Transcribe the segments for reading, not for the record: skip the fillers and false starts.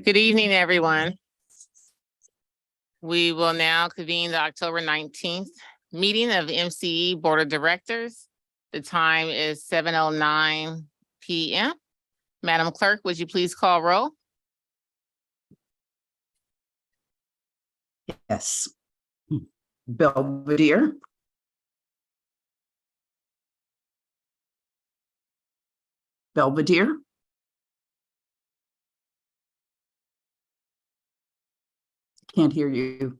Good evening, everyone. We will now convene the October 19th meeting of MCE Board of Directors. The time is 7:09 p.m. Madam Clerk, would you please call roll? Yes. Belvedere. Belvedere. Can't hear you.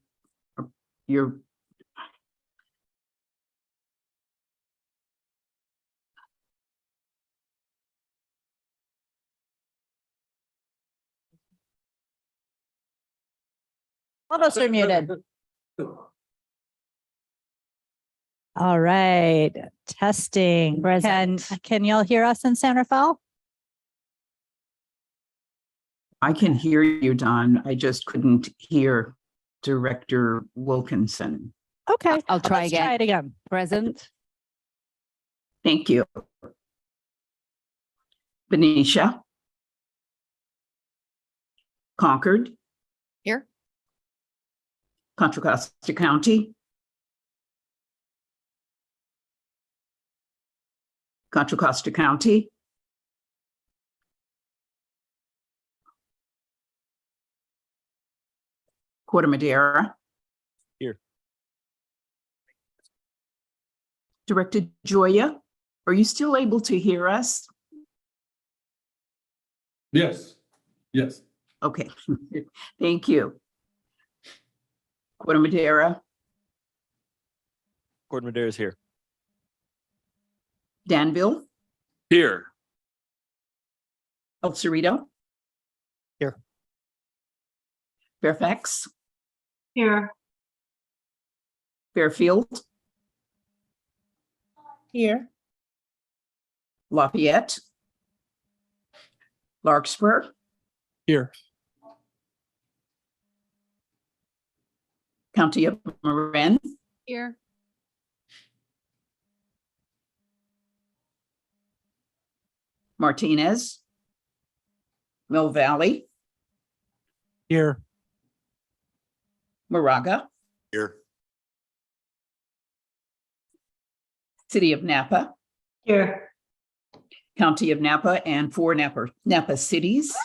You're. All of us are muted. All right, testing. Can y'all hear us in San Rafael? I can hear you, Don. I just couldn't hear Director Wilkinson. Okay, I'll try let's again. try it again. Present. Thank you. Benicia. Concord. Here. Contra Costa County. Contra Costa County. Corte Madera. Here. Director Joya, are you still able to hear us? Yes. Yes. Okay, thank you. Corte Madera, Corte Madera is here. Danville, Here. El Cerrito. Here. Fairfax, Here. Fairfield. Here. Lafayette. Larkspur, Here. County of Marin, Here. Martinez, Mill Valley, Here. Moraga, Here. City of Napa, Here. County of Napa, and 4 Napa cities,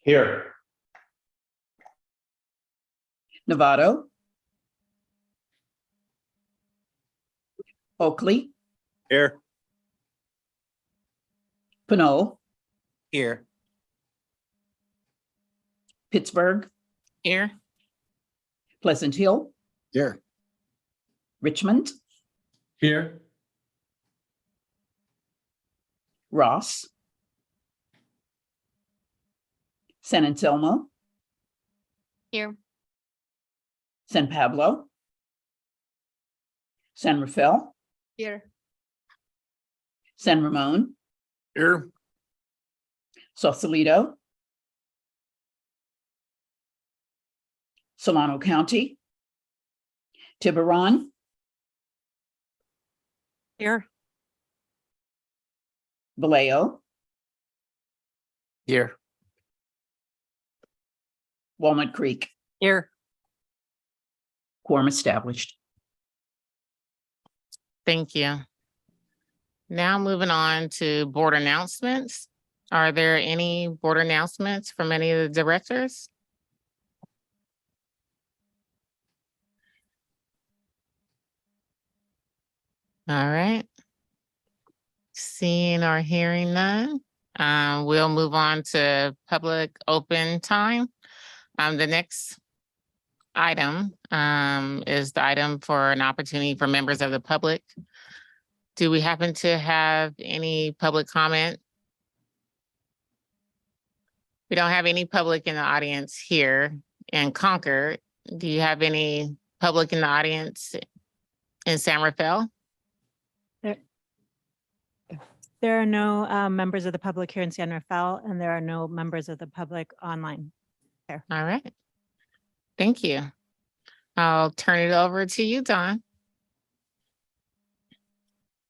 Here. Novato, Oakley, Here. Pinole, Here. Pittsburgh, Here. Pleasant Hill, Here. Richmond, Here. Ross, San Anselmo, Here. San Pablo, San Rafael, Here. San Ramon, Here. Sausalito, Solano County, Tiburon, Here. Vallejo, Here. Walnut Creek. Here. Quorum established. Thank you. Now moving on to board announcements. Are there any board announcements from any of the directors? All right. Seeing or hearing none, we'll move on to public open time. The next item is the item for an opportunity for members of the public. Do we happen to have any public comment? We don't have any public in the audience here in Concord. Do you have any public in the audience in San Rafael? There are no members of the public here in San Rafael, and there are no members of the public online. All right. Thank you. I'll turn it over to you, Dawn.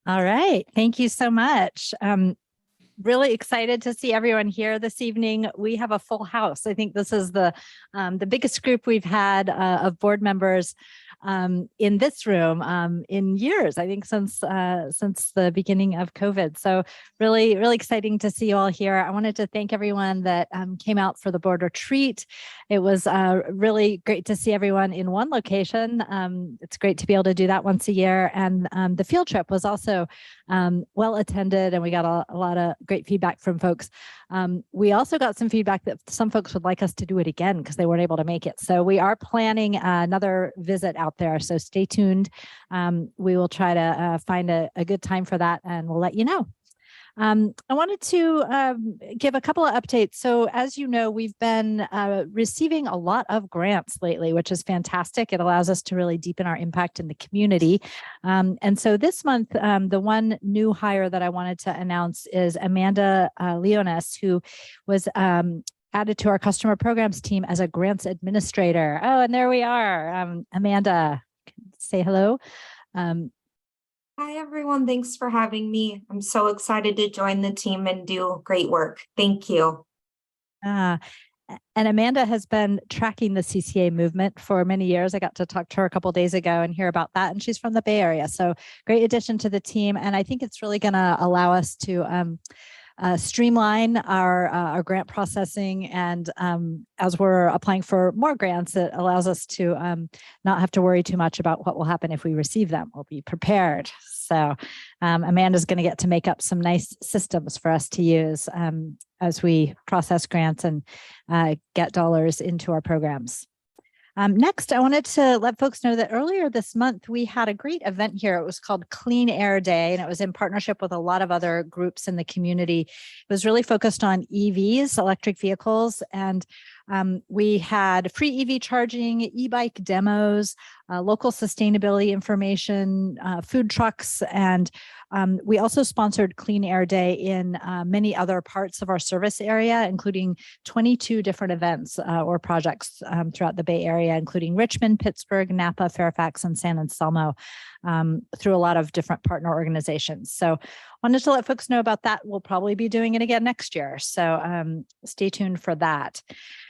All right, thank you so much. really excited to see everyone here this evening. We have a full house. I think this is the biggest group we've had of board members in this room in years. I think since the beginning of COVID. So really, really exciting to see you all here. I wanted to thank everyone that came out for the board retreat. It was really great to see everyone in one location. It's great to be able to do that once a year. And the field trip was also well attended, and we got a lot of great feedback from folks. We also got some feedback that some folks would like us to do it again because they weren't able to make it. So we are planning another visit out there. So stay tuned. We will try to find a good time for that, and we'll let you know. I wanted to give a couple of updates. So as you know, we've been receiving a lot of grants lately, which is fantastic. It allows us to really deepen our impact in the community. And so this month, the one new hire that I wanted to announce is Amanda Leonis, who was added to our customer programs team as a grants administrator. Oh, and there we are. Amanda, say hello. Hi, everyone. Thanks for having me. I'm so excited to join the team and do great work. Thank you. And Amanda has been tracking the CCA movement for many years. I got to talk to her a couple of days ago and hear about that. And she's from the Bay Area. So great addition to the team. And I think it's really going to allow us to streamline our grant processing. And as we're applying for more grants, it allows us to not have to worry too much about what will happen if we receive them. We'll be prepared. So Amanda's going to get to make up some nice systems for us to use as we process grants and get dollars into our programs. Next, I wanted to let folks know that earlier this month, we had a great event here. It was called Clean Air Day, and it was in partnership with a lot of other groups in the community. It was really focused on EVs, electric vehicles, and we had free EV charging, e-bike demos, local sustainability information, food trucks, and we also sponsored Clean Air Day in many other parts of our service area, including 22 different events or projects throughout the Bay Area, including Richmond, Pittsburgh, Napa, Fairfax, and San Anselmo, through a lot of different partner organizations. So wanted to let folks know about that. We'll probably be doing it again next year. So stay tuned for that.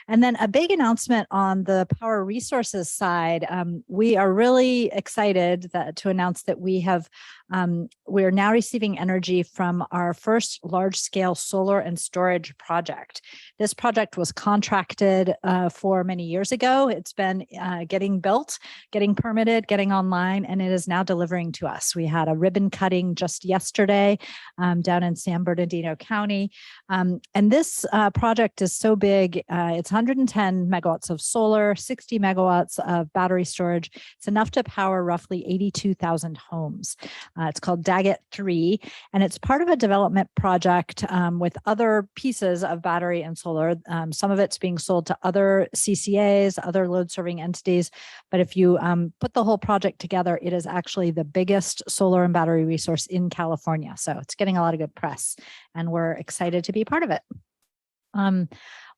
And then a big announcement on the power resources side. We are really excited to announce that we are now receiving energy from our first large-scale solar and storage project. This project was contracted for many years ago. It's been getting built, getting permitted, getting online, and it is now delivering to us. We had a ribbon cutting just yesterday down in San Bernardino County. And this project is so big. It's 110 megawatts of solar, 60 megawatts of battery storage. It's enough to power roughly 82,000 homes. It's called Daggett 3, and it's part of a development project with other pieces of battery and solar. Some of it's being sold to other CCAs, other load-serving entities. But if you put the whole project together, it is actually the biggest solar and battery resource in California. So it's getting a lot of good press, and we're excited to be part of it.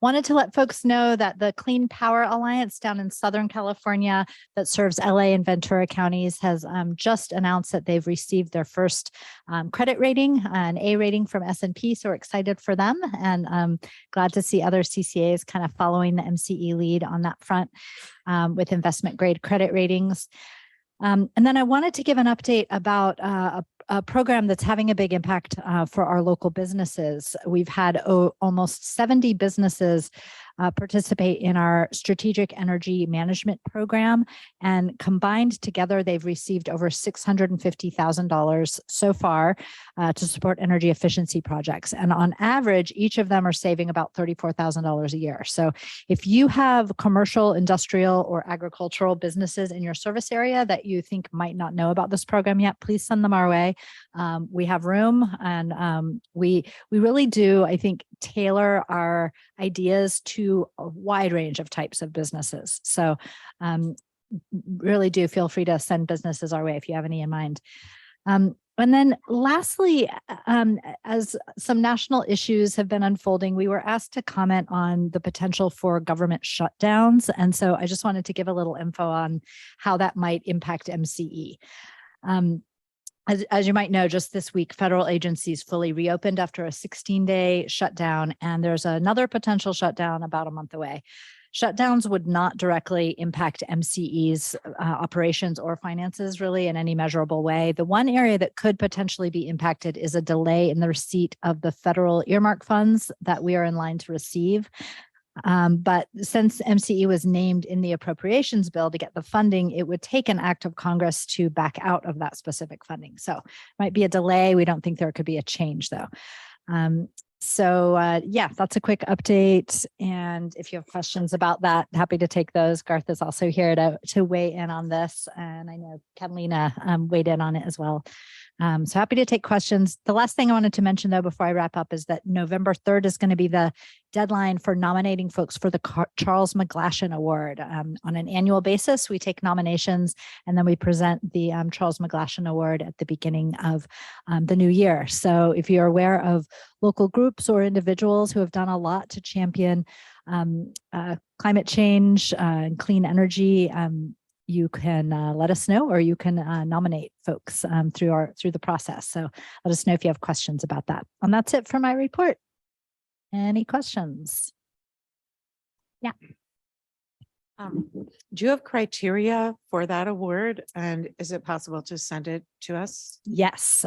Wanted to let folks know that the Clean Power Alliance down in Southern California that serves LA and Ventura counties has just announced that they've received their first credit rating, an A rating from S&P. So we're excited for them, and glad to see other CCAs kind of following the MCE lead on that front with investment grade credit ratings. And then I wanted to give an update about a program that's having a big impact for our local businesses. We've had almost 70 businesses participate in our strategic energy management program, and combined together, they've received over $650,000 so far to support energy efficiency projects. And on average, each of them are saving about $34,000 a year. So if you have commercial, industrial, or agricultural businesses in your service area that you think might not know about this program yet, please send them our way. We have room, and we really do, I think, tailor our ideas to a wide range of types of businesses. So really do feel free to send businesses our way if you have any in mind. And then lastly, as some national issues have been unfolding, we were asked to comment on the potential for government shutdowns. And so I just wanted to give a little info on how that might impact MCE. As you might know, just this week, federal agencies fully reopened after a 16-day shutdown, and there's another potential shutdown about a month away. Shutdowns would not directly impact MCE's operations or finances really in any measurable way. The one area that could potentially be impacted is a delay in the receipt of the federal earmark funds that we are in line to receive. But since MCE was named in the appropriations bill to get the funding, it would take an act of Congress to back out of that specific funding. So might be a delay. We don't think there could be a change though. Yeah, that's a quick update. And if you have questions about that, happy to take those. Garth is also here to weigh in on this. And I know Catalina weighed in on it as well. So happy to take questions. The last thing I wanted to mention though, before I wrap up, is that November 3rd is going to be the deadline for nominating folks for the Charles McGlashan Award. On an annual basis, we take nominations and then we present the Charles McGlashan Award at the beginning of the new year. So if you're aware of local groups or individuals who have done a lot to champion climate change and clean energy, you can let us know, or you can nominate folks through the process. So let us know if you have questions about that. And that's it for my report. Any questions? Yeah. Do you have criteria for that award, and is it possible to send it to us? Yes.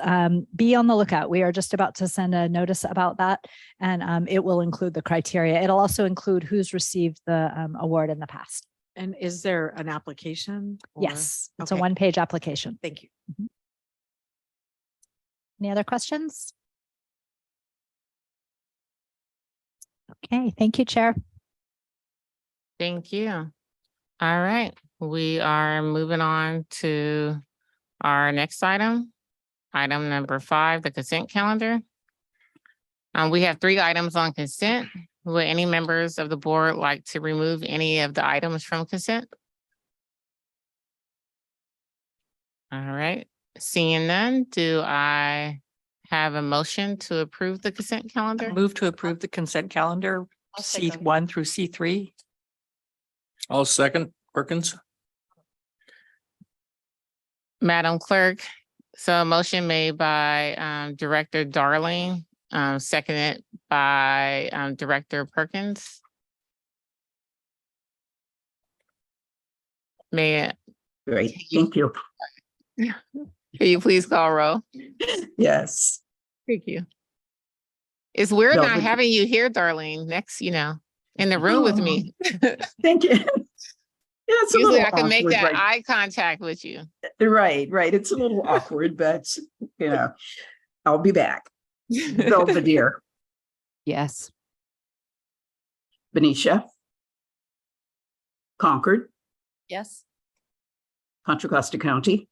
Be on the lookout. We are just about to send a notice about that, and it will include the criteria. It'll also include who's received the award in the past. And is there an application? or- Yes, it's a Okay, one-page application. thank you. Any other questions? Okay, thank you, Chair. Thank you. All right, we are moving on to our next item. Item number 5, the consent calendar. We have 3 items on consent. Would any members of the board like to remove any of the items from consent? All right, seeing none, do I have a motion to approve the consent calendar? Move to approve the consent calendar, C1 through C3. I'll second Perkins. Madam Clerk, so a motion made by Director Darling, seconded by Director Perkins. May Great, thank you. can you please call roll? Yes. Thank you. It's weird No, not but- having you here, Darlene, next, in the room with me. Thank you. Yeah, it's a Usually little I can make awkward, that right? eye contact with you. Right. It's a little awkward, but I'll be back. Belvedere, Yes. Benicia, Concord, Yes. Contra Costa County,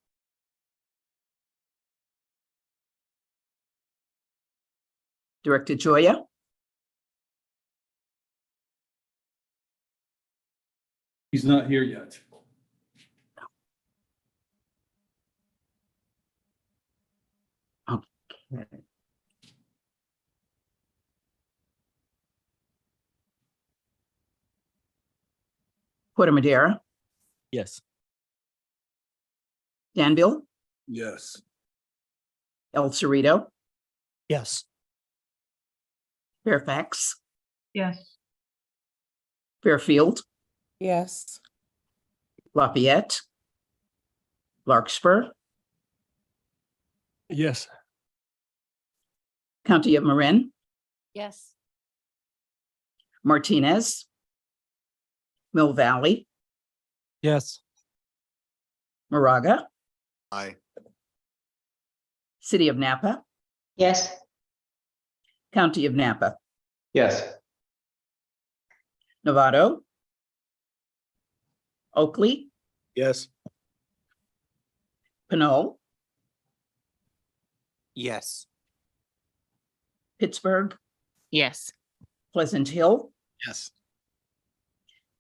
Director Joya, He's not here yet. Puerto Madera, Yes. Danville, Yes. El Cerrito, Yes. Fairfax, Yes. Fairfield, Yes. Lafayette, Larkspur, Yes. County of Marin, Yes. Martinez, Mill Valley, Yes. Moraga, Aye. City of Napa, Yes. County of Napa, Yes. Novato, Oakley, Yes. Pinole, Yes. Pittsburgh, Yes. Pleasant Hill, Yes.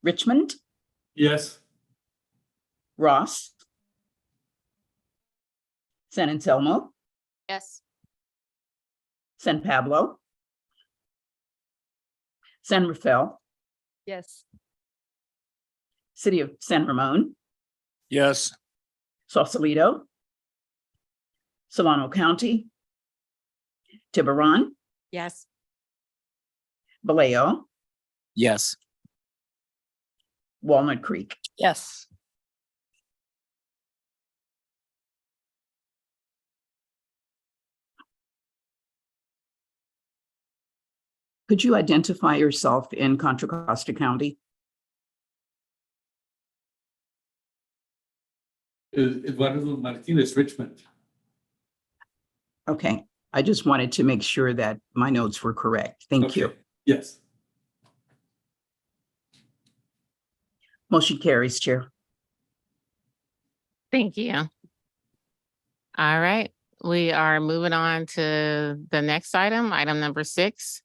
Richmond, Yes. Ross, San Anselmo, Yes. San Pablo, San Rafael, Yes. City of San Ramon, Yes. Sausalito, Solano County, Tiburon, Yes. Vallejo, Yes. Walnut Creek. Yes. Could you identify yourself in Contra Costa County? Eduardo Martinez, Richmond. Okay, I just wanted to make sure that my notes were correct. Thank you. Okay. Yes. Motion carries, Chair. Thank you. All right, we are moving on to the next item, item number 6.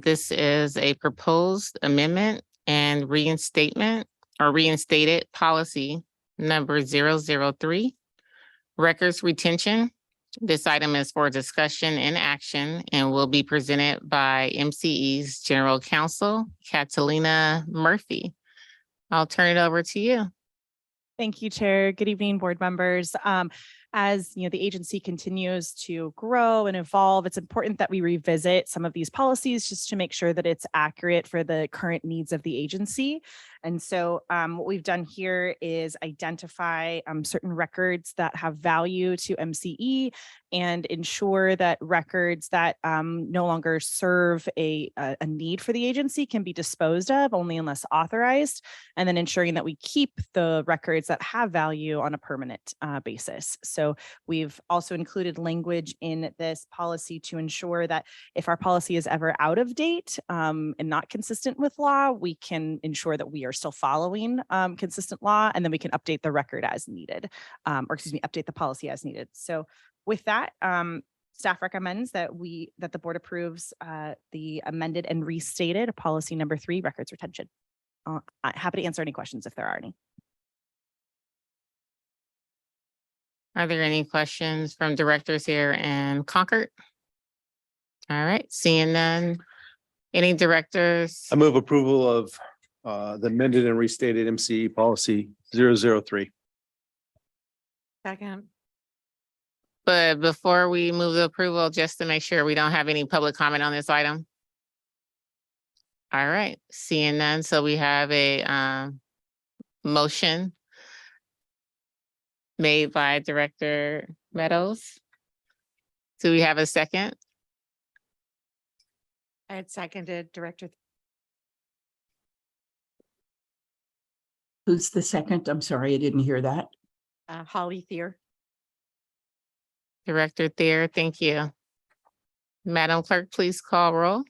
This is a proposed amendment and reinstatement or reinstated policy number 003, records retention. This item is for discussion and action and will be presented by MCE's General Counsel, Catalina Murphy. I'll turn it over to you. Thank you, Chair. Good evening, board members. As the agency continues to grow and evolve, it's important that we revisit some of these policies just to make sure that it's accurate for the current needs of the agency. And so what we've done here is identify certain records that have value to MCE and ensure that records that no longer serve a need for the agency can be disposed of only unless authorized, and then ensuring that we keep the records that have value on a permanent basis. So we've also included language in this policy to ensure that if our policy is ever out of date and not consistent with law, we can ensure that we are still following consistent law, and then we can update the record as needed, update the policy as needed. So with that, staff recommends that the board approves the amended and restated policy number 3, records retention. I'm happy to answer any questions if there are any. Are there any questions from directors here in Concord? All right, seeing none. Any directors? I move approval of the amended and restated MCE policy 003. Second. But before we move the approval, just to make sure we don't have any public comment on this item. All right, seeing none. So we have a motion made by Director Meadows. Do we have a second? I had seconded Director. Who's the second? I'm sorry, I didn't hear that. Holly Thier. Director Thayer, thank you. Madam Clerk, please call roll.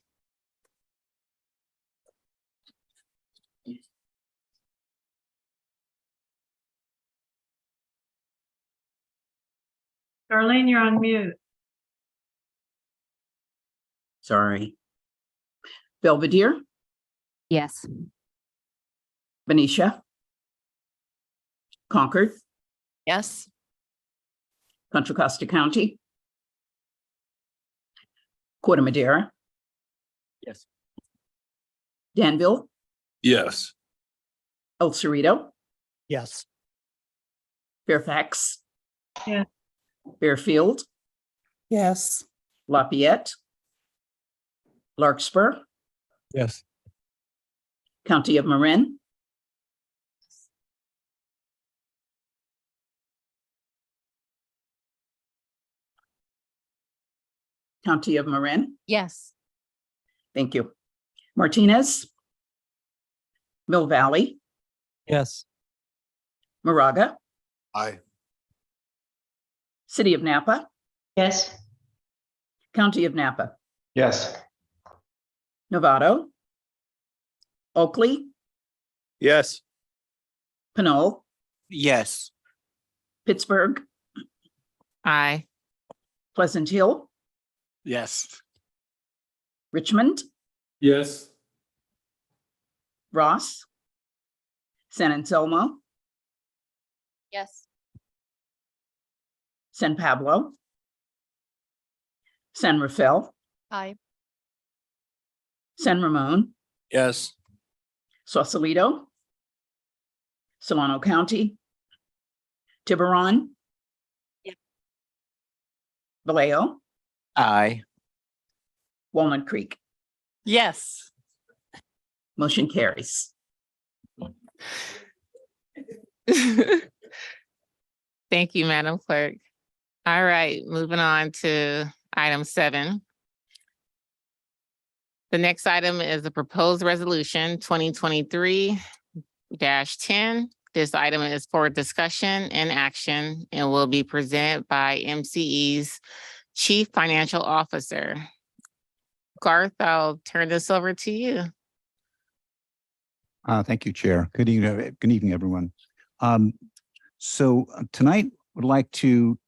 Darlene, you're on mute. Sorry. Belvedere, Yes. Benicia, Concord, Yes. Contra Costa County, Corte Madera, Yes. Danville, Yes. El Cerrito, Yes. Fairfax. Yeah. Fairfield, Yes. Lafayette, Larkspur, Yes. County of Marin, County of Marin. Yes. Thank you. Martinez, Mill Valley, Yes. Moraga, Aye. City of Napa, Yes. County of Napa, Yes. Novato, Oakley, Yes. Pinole, Yes. Pittsburgh, Aye. Pleasant Hill, Yes. Richmond, Yes. Ross, San Anselmo, Yes. San Pablo, San Rafael, Aye. San Ramon, Yes. Sausalito, Solano County, Tiburon, Yep. Vallejo, Aye. Walnut Creek. Yes. Motion carries. Thank you, Madam Clerk. All right, moving on to item 7. The next item is the proposed resolution 2023-10. This item is for discussion and action and will be presented by MCE's Chief Financial Officer. Garth, I'll turn this over to you. Thank you, Chair. Good evening, everyone. So tonight, would like to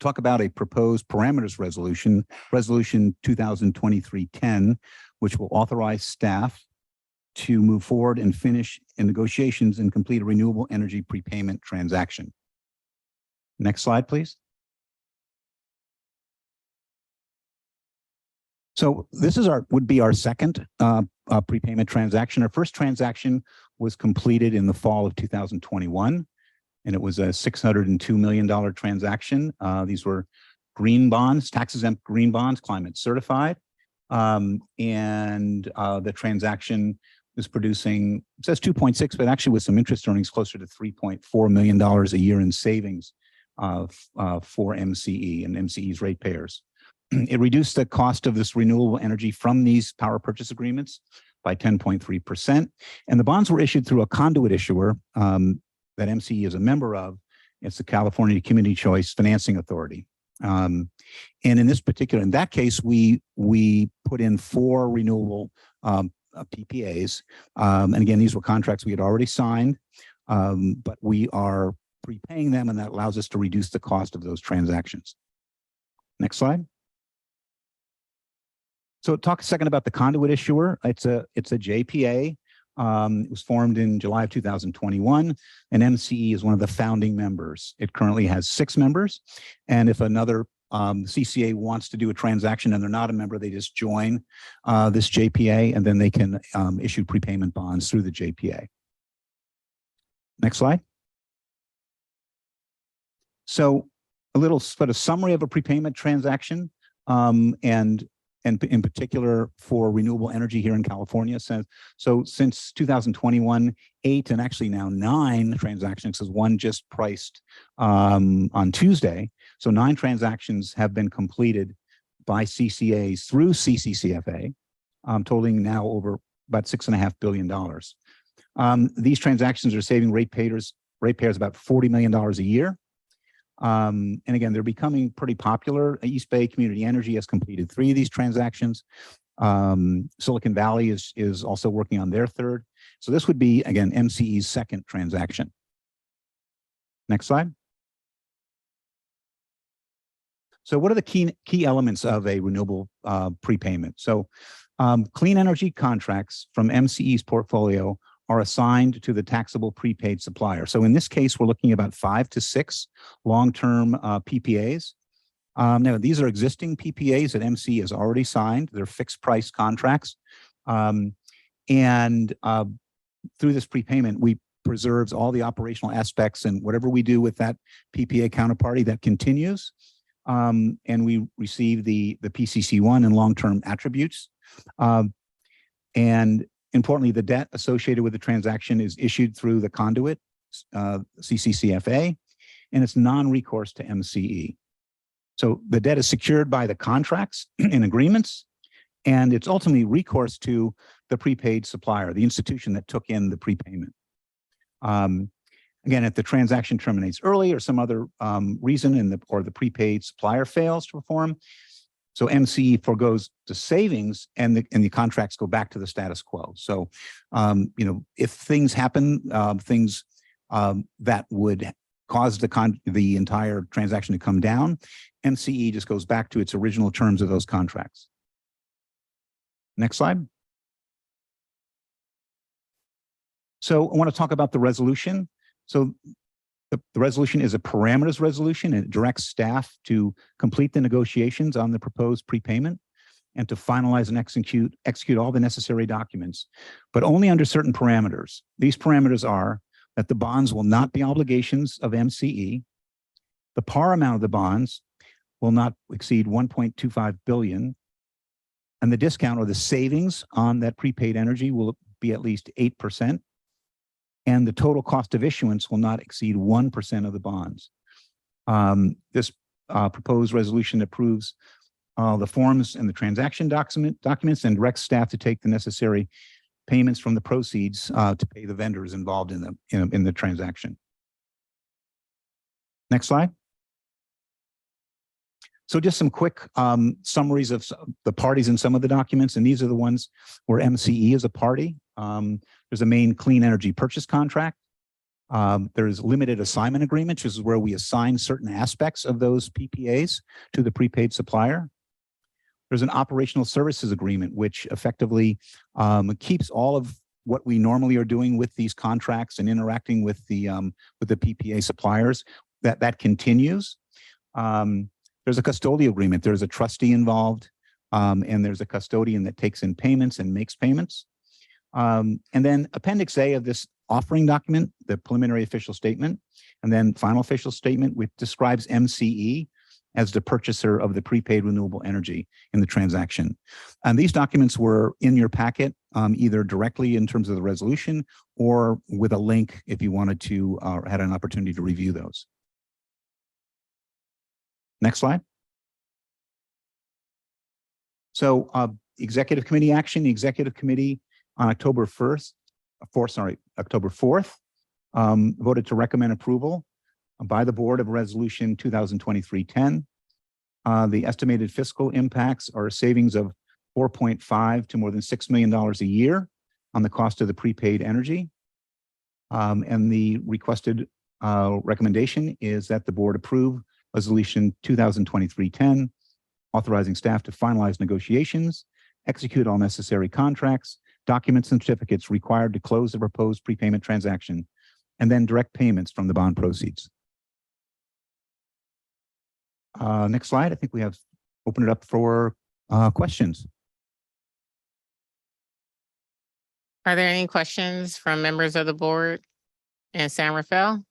talk about a proposed parameters resolution, Resolution 2023-10, which will authorize staff to move forward and finish in negotiations and complete a renewable energy prepayment transaction. Next slide, please. So this is would be our second prepayment transaction. Our first transaction was completed in the fall of 2021, and it was a $602 million transaction. These were green bonds, tax-exempt green bonds, climate certified. And the transaction is producing, it says 2.6, but actually with some interest earnings closer to $3.4 million a year in savings for MCE and MCE's ratepayers. It reduced the cost of this renewable energy from these power purchase agreements by 10.3%. And the bonds were issued through a conduit issuer that MCE is a member of. It's the California Community Choice Financing Authority. And in that case, we put in 4 renewable PPAs. And again, these were contracts we had already signed, but we are prepaying them, and that allows us to reduce the cost of those transactions. Next slide. So talk a second about the conduit issuer. It's a JPA. It was formed in July of 2021, and MCE is one of the founding members. It currently has 6 members, and if another CCA wants to do a transaction and they're not a member, they just join this JPA, and then they can issue prepayment bonds through the JPA. Next slide. So a little sort of summary of a prepayment transaction, and in particular for renewable energy here in California. So since 2021, 8 and actually now 9 transactions, because one just priced on Tuesday. So 9 transactions have been completed by CCAs through CCCFA, totaling now over about $6.5 billion. These transactions are saving ratepayers about $40 million a year. And again, they're becoming pretty popular. East Bay Community Energy has completed 3 of these transactions. Silicon Valley is also working on their 3rd. So this would be, again, MCE's 2nd transaction. Next slide. So what are the key elements of a renewable prepayment? So clean energy contracts from MCE's portfolio are assigned to the taxable prepaid supplier. So in this case, we're looking at about 5 to 6 long-term PPAs. Now, these are existing PPAs that MCE has already signed. They're fixed price contracts. And through this prepayment, we preserves all the operational aspects, and whatever we do with that PPA counterparty, that continues. And we receive the PCC1 and long-term attributes. And importantly, the debt associated with the transaction is issued through the conduit, CCCFA, and it's non-recourse to MCE. So the debt is secured by the contracts and agreements, and it's ultimately recourse to the prepaid supplier, the institution that took in the prepayment. Again, if the transaction terminates early or some other reason or the prepaid supplier fails to perform, so MCE forgoes the savings, and the contracts go back to the status quo. So, if things happen, that would cause the entire transaction to come down, MCE just goes back to its original terms of those contracts. Next slide. So I want to talk about the resolution. So the resolution is a parameters resolution, and it directs staff to complete the negotiations on the proposed prepayment and to finalize and execute all the necessary documents, but only under certain parameters. These parameters are that the bonds will not be obligations of MCE. The par amount of the bonds will not exceed 1.25 billion. And the discount or the savings on that prepaid energy will be at least 8%. And the total cost of issuance will not exceed 1% of the bonds. This proposed resolution approves the forms and the transaction documents and directs staff to take the necessary payments from the proceeds to pay the vendors involved in the transaction. Next slide. So just some quick summaries of the parties in some of the documents, and these are the ones where MCE is a party. There's a main clean energy purchase contract. There's limited assignment agreements, which is where we assign certain aspects of those PPAs to the prepaid supplier. There's an operational services agreement, which effectively keeps all of what we normally are doing with these contracts and interacting with the PPA suppliers. That continues. There's a custodial agreement. There's a trustee involved, and there's a custodian that takes in payments and makes payments. And then Appendix A of this offering document, the preliminary official statement, and then final official statement, which describes MCE as the purchaser of the prepaid renewable energy in the transaction. And these documents were in your packet, either directly in terms of the resolution or with a link if you wanted to had an opportunity to review those. Next slide. So executive committee action, the executive committee on October 4th, voted to recommend approval by the board of resolution 2023-10. The estimated fiscal impacts are savings of $4.5 to more than $6 million a year on the cost of the prepaid energy. And the requested recommendation is that the board approve resolution 2023-10, authorizing staff to finalize negotiations, execute all necessary contracts, documents and certificates required to close the proposed prepayment transaction, and then direct payments from the bond proceeds. Next slide. I think we have opened it up for questions. Are there any questions from members of the board in San Rafael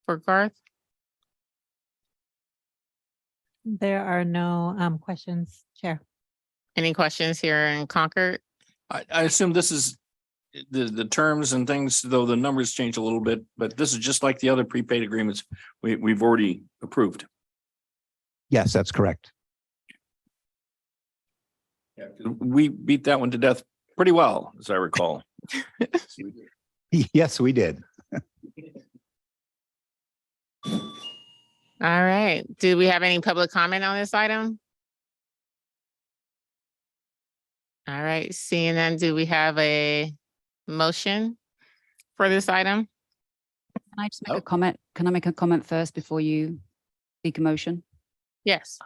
for Garth? There are no questions, Chair. Any questions here in Concord? I assume this is the terms and things, though the numbers change a little bit, but this is just like the other prepaid agreements we've already approved. Yes, that's correct. Yeah, we beat that one to death pretty well, as I recall. Yes, we did. All right. Do we have any public comment on this item? All right. Seeing none, do we have a motion for this item? Can I just make a comment? Can I make a comment first before you speak a motion? Yes.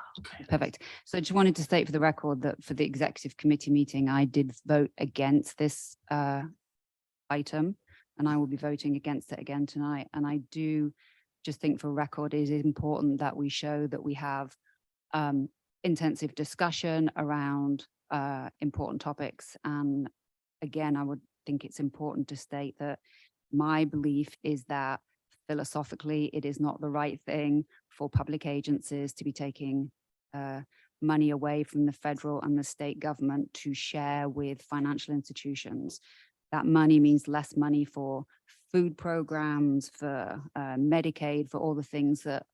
Perfect. So I just wanted to state for the record that for the executive committee meeting, I did vote against this item, and I will be voting against it again tonight. And I do just think for record, it is important that we show that we have intensive discussion around important topics. And again, I would think it's important to state that my belief is that philosophically, it is not the right thing for public agencies to be taking money away from the federal and the state government to share with financial institutions. That money means less money for food programs, for Medicaid, for all the things that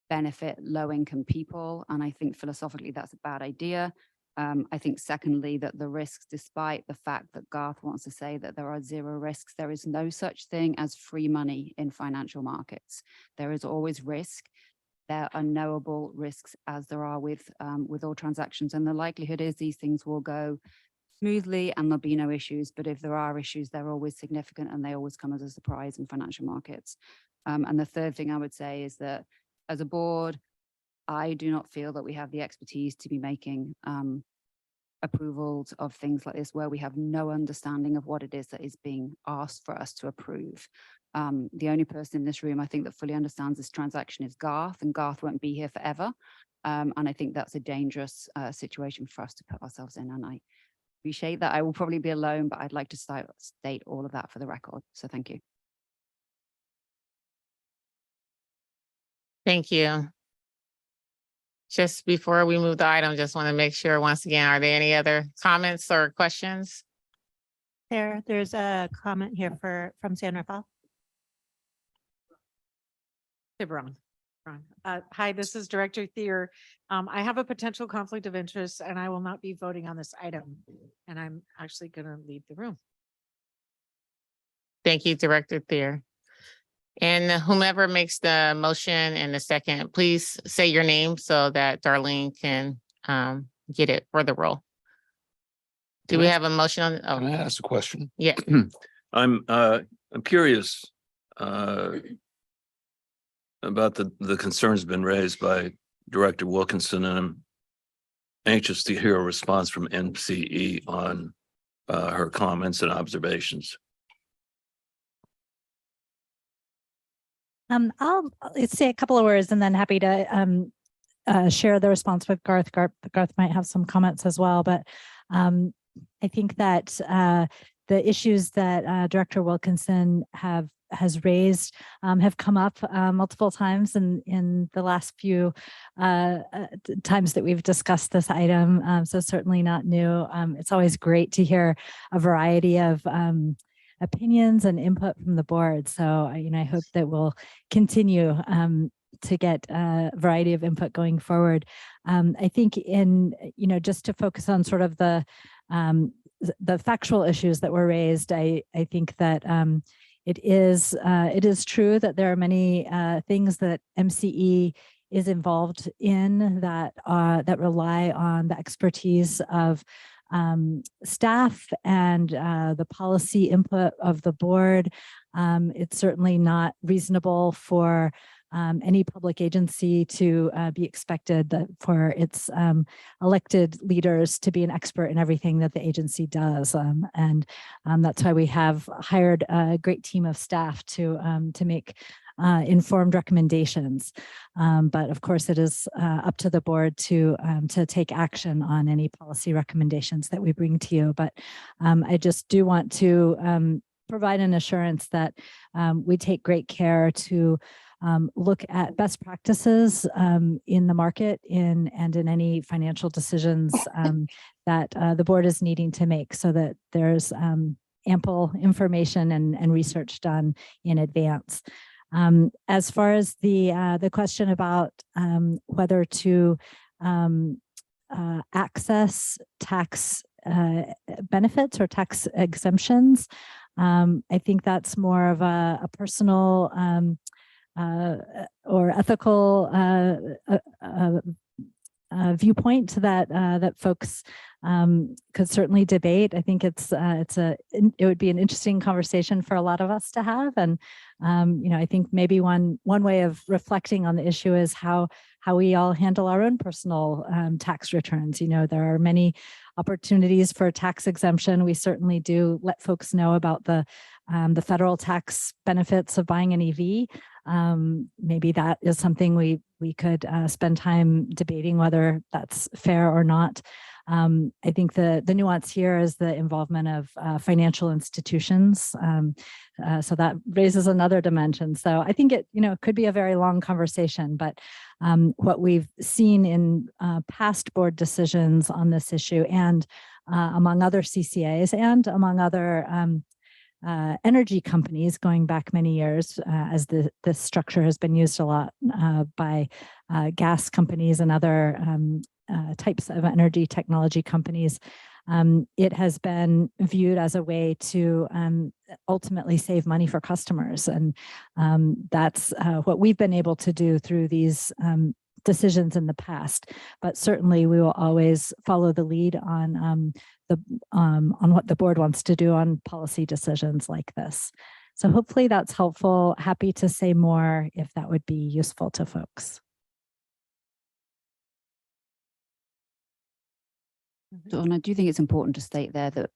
benefit low-income people. And I think philosophically, that's a bad idea. I think secondly, that the risks, despite the fact that Garth wants to say that there are zero risks, there is no such thing as free money in financial markets. There is always risk. There are knowable risks, as there are with all transactions. And the likelihood is these things will go smoothly and there'll be no issues. But if there are issues, they're always significant and they always come as a surprise in financial markets. And the third thing I would say is that as a board, I do not feel that we have the expertise to be making approvals of things like this where we have no understanding of what it is that is being asked for us to approve. The only person in this room I think that fully understands this transaction is Garth, and Garth won't be here forever. And I think that's a dangerous situation for us to put ourselves in. And I appreciate that I will probably be alone, but I'd like to state all of that for the record. So thank you. Thank you. Just before we move the item, just want to make sure, once again, are there any other comments or questions? There's a comment here from San Rafael. Hey, Ron. Hi, this is Director Thier. I have a potential conflict of interest and I will not be voting on this item. And I'm actually going to leave the room. Thank you, Director Thier. And whomever makes the motion and the second, please say your name so that Darlene can get it for the roll. Do we have a motion on? Can I Oh, ask a question? yeah. I'm curious about the concerns been raised by Director Wilkinson, and I'm anxious to hear a response from MCE on her comments and observations. I'll say a couple of words and then happy to share the response with Garth. Garth might have some comments as well, but I think that the issues that Director Wilkinson has raised have come up multiple times in the last few times that we've discussed this item. So certainly not new. It's always great to hear a variety of opinions and input from the board. So, I hope that we'll continue to get a variety of input going forward. I think just to focus on sort of the factual issues that were raised, I think that it is true that there are many things that MCE is involved in that rely on the expertise of staff and the policy input of the board. It's certainly not reasonable for any public agency to be expected for its elected leaders to be an expert in everything that the agency does. And that's why we have hired a great team of staff to make informed recommendations. But of course, it is up to the board to take action on any policy recommendations that we bring to you. But I just do want to provide an assurance that we take great care to look at best practices in the market and in any financial decisions that the board is needing to make, so that there's ample information and research done in advance. As far as the question about whether to access tax benefits or tax exemptions, I think that's more of a personal or ethical viewpoint that folks could certainly debate. I think it would be an interesting conversation for a lot of us to have. And I think maybe one way of reflecting on the issue is how we all handle our own personal tax returns. There are many opportunities for tax exemption. We certainly do let folks know about the federal tax benefits of buying an EV. Maybe that is something we could spend time debating whether that's fair or not. I think the nuance here is the involvement of financial institutions. So that raises another dimension. So I think it could be a very long conversation, but what we've seen in past board decisions on this issue and among other CCAs and among other energy companies going back many years, as this structure has been used a lot by gas companies and other types of energy technology companies. It has been viewed as a way to ultimately save money for customers. And that's what we've been able to do through these decisions in the past. But certainly we will always follow the lead on what the board wants to do on policy decisions like this. So hopefully that's helpful. Happy to say more if that would be useful to folks. So, and I do think it's important to state there that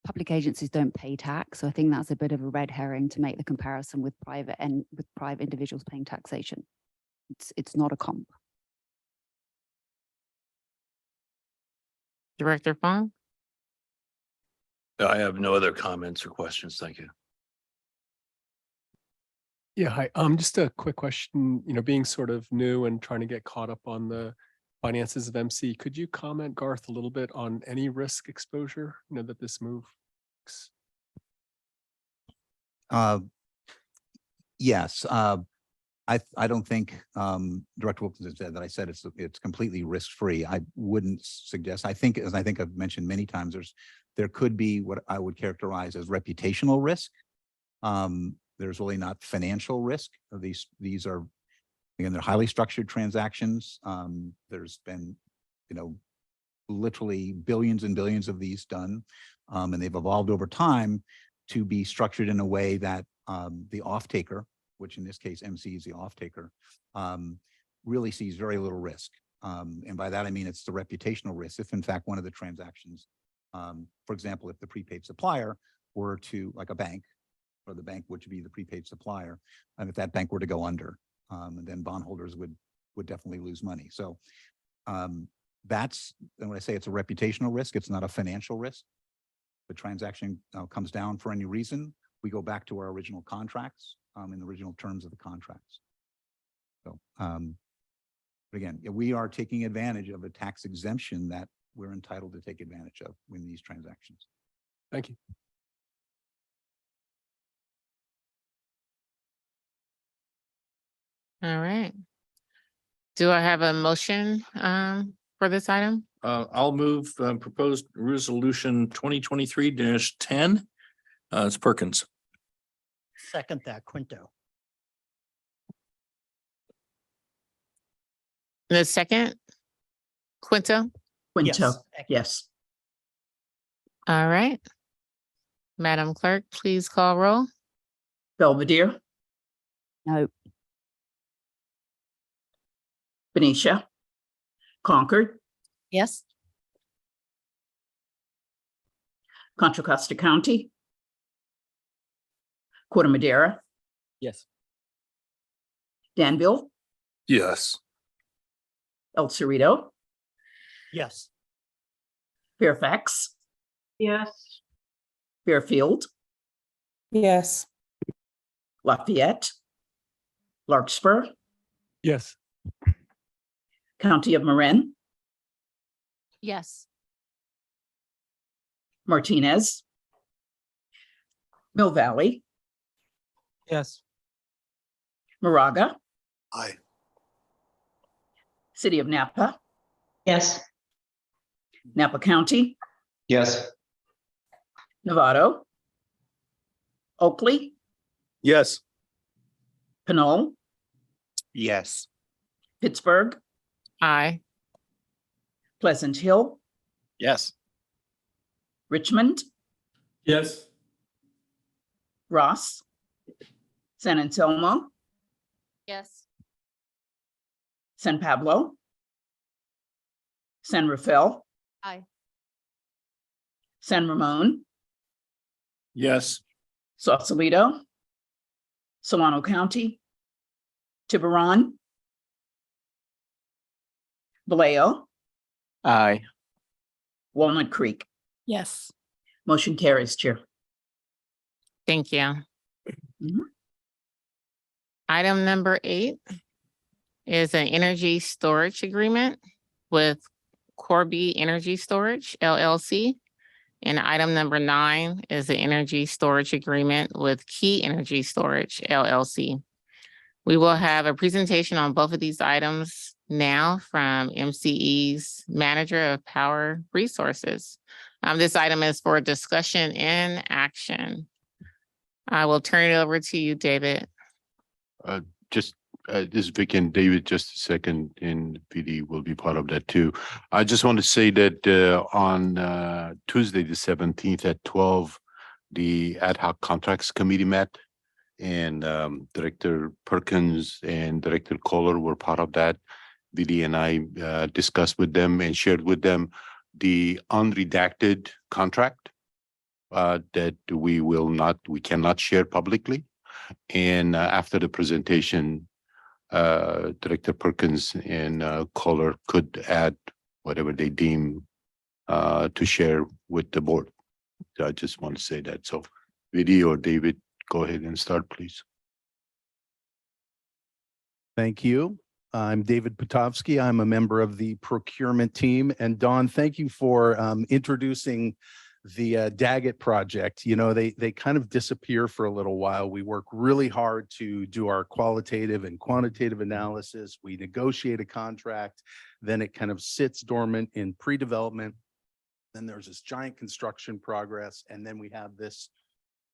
public agencies don't pay tax. So I think that's a bit of a red herring to make the comparison with private individuals paying taxation. It's not a comp. Director Fong? I have no other comments or questions. Thank you. Yeah, hi. Just a quick question, being sort of new and trying to get caught up on the finances of MC. Could you comment, Garth, a little bit on any risk exposure, that this move? Yes, I don't think Director Wilkinson said that. I said it's completely risk-free. I wouldn't suggest, I think, as I think I've mentioned many times, there could be what I would characterize as reputational risk. There's really not financial risk. These are, again, they're highly structured transactions. There's been, literally billions and billions of these done, and they've evolved over time to be structured in a way that the off-taker, which in this case MC is the off-taker, really sees very little risk. And by that I mean it's the reputational risk. If in fact one of the transactions, for example, if the prepaid supplier were to, like a bank, or the bank would be the prepaid supplier, and if that bank were to go under, and then bondholders would definitely lose money. So that's, and when I say it's a reputational risk, it's not a financial risk. The transaction comes down for any reason, we go back to our original contracts, in the original terms of the contracts. So, but again, we are taking advantage of a tax exemption that we're entitled to take advantage of in these transactions. Thank you. All right. Do I have a motion for this item? I'll move proposed resolution 2023-10. It's Perkins. Second that, Quinto. The second, Quinto? Quinto, yes. All right. Madam Clerk, please call roll. Belvedere, No. Benicia, Concord, Yes. Contra Costa County, Corte Madera, Yes. Danville, Yes. El Cerrito, Yes. Fairfax, Yes. Fairfield, Yes. Lafayette, Larkspur, Yes. County of Marin, Yes. Martinez, Mill Valley, Yes. Moraga, Aye. City of Napa, Yes. Napa County, Yes. Novato, Oakley, Yes. Pinole, Yes. Pittsburgh, Aye. Pleasant Hill, Yes. Richmond, Yes. Ross, San Anselmo, Yes. San Pablo, San Rafael, Aye. San Ramon, Yes. Sausalito, Solano County, Tiburon, Vallejo, Aye. Walnut Creek. Yes. Motion carries, Chair. Thank you. Mhm. Item number 8 is an energy storage agreement with Corby Energy Storage LLC. And item number 9 is the energy storage agreement with Key Energy Storage LLC. We will have a presentation on both of these items now from MCE's Manager of Power Resources. This item is for discussion and action. I will turn it over to you, David. This is Vic and David, just a second, and PD will be part of that too. I just want to say that on Tuesday, the 17th at 12, the Ad Hoc Contracts Committee met, and Director Perkins and Director Kohler were part of that. VD and I discussed with them and shared with them the unredacted contract that we cannot share publicly. And after the presentation, Director Perkins and Kohler could add whatever they deem to share with the board. So I just want to say that. So VD or David, go ahead and start, please. Thank you. I'm David Potovsky. I'm a member of the procurement team. And Dawn, thank you for introducing the Daggett project. You know, they kind of disappear for a little while. We work really hard to do our qualitative and quantitative analysis. We negotiate a contract, then it kind of sits dormant in pre-development. Then there's this giant construction progress, and then we have this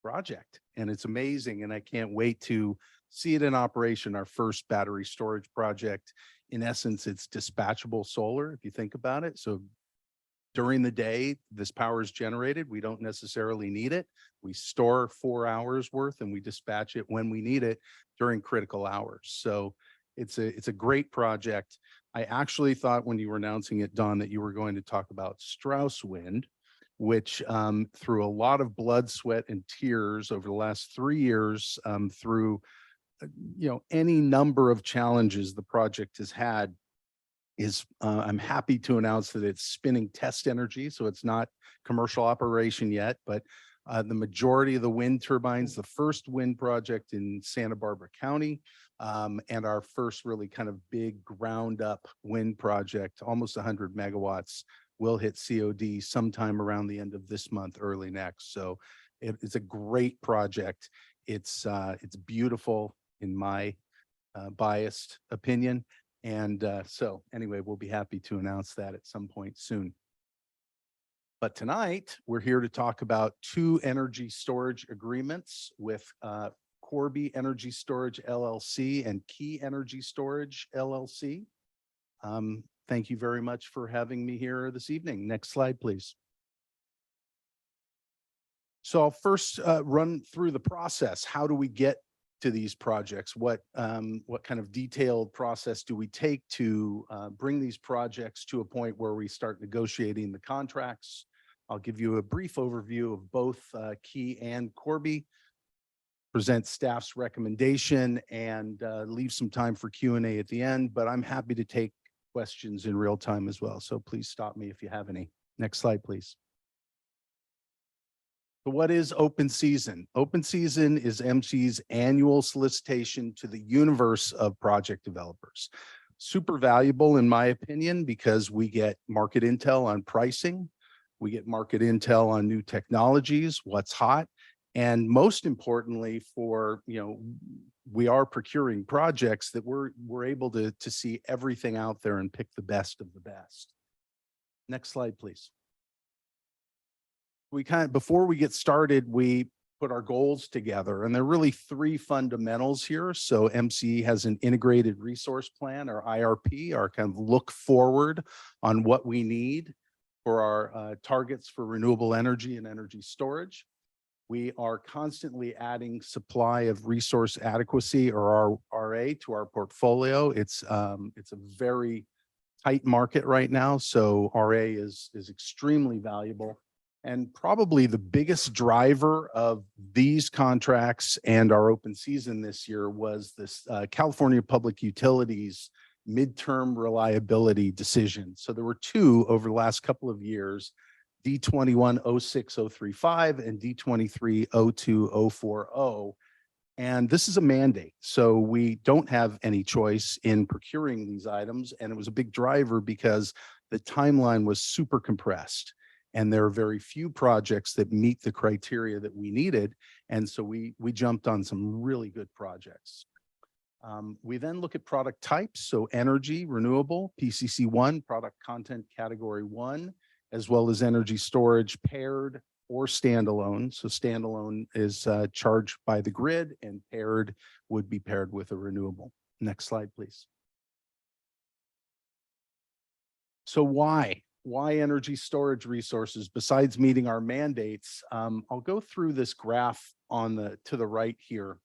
project, and it's amazing. And I can't wait to see it in operation. Our first battery storage project. In essence, it's dispatchable solar, if you think about it. So during the day, this power is generated. We don't necessarily need it. We store 4 hours worth and we dispatch it when we need it during critical hours. So it's a great project. I actually thought when you were announcing it, Don, that you were going to talk about Strauss Wind, which through a lot of blood, sweat, and tears over the last 3 years, through any number of challenges the project has had, is I'm happy to announce that it's spinning test energy. So it's not commercial operation yet, but the majority of the wind turbines, the first wind project in Santa Barbara County, and our first really kind of big ground up wind project, almost 100 megawatts, will hit COD sometime around the end of this month, early next. So it's a great project. It's beautiful in my biased opinion. And so anyway, we'll be happy to announce that at some point soon. But tonight, we're here to talk about 2 energy storage agreements with Corby Energy Storage LLC and Key Energy Storage LLC. Thank you very much for having me here this evening. Next slide, please. So I'll first run through the process. How do we get to these projects? What kind of detailed process do we take to bring these projects to a point where we start negotiating the contracts? I'll give you a brief overview of both Key and Corby, present staff's recommendation, and leave some time for Q&A at the end, but I'm happy to take questions in real time as well. So please stop me if you have any. Next slide, please. So what is open season? Open season is MC's annual solicitation to the universe of project developers. Super valuable in my opinion, because we get market intel on pricing, we get market intel on new technologies, what's hot, and most importantly we are procuring projects that we're able to see everything out there and pick the best of the best. Next slide, please. Before we get started, we put our goals together, and there are really 3 fundamentals here. So MC has an integrated resource plan, or IRP, our kind of look forward on what we need for our targets for renewable energy and energy storage. We are constantly adding supply of resource adequacy, or our RA, to our portfolio. It's a very tight market right now, so RA is extremely valuable. And probably the biggest driver of these contracts and our open season this year was this California Public Utilities midterm reliability decision. So there were 2 over the last couple of years, D21-06035 and D23-02040. And this is a mandate. So we don't have any choice in procuring these items. And it was a big driver because the timeline was super compressed. And there are very few projects that meet the criteria that we needed. And so we jumped on some really good projects. We then look at product types. So energy, renewable, PCC1, product content category 1, as well as energy storage, paired or standalone. So standalone is charged by the grid, and paired would be paired with a renewable. Next slide, please. So why energy storage resources besides meeting our mandates? I'll go through this graph to the right here.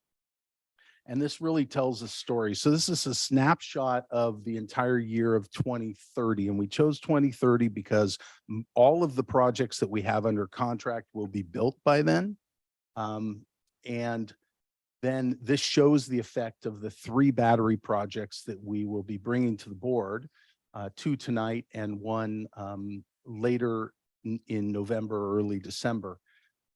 And this really tells a story. So this is a snapshot of the entire year of 2030. And we chose 2030 because all of the projects that we have under contract will be built by then. And then this shows the effect of the 3 battery projects that we will be bringing to the board, 2 tonight and 1 later in November or early December.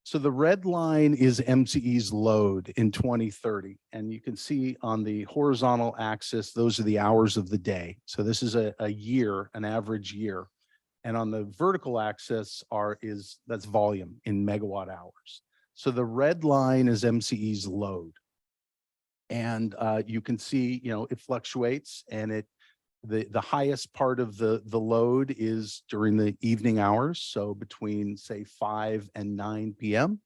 So the red line is MCE's load in 2030. And you can see on the horizontal axis, those are the hours of the day. So this is a year, an average year. And on the vertical axis that's volume in megawatt hours. So the red line is MCE's load. And you can see, it fluctuates, and the highest part of the load is during the evening hours. So between, say, 5 and 9 p.m.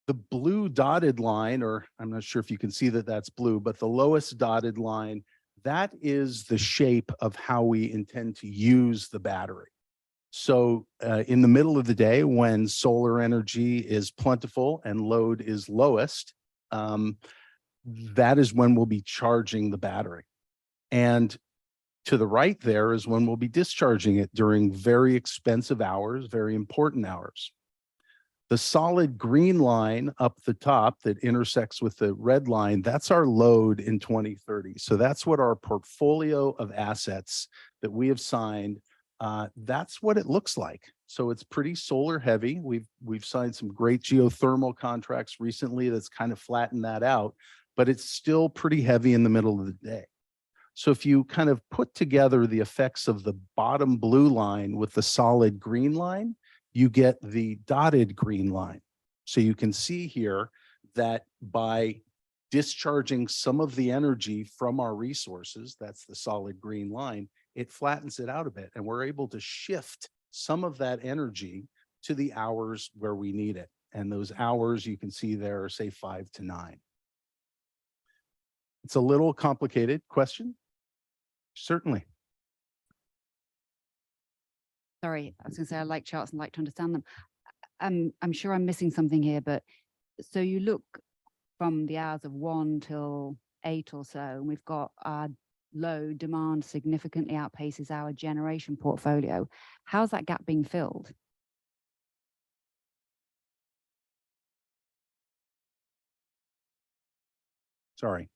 The blue dotted line, or I'm not sure if you can see that that's blue, but the lowest dotted line, that is the shape of how we intend to use the battery. So in the middle of the day, when solar energy is plentiful and load is lowest, that is when we'll be charging the battery. And to the right there is when we'll be discharging it during very expensive hours, very important hours. The solid green line up the top that intersects with the red line, that's our load in 2030. So that's what our portfolio of assets that we have signed, that's what it looks like. So it's pretty solar heavy. We've signed some great geothermal contracts recently that's kind of flattened that out, but it's still pretty heavy in the middle of the day. So if you kind of put together the effects of the bottom blue line with the solid green line, you get the dotted green line. So you can see here that by discharging some of the energy from our resources, that's the solid green line, it flattens it out a bit, and we're able to shift some of that energy to the hours where we need it. And those hours you can see there are, say, 5 to 9. It's a little complicated question. Certainly. Sorry, I was going to say I like charts and like to understand them. I'm sure I'm missing something here, but so you look from the hours of 1 till 8 or so, and we've got our load demand significantly outpaces our generation portfolio. How's that gap being filled? Sorry.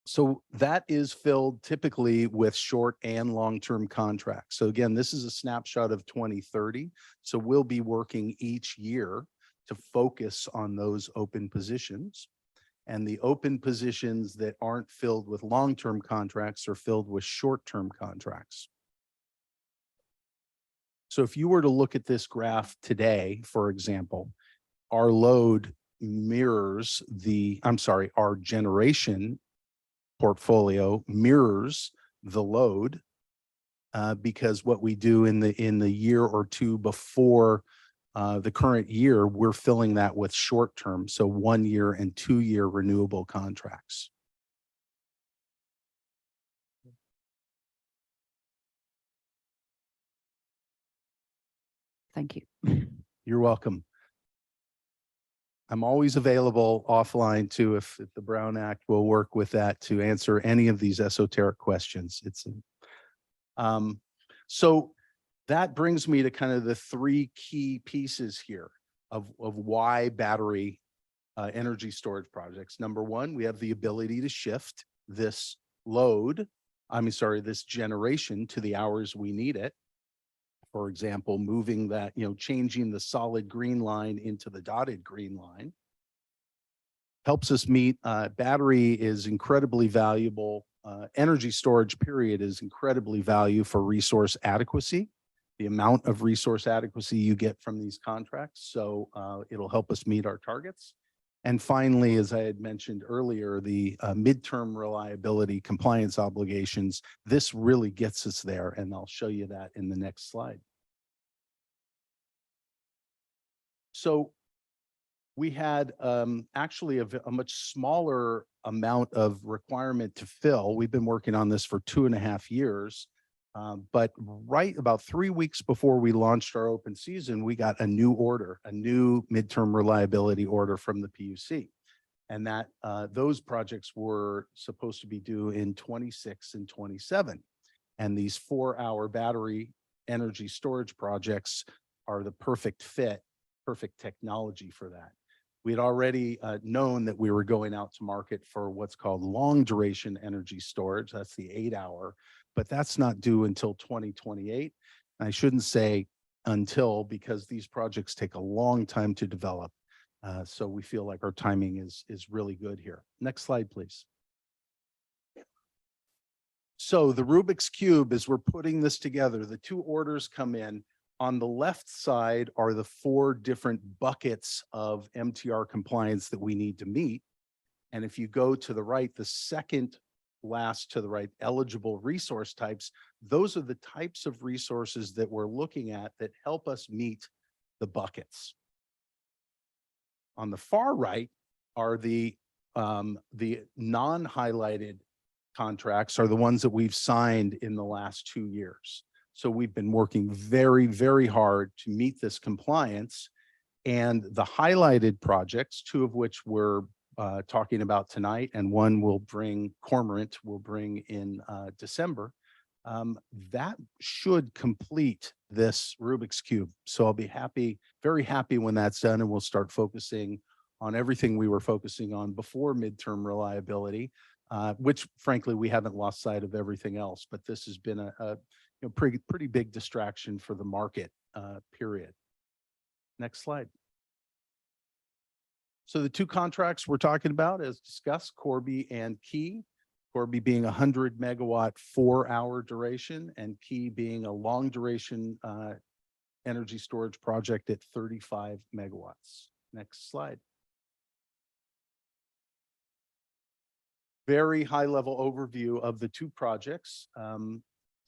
So that is filled typically with short and long-term contracts. So again, this is a snapshot of 2030. So we'll be working each year to focus on those open positions. And the open positions that aren't filled with long-term contracts are filled with short-term contracts. So if you were to look at this graph today, for example, our load mirrors our generation portfolio mirrors the load because what we do in the year or two before the current year, we're filling that with short term, so 1 year and 2 year renewable contracts. Thank you. You're welcome. I'm always available offline too, if the Brown Act will work with that to answer any of these esoteric questions. So that brings me to kind of the 3 key pieces here of why battery energy storage projects. Number 1, we have the ability to shift this this generation to the hours we need it. For example, moving that, changing the solid green line into the dotted green line helps us meet, battery is incredibly valuable. Energy storage period is incredibly valuable for resource adequacy, the amount of resource adequacy you get from these contracts. So it'll help us meet our targets. And finally, as I had mentioned earlier, the midterm reliability compliance obligations, this really gets us there. And I'll show you that in the next slide. So we had actually a much smaller amount of requirement to fill. We've been working on this for 2.5 years. But right about 3 weeks before we launched our open season, we got a new order, a new midterm reliability order from the PUC. And that those projects were supposed to be due in 26 and 27. And these 4-hour battery energy storage projects are the perfect fit, perfect technology for that. We had already known that we were going out to market for what's called long duration energy storage. That's the 8-hour. But that's not due until 2028. And I shouldn't say until, because these projects take a long time to develop. So we feel like our timing is really good here. Next slide, please. So the Rubik's Cube, as we're putting this together, the two orders come in. On the left side are the 4 different buckets of MTR compliance that we need to meet. And if you go to the right, the second last to the right, eligible resource types, those are the types of resources that we're looking at that help us meet the buckets. On the far right are the non-highlighted contracts, are the ones that we've signed in the last 2 years. So we've been working very, very hard to meet this compliance. And the highlighted projects, 2 of which we're talking about tonight, and one Cormorant will bring in December, that should complete this Rubik's Cube. So I'll be happy, very happy when that's done, and we'll start focusing on everything we were focusing on before midterm reliability, which frankly, we haven't lost sight of everything else, but this has been a pretty big distraction for the market, period. Next slide. So the 2 contracts we're talking about, as discussed, Corby and Key. Corby being 100 megawatt 4-hour duration, and Key being a long duration energy storage project at 35 megawatts. Next slide. Very high level overview of the 2 projects.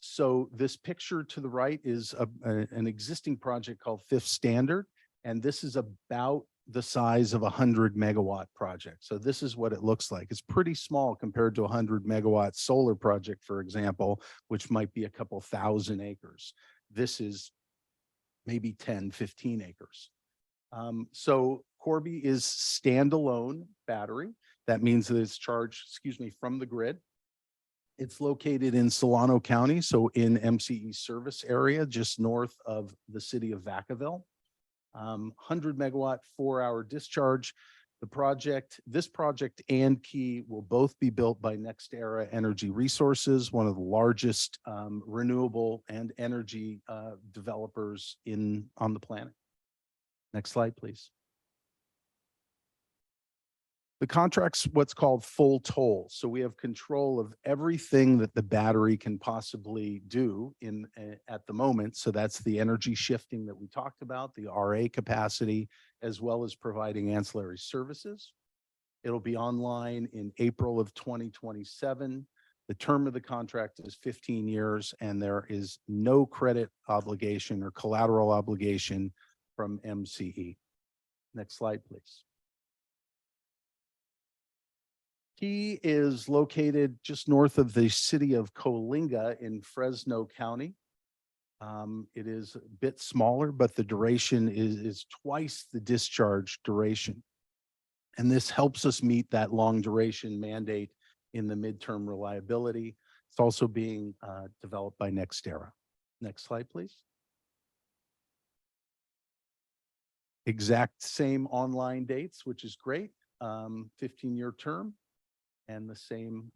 So this picture to the right is an existing project called Fifth Standard, and this is about the size of a 100 megawatt project. So this is what it looks like. It's pretty small compared to a 100 megawatt solar project, for example, which might be a couple thousand acres. This is maybe 10, 15 acres. So Corby is standalone battery. That means that it's charged, from the grid. It's located in Solano County, so in MCE service area, just north of the city of Vacaville. 100 megawatt 4-hour discharge. This project and Key will both be built by NextEra Energy Resources, one of the largest renewable and energy developers on the planet. Next slide, please. The contract's what's called full toll. So we have control of everything that the battery can possibly do at the moment. So that's the energy shifting that we talked about, the RA capacity, as well as providing ancillary services. It'll be online in April of 2027. The term of the contract is 15 years, and there is no credit obligation or collateral obligation from MCE. Next slide, please. Key is located just north of the city of Coalinga in Fresno County. It is a bit smaller, but the duration is twice the discharge duration. And this helps us meet that long duration mandate in the midterm reliability. It's also being developed by NextEra. Next slide, please. Exact same online dates, which is great. 15-year term. And the same,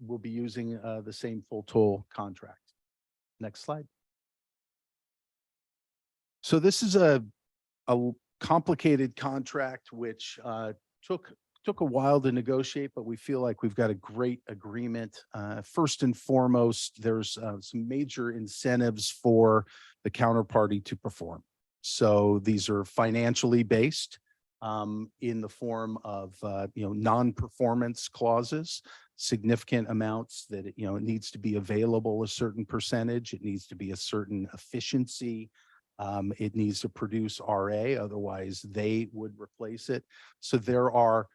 we'll be using the same full toll contract. Next slide. So this is a complicated contract, which took a while to negotiate, but we feel like we've got a great agreement. First and foremost, there's some major incentives for the counterparty to perform. So these are financially based. In the form of non-performance clauses, significant amounts that it needs to be available a certain percentage, it needs to be a certain efficiency, it needs to produce RA, otherwise they would replace it. So there are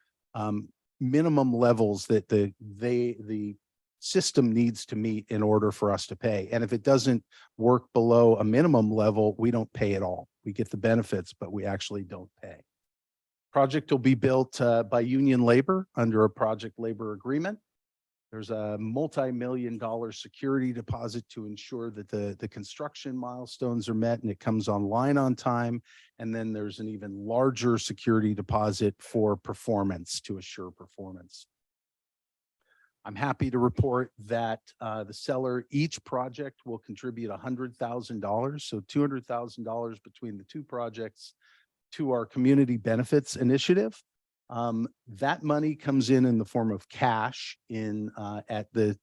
minimum levels that the system needs to meet in order for us to pay. And if it doesn't work below a minimum level, we don't pay at all. We get the benefits, but we actually don't pay. Project will be built by union labor under a project labor agreement. There's a multi-million-dollar security deposit to ensure that the construction milestones are met and it comes online on time. And then there's an even larger security deposit for performance to assure performance. I'm happy to report that the seller, each project will contribute $100,000. So $200,000 between the two projects to our community benefits initiative. That money comes in the form of cash at the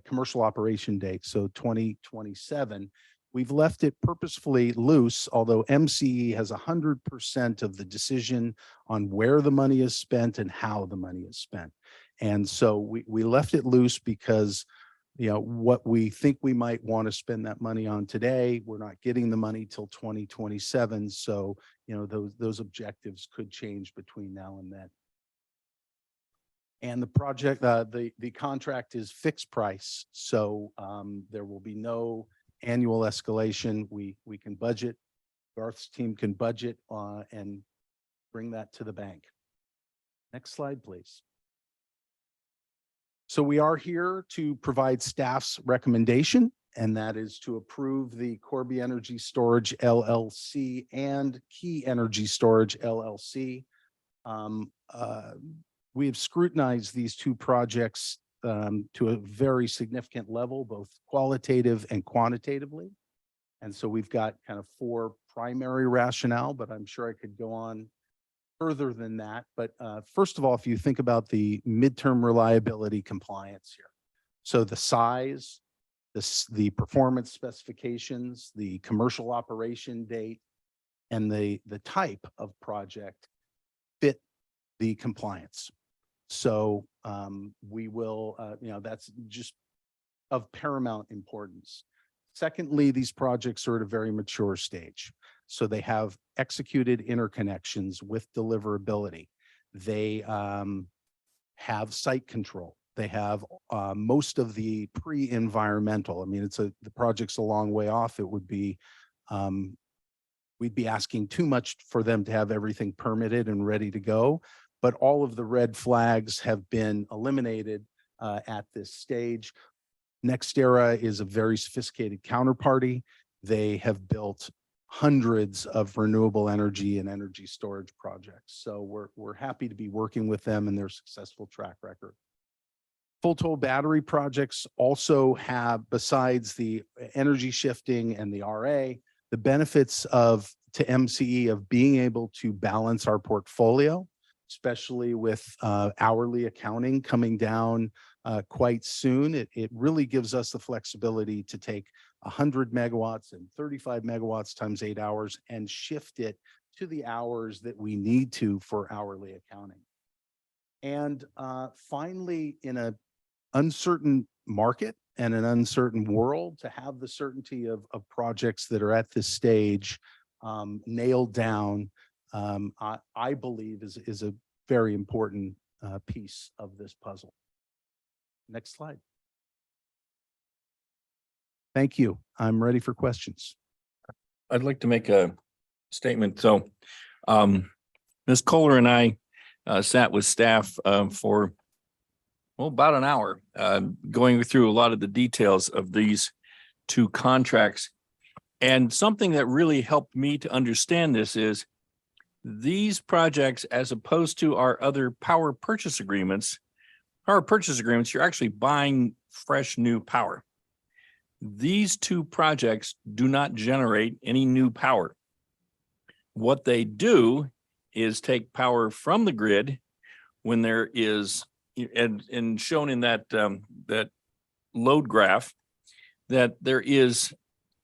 commercial operation date, so 2027. We've left it purposefully loose, although MCE has 100% of the decision on where the money is spent and how the money is spent. And so we left it loose because, you know, what we think we might want to spend that money on today, we're not getting the money till 2027. So, you know, those objectives could change between now and then. And the project, the contract is fixed price. So there will be no annual escalation. We can budget, Garth's team can budget and bring that to the bank. Next slide, please. So we are here to provide staff's recommendation, and that is to approve the Corby Energy Storage LLC and Key Energy Storage LLC. We have scrutinized these two projects to a very significant level, both qualitative and quantitatively. And so we've got kind of four primary rationale, but I'm sure I could go on further than that. But first of all, if you think about the midterm reliability compliance here, so the size, the performance specifications, the commercial operation date, and the type of project fit the compliance. So we will, you know, that's just of paramount importance. Secondly, these projects are at a very mature stage. So they have executed interconnections with deliverability. They have site control. They have most of the pre-environmental. I mean, the project's a long way off. It would be, we'd be asking too much for them to have everything permitted and ready to go. But all of the red flags have been eliminated at this stage. NextEra is a very sophisticated counterparty. They have built hundreds of renewable energy and energy storage projects. So we're happy to be working with them and their successful track record. Full toll battery projects also have, besides the energy shifting and the RA, the benefits to MCE of being able to balance our portfolio, especially with hourly accounting coming down quite soon. It really gives us the flexibility to take 100 megawatts and 35 megawatts times 8 hours and shift it to the hours that we need to for hourly accounting. And finally, in an uncertain market and an uncertain world, to have the certainty of projects that are at this stage nailed down, I believe is a very important piece of this puzzle. Next slide. Thank you. I'm ready for questions. I'd like to make a statement. So Ms. Kohler and I sat with staff for about an hour going through a lot of the details of these two contracts. And something that really helped me to understand this is these projects, as opposed to our other power purchase agreements, you're actually buying fresh new power. These two projects do not generate any new power. What they do is take power from the grid when there is, and shown in that that load graph, that there is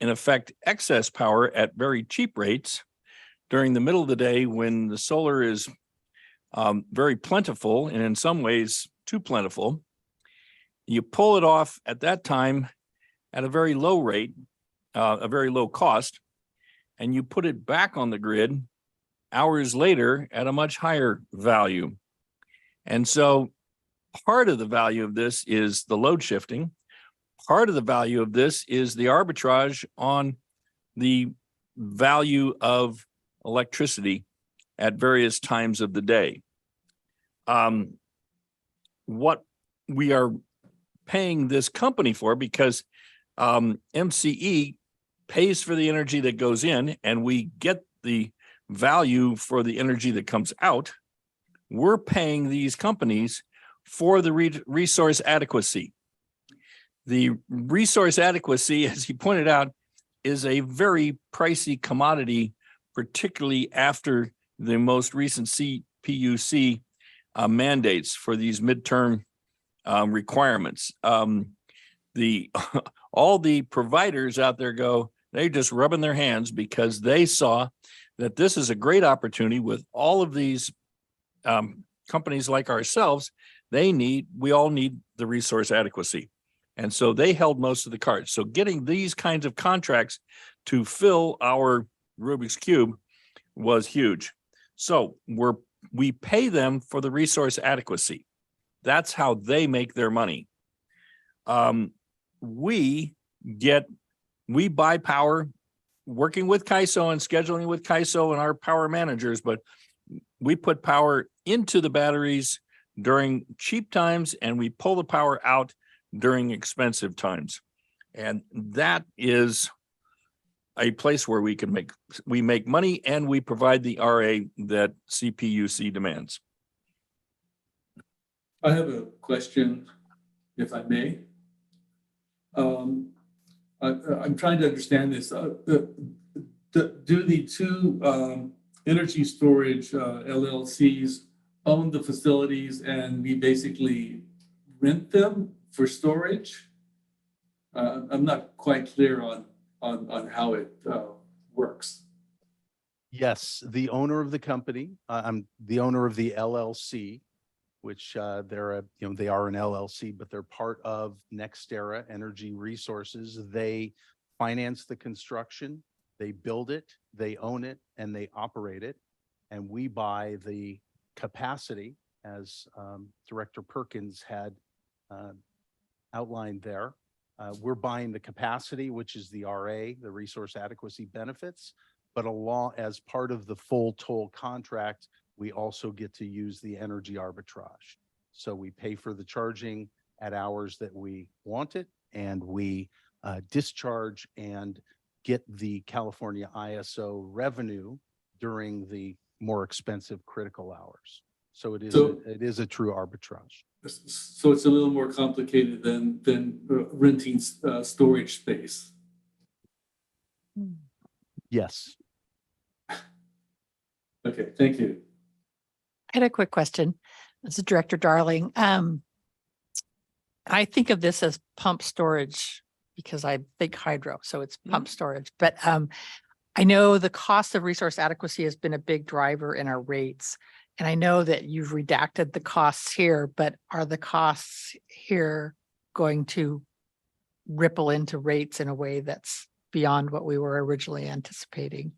in effect excess power at very cheap rates during the middle of the day when the solar is very plentiful, and in some ways too plentiful. You pull it off at that time at a very low rate, a very low cost, and you put it back on the grid hours later at a much higher value. And so part of the value of this is the load shifting. Part of the value of this is the arbitrage on the value of electricity at various times of the day. What we are paying this company for, because MCE pays for the energy that goes in and we get the value for the energy that comes out, we're paying these companies for the resource adequacy. The resource adequacy, as he pointed out, is a very pricey commodity, particularly after the most recent CPUC mandates for these midterm requirements. All the providers out there they're just rubbing their hands because they saw that this is a great opportunity with all of these companies like ourselves. We all need the resource adequacy. And so they held most of the cards. So getting these kinds of contracts to fill our Rubik's Cube was huge. So we pay them for the resource adequacy. That's how they make their money. We buy power working with CAISO and scheduling with CAISO and our power managers, but we put power into the batteries during cheap times and we pull the power out during expensive times. And that is a place where we make money and we provide the RA that CPUC demands. I have a question, if I may. I'm trying to understand this. Do the two energy storage LLCs own the facilities and we basically rent them for storage? I'm not quite clear on how it works. Yes, the owner of the company, I'm the owner of the LLC, which they are an LLC, but they're part of NextEra Energy Resources. They finance the construction, they build it, they own it, and they operate it. And we buy the capacity, as Director Perkins had outlined there. We're buying the capacity, which is the RA, the resource adequacy benefits, but as part of the full toll contract, we also get to use the energy arbitrage. So we pay for the charging at hours that we want it, and we discharge and get the California ISO revenue during the more expensive critical hours. So it is a true arbitrage. So it's a little more complicated than renting storage space. Yes. Okay, thank you. I had a quick question. This is Director Darling. I think of this as pump storage because I think hydro, so it's pump storage. But I know the cost of resource adequacy has been a big driver in our rates. And I know that you've redacted the costs here, but are the costs here going to ripple into rates in a way that's beyond what we were originally anticipating?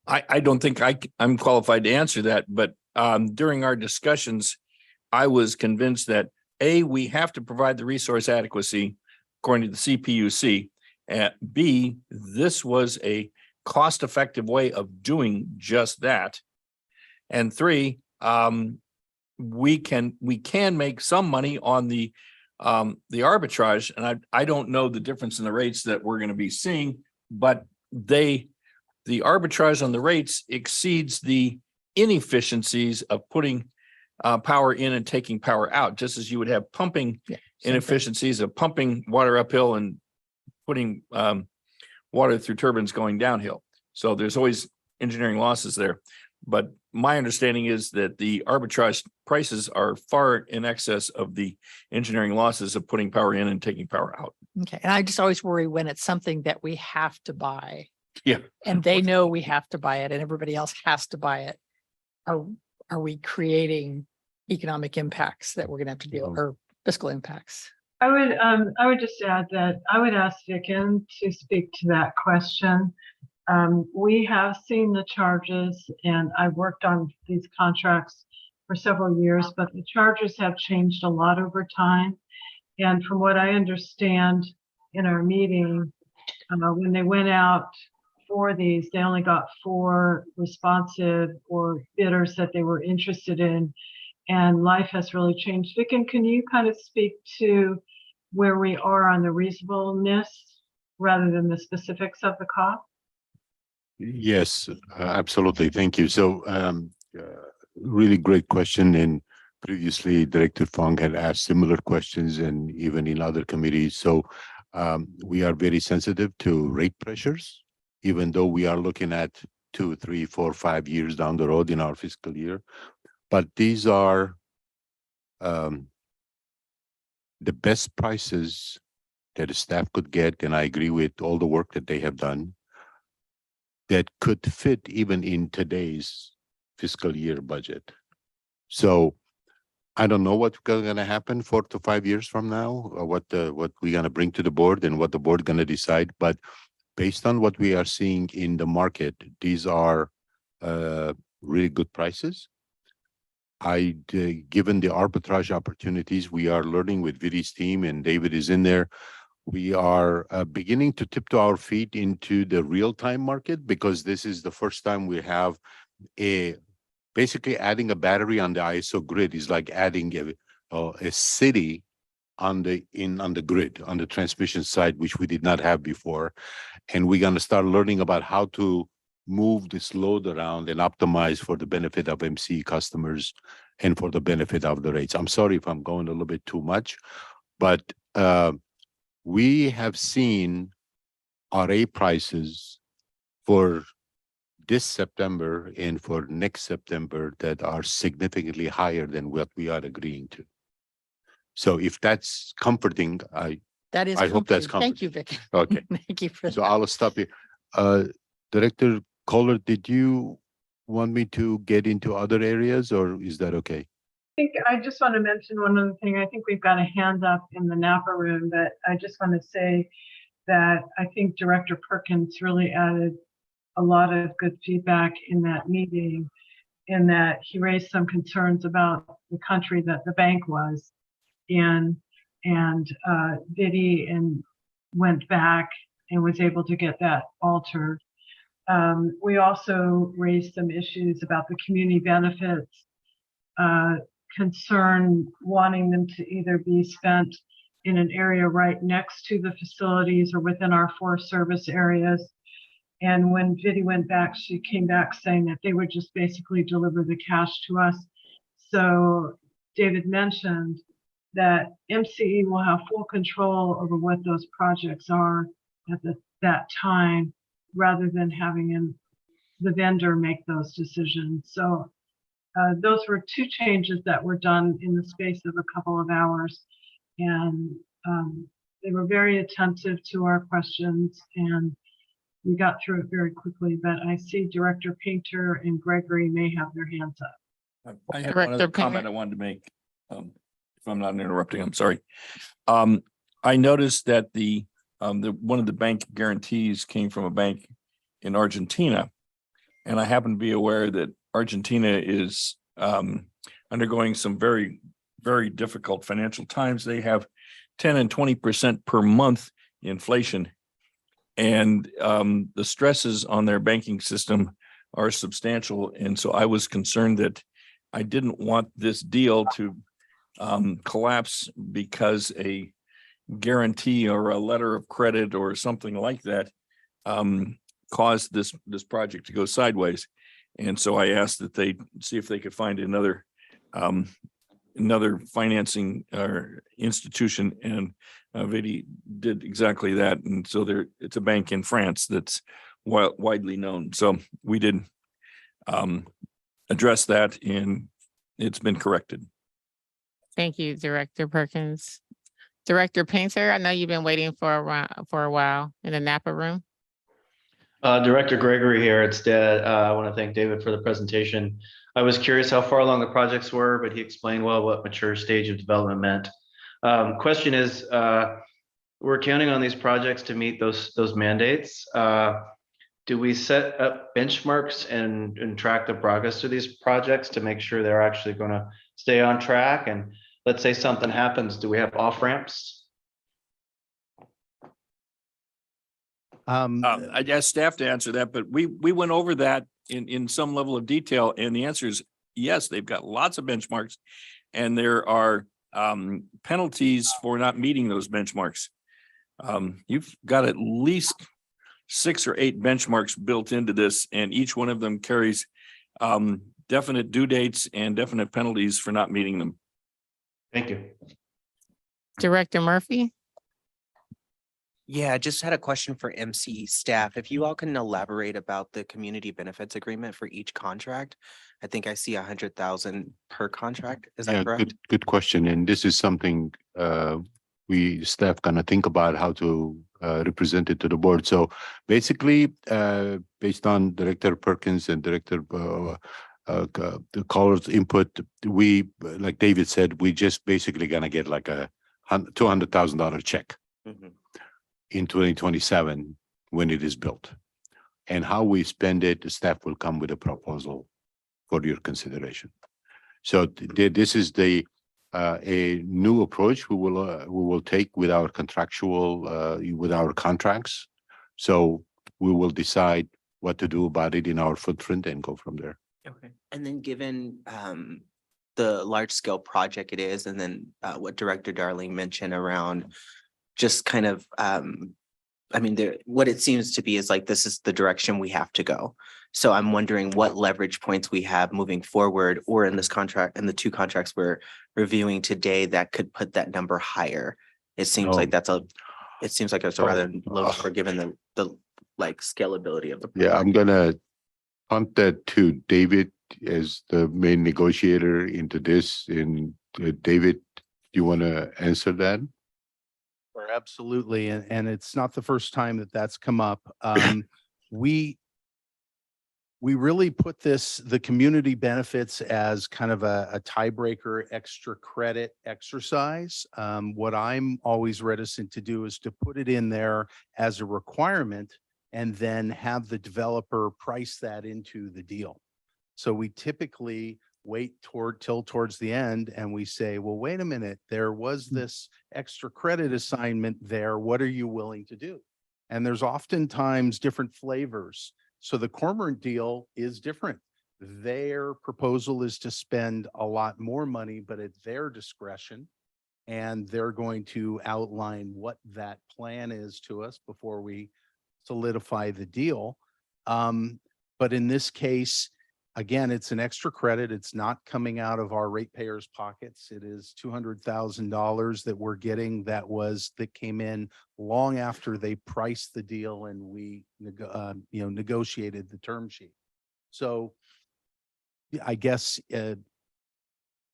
I don't think I'm qualified to answer that, but during our discussions, I was convinced that A, we have to provide the resource adequacy according to the CPUC, and B, this was a cost-effective way of doing just that. And three, we can make some money on the arbitrage, and I don't know the difference in the rates that we're going to be seeing, but the arbitrage on the rates exceeds the inefficiencies of putting power in and taking power out, just as you would have pumping inefficiencies of pumping water uphill and putting water through turbines going downhill. So there's always engineering losses there. But my understanding is that the arbitrage prices are far in excess of the engineering losses of putting power in and taking power out. Okay. And I just always worry when it's something that we have to buy. Yeah. And they know we have to buy it and everybody else has to buy it. Are we creating economic impacts that we're going to have to deal with, or fiscal impacts? I would just add that I would ask Vicken to speak to that question. We have seen the charges, and I've worked on these contracts for several years, but the charges have changed a lot over time. And from what I understand in our meeting, when they went out for these, they only got 4 responsive or bidders that they were interested in, and life has really changed. Vicken, can you kind of speak to where we are on the reasonableness rather than the specifics of the cost? Yes, absolutely. Thank you. So really great question. And previously Director Fong had asked similar questions and even in other committees. So we are very sensitive to rate pressures, even though we are looking at 2, 3, 4, 5 years down the road in our fiscal year. But these are the best prices that the staff could get, and I agree with all the work that they have done, that could fit even in today's fiscal year budget. So I don't know what's going to happen 4 to 5 years from now, or what we're going to bring to the board and what the board going to decide. But based on what we are seeing in the market, these are really good prices. Given the arbitrage opportunities we are learning with Vidi's team, and David is in there, we are beginning to tiptoe our feet into the real-time market, because this is the first time we have basically adding a battery on the ISO grid is like adding a city on the grid, on the transmission side, which we did not have before. And we're going to start learning about how to move this load around and optimize for the benefit of MC customers and for the benefit of the rates. I'm sorry if I'm going a little bit too much, but we have seen RA prices for this September and for next September that are significantly higher than what we are agreeing to. So if that's comforting, I hope that's comforting. Thank you, Vic. Okay. Thank you for So that. I'll stop here. Director Kohler, did you want me to get into other areas, or is that okay? I think I just want to mention one other thing. I think we've got a hand up in the Napa room, but I just want to say that I think Director Perkins really added a lot of good feedback in that meeting, in that he raised some concerns about the country that the bank was in, and Vidi and went back and was able to get that altered. We also raised some issues about the community benefits concern, wanting them to either be spent in an area right next to the facilities or within our 4 service areas. And when Vidi went back, she came back saying that they would just basically deliver the cash to us. So David mentioned that MCE will have full control over what those projects are at that time, rather than having the vendor make those decisions. So those were 2 changes that were done in the space of a couple of hours. And they were very attentive to our questions, and we got through it very quickly. But I see Director Painter and Gregory may have their hands up. I had one other comment I wanted to make. If I'm not interrupting, I'm sorry. I noticed that the one of the bank guarantees came from a bank in Argentina, and I happen to be aware that Argentina is undergoing some very, very difficult financial times. They have 10 and 20% per month inflation, and the stresses on their banking system are substantial. And so I was concerned that I didn't want this deal to collapse because a guarantee or a letter of credit or something like that caused this project to go sideways. And so I asked that they see if they could find another financing or institution, and Vidi did exactly that. And so it's a bank in France that's widely known. So we did address that, and it's been corrected. Thank you, Director Perkins. Director Painter, I know you've been waiting for a while in the Napa room. Director Gregory here. It's Dad. I want to thank David for the presentation. I was curious how far along the projects were, but he explained well what mature stage of development meant. Question is, we're counting on these projects to meet those mandates. Do we set up benchmarks and track the progress to these projects to make sure they're actually going to stay on track? And let's say something happens, do we have off ramps? I asked staff to answer that, but we went over that in some level of detail, and the answer is yes. They've got lots of benchmarks, and there are penalties for not meeting those benchmarks. You've got at least 6 or 8 benchmarks built into this, and each one of them carries definite due dates and definite penalties for not meeting them. Thank you. Director Murphy? Yeah, I just had a question for MC staff. If you all can elaborate about the community benefits agreement for each contract. I think I see 100,000 per contract. Is that correct? Good question. And this is something we staff gonna think about how to represent it to the board. So basically, based on Director Perkins and Director the caller's input, we, like David said, we just basically gonna get like a $200,000 check Mhm. in 2027 when it is built. And how we spend it, the staff will come with a proposal for your consideration. So this is a new approach we will take with our contractual with our contracts. So we will decide what to do about it in our footprint and go from there. Okay. And then given the large scale project it is, and then what Director Darling mentioned around just kind of I mean, what it seems to be is like this is the direction we have to go. So I'm wondering what leverage points we have moving forward, or in this contract, in the two contracts we're reviewing today, that could put that number higher. It seems like that's a rather low number given the like scalability of the project. Yeah, I'm gonna punt that to David as the main negotiator into this. And David, do you want to answer that? Sure, absolutely. And it's not the first time that that's come up. We really put the community benefits as kind of a tiebreaker extra credit exercise. What I'm always reticent to do is to put it in there as a requirement and then have the developer price that into the deal. So we typically wait till towards the end and we say, well, wait a minute, there was this extra credit assignment there. What are you willing to do? And there's oftentimes different flavors. So the Cormorant deal is different. Their proposal is to spend a lot more money, but at their discretion. And they're going to outline what that plan is to us before we solidify the deal. But in this case, again, it's an extra credit. It's not coming out of our ratepayers' pockets. It is $200,000 that we're getting that came in long after they priced the deal and we negotiated the term sheet. So I guess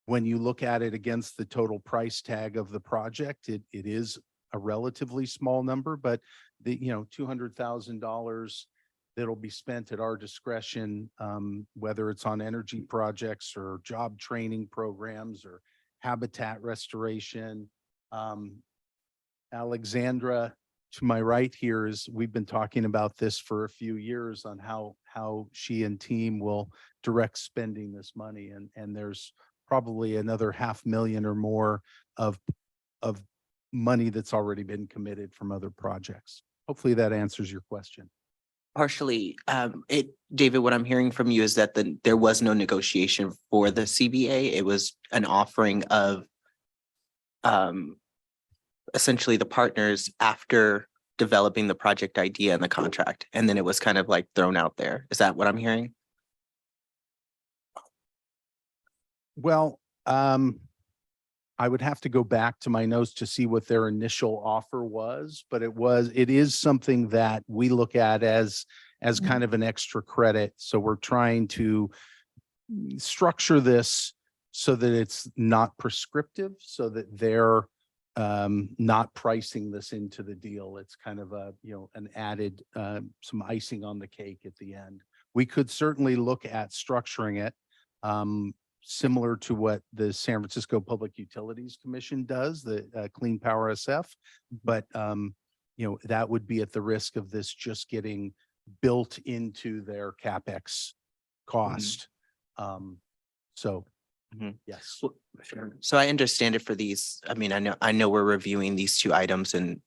when you look at it against the total price tag of the project, it is a relatively small number, but the $200,000 that'll be spent at our discretion, whether it's on energy projects or job training programs or habitat restoration. Alexandra, to my right here, we've been talking about this for a few years on how she and team will direct spending this money. And there's probably another $500,000 or more of money that's already been committed from other projects. Hopefully that answers your question. Partially, David, what I'm hearing from you is that there was no negotiation for the CBA. It was an offering of essentially the partners after developing the project idea and the contract. And then it was kind of like thrown out there. Is that what I'm hearing? Well, I would have to go back to my notes to see what their initial offer was, but it is something that we look at as kind of an extra credit. So we're trying to structure this so that it's not prescriptive, so that they're not pricing this into the deal. It's kind of an added some icing on the cake at the end. We could certainly look at structuring it similar to what the San Francisco Public Utilities Commission does, the Clean Power SF. But, that would be at the risk of this just getting built into their CapEx cost. Yes. So I understand it for these. I mean, I know we're reviewing these two items and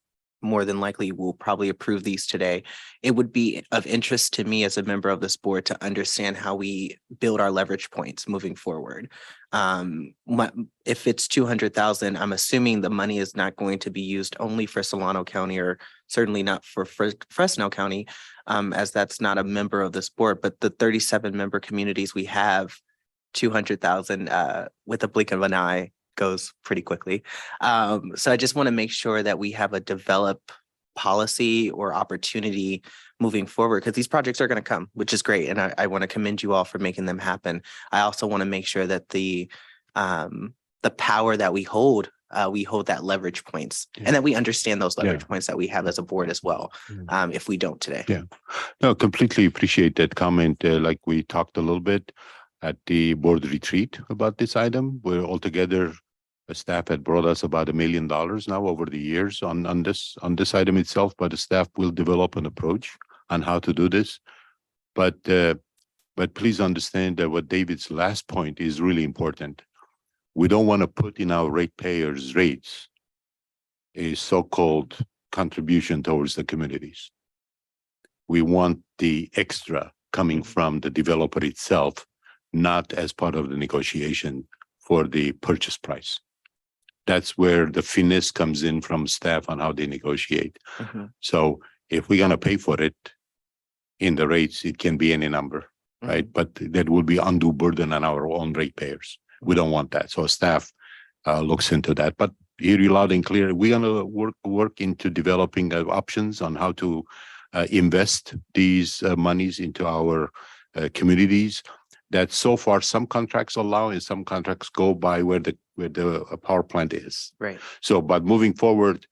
more than likely we'll probably approve these today. It would be of interest to me as a member of this board to understand how we build our leverage points moving forward. If it's 200,000, I'm assuming the money is not going to be used only for Solano County or certainly not for Fresno County, as that's not a member of this board, but the 37 member communities we have 200,000 with a blink of an eye goes pretty quickly. So I just want to make sure that we have a developed policy or opportunity moving forward, because these projects are going to come, which is great. And I want to commend you all for making them happen. I also want to make sure that the power that we hold that leverage points, and that we understand those leverage points that we have as a board as well, if we don't today. Yeah, no, completely appreciate that comment. Like we talked a little bit at the board retreat about this item, where altogether the staff had brought us about $1 million now over the years on this item itself, but the staff will develop an approach on how to do this. But please understand that what David's last point is really important. We don't want to put in our ratepayers' rates a so-called contribution towards the communities. We want the extra coming from the developer itself, not as part of the negotiation for the purchase price. That's where the finesse comes in from staff on how they negotiate. So if we're going to pay for it in the rates, it can be any number, right? But that will be undue burden on our own ratepayers. We don't want that. So staff looks into that. But hear you loud and clear. We're going to work into developing options on how to invest these monies into our communities. That so far some contracts allow and some contracts go by where the power plant is. Right. So, but moving forward,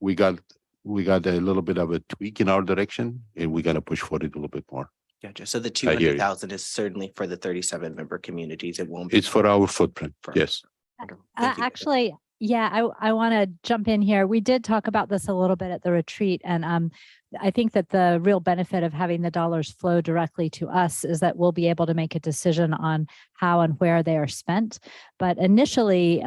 we got a little bit of a tweak in our direction, and we're gonna push for it a little bit more. Gotcha. So the I hear you. 200,000 is certainly for the 37 member communities. It won't be. It's for our footprint. Yes. Wonderful. Thank you. Actually, yeah, I want to jump in here. We did talk about this a little bit at the retreat, and I think that the real benefit of having the dollars flow directly to us is that we'll be able to make a decision on how and where they are spent. But initially,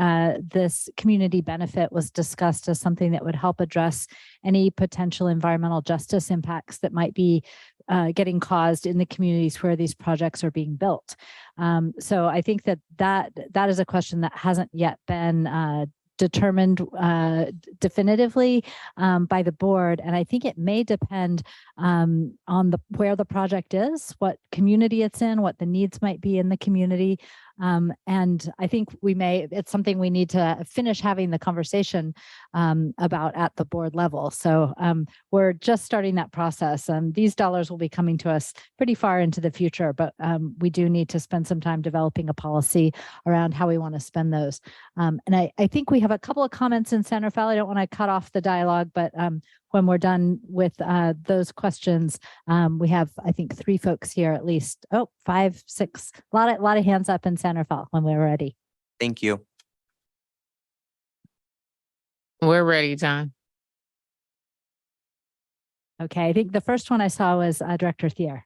this community benefit was discussed as something that would help address any potential environmental justice impacts that might be getting caused in the communities where these projects are being built. So I think that is a question that hasn't yet been determined definitively by the board. And I think it may depend on where the project is, what community it's in, what the needs might be in the community. And I think it's something we need to finish having the conversation about at the board level. So we're just starting that process. These dollars will be coming to us pretty far into the future, but we do need to spend some time developing a policy around how we want to spend those. And I think we have a couple of comments in Centerville. I don't want to cut off the dialogue, but when we're done with those questions, we have, I think, 3 folks here at least. Oh, 5, 6, a lot of hands up in Centerville when we're ready. Thank you. We're ready, John. Okay, I think the first one I saw was Director Thier.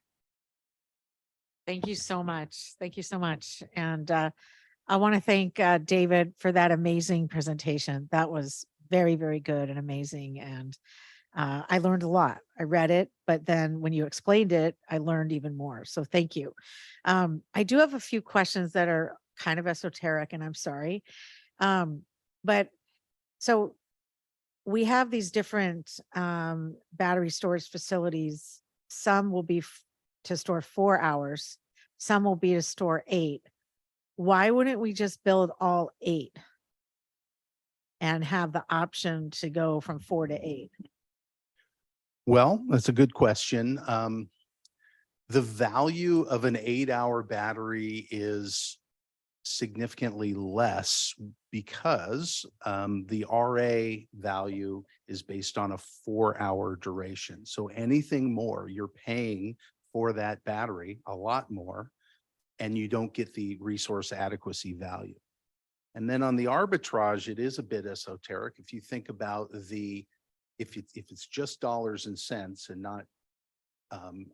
Thank you so much. Thank you so much. And I want to thank David for that amazing presentation. That was very, very good and amazing. And I learned a lot. I read it, but then when you explained it, I learned even more. So thank you. I do have a few questions that are kind of esoteric, and I'm sorry. But so we have these different battery storage facilities. Some will be to store 4 hours. Some will be to store 8. Why wouldn't we just build all 8 and have the option to go from 4 to 8? Well, that's a good question. The value of an 8-hour battery is significantly less because the RA value is based on a 4-hour duration. So anything more, you're paying for that battery a lot more, and you don't get the resource adequacy value. And then on the arbitrage, it is a bit esoteric. If you think about if it's just dollars and cents and not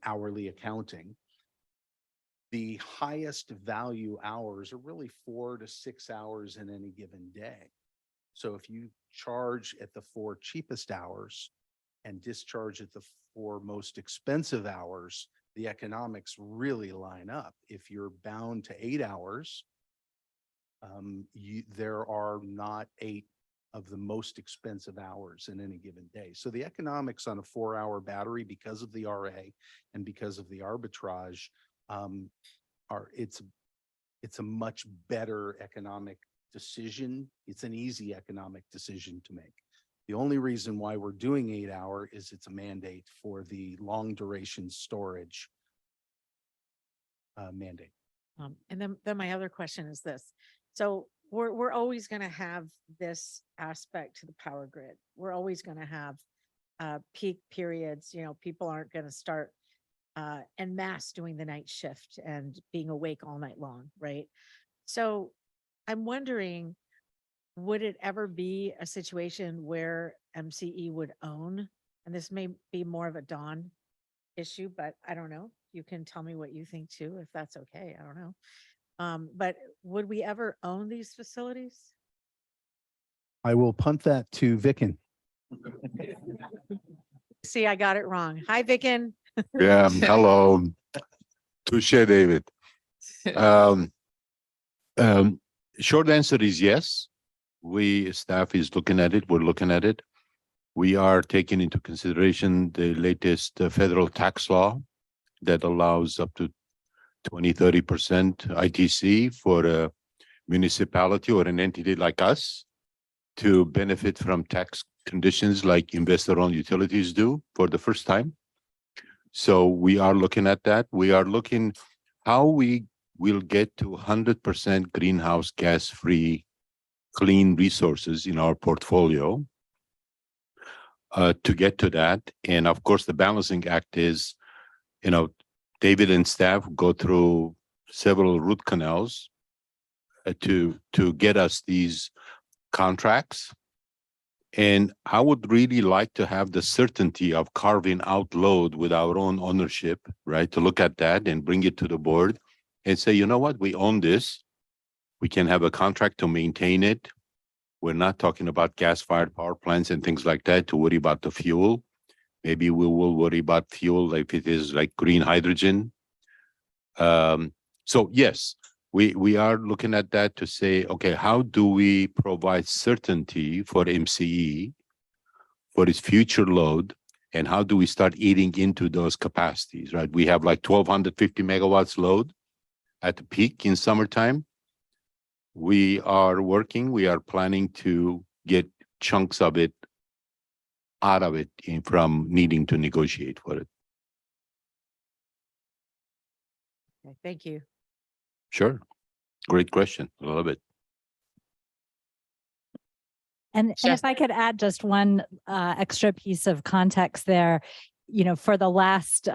hourly accounting, the highest value hours are really 4 to 6 hours in any given day. So if you charge at the 4 cheapest hours and discharge at the 4 most expensive hours, the economics really line up. If you're bound to 8 hours, there are not 8 of the most expensive hours in any given day. So the economics on a 4-hour battery, because of the RA and because of the arbitrage, it's a much better economic decision. It's an easy economic decision to make. The only reason why we're doing 8 hour is it's a mandate for the long duration storage mandate. And then my other question is this. So we're always going to have this aspect to the power grid. We're always going to have peak periods. You know, people aren't going to start en masse doing the night shift and being awake all night long, right? So I'm wondering, would it ever be a situation where MCE would own, and this may be more of a Dawn issue, but I don't know. You can tell me what you think too, if that's okay. I don't know. But would we ever own these facilities? I will punt that to Vicken. See, I got it wrong. Hi, Vicken. Yeah, hello. Touche, David. Short answer is yes. Staff is looking at it. We're looking at it. We are taking into consideration the latest federal tax law that allows up to 20-30% ITC for a municipality or an entity like us to benefit from tax conditions like investor-owned utilities do for the first time. So we are looking at that. We are looking how we will get to 100% greenhouse gas-free clean resources in our portfolio to get to that. And of course, the balancing act is, you know, David and staff go through several root canals to get us these contracts. And I would really like to have the certainty of carving out load with our own ownership, right? To look at that and bring it to the board and say, you know what, we own this. We can have a contract to maintain it. We're not talking about gas-fired power plants and things like that to worry about the fuel. Maybe we will worry about fuel if it is like green hydrogen. So yes, we are looking at that to say, okay, how do we provide certainty for MCE for its future load, and how do we start eating into those capacities, right? We have like 1,250 megawatts load at the peak in summertime. We are planning to get chunks of it out of it from needing to negotiate for it. Okay, thank you. Sure. Great question. I love it. And if I could add just one extra piece of context there, you know, for the last,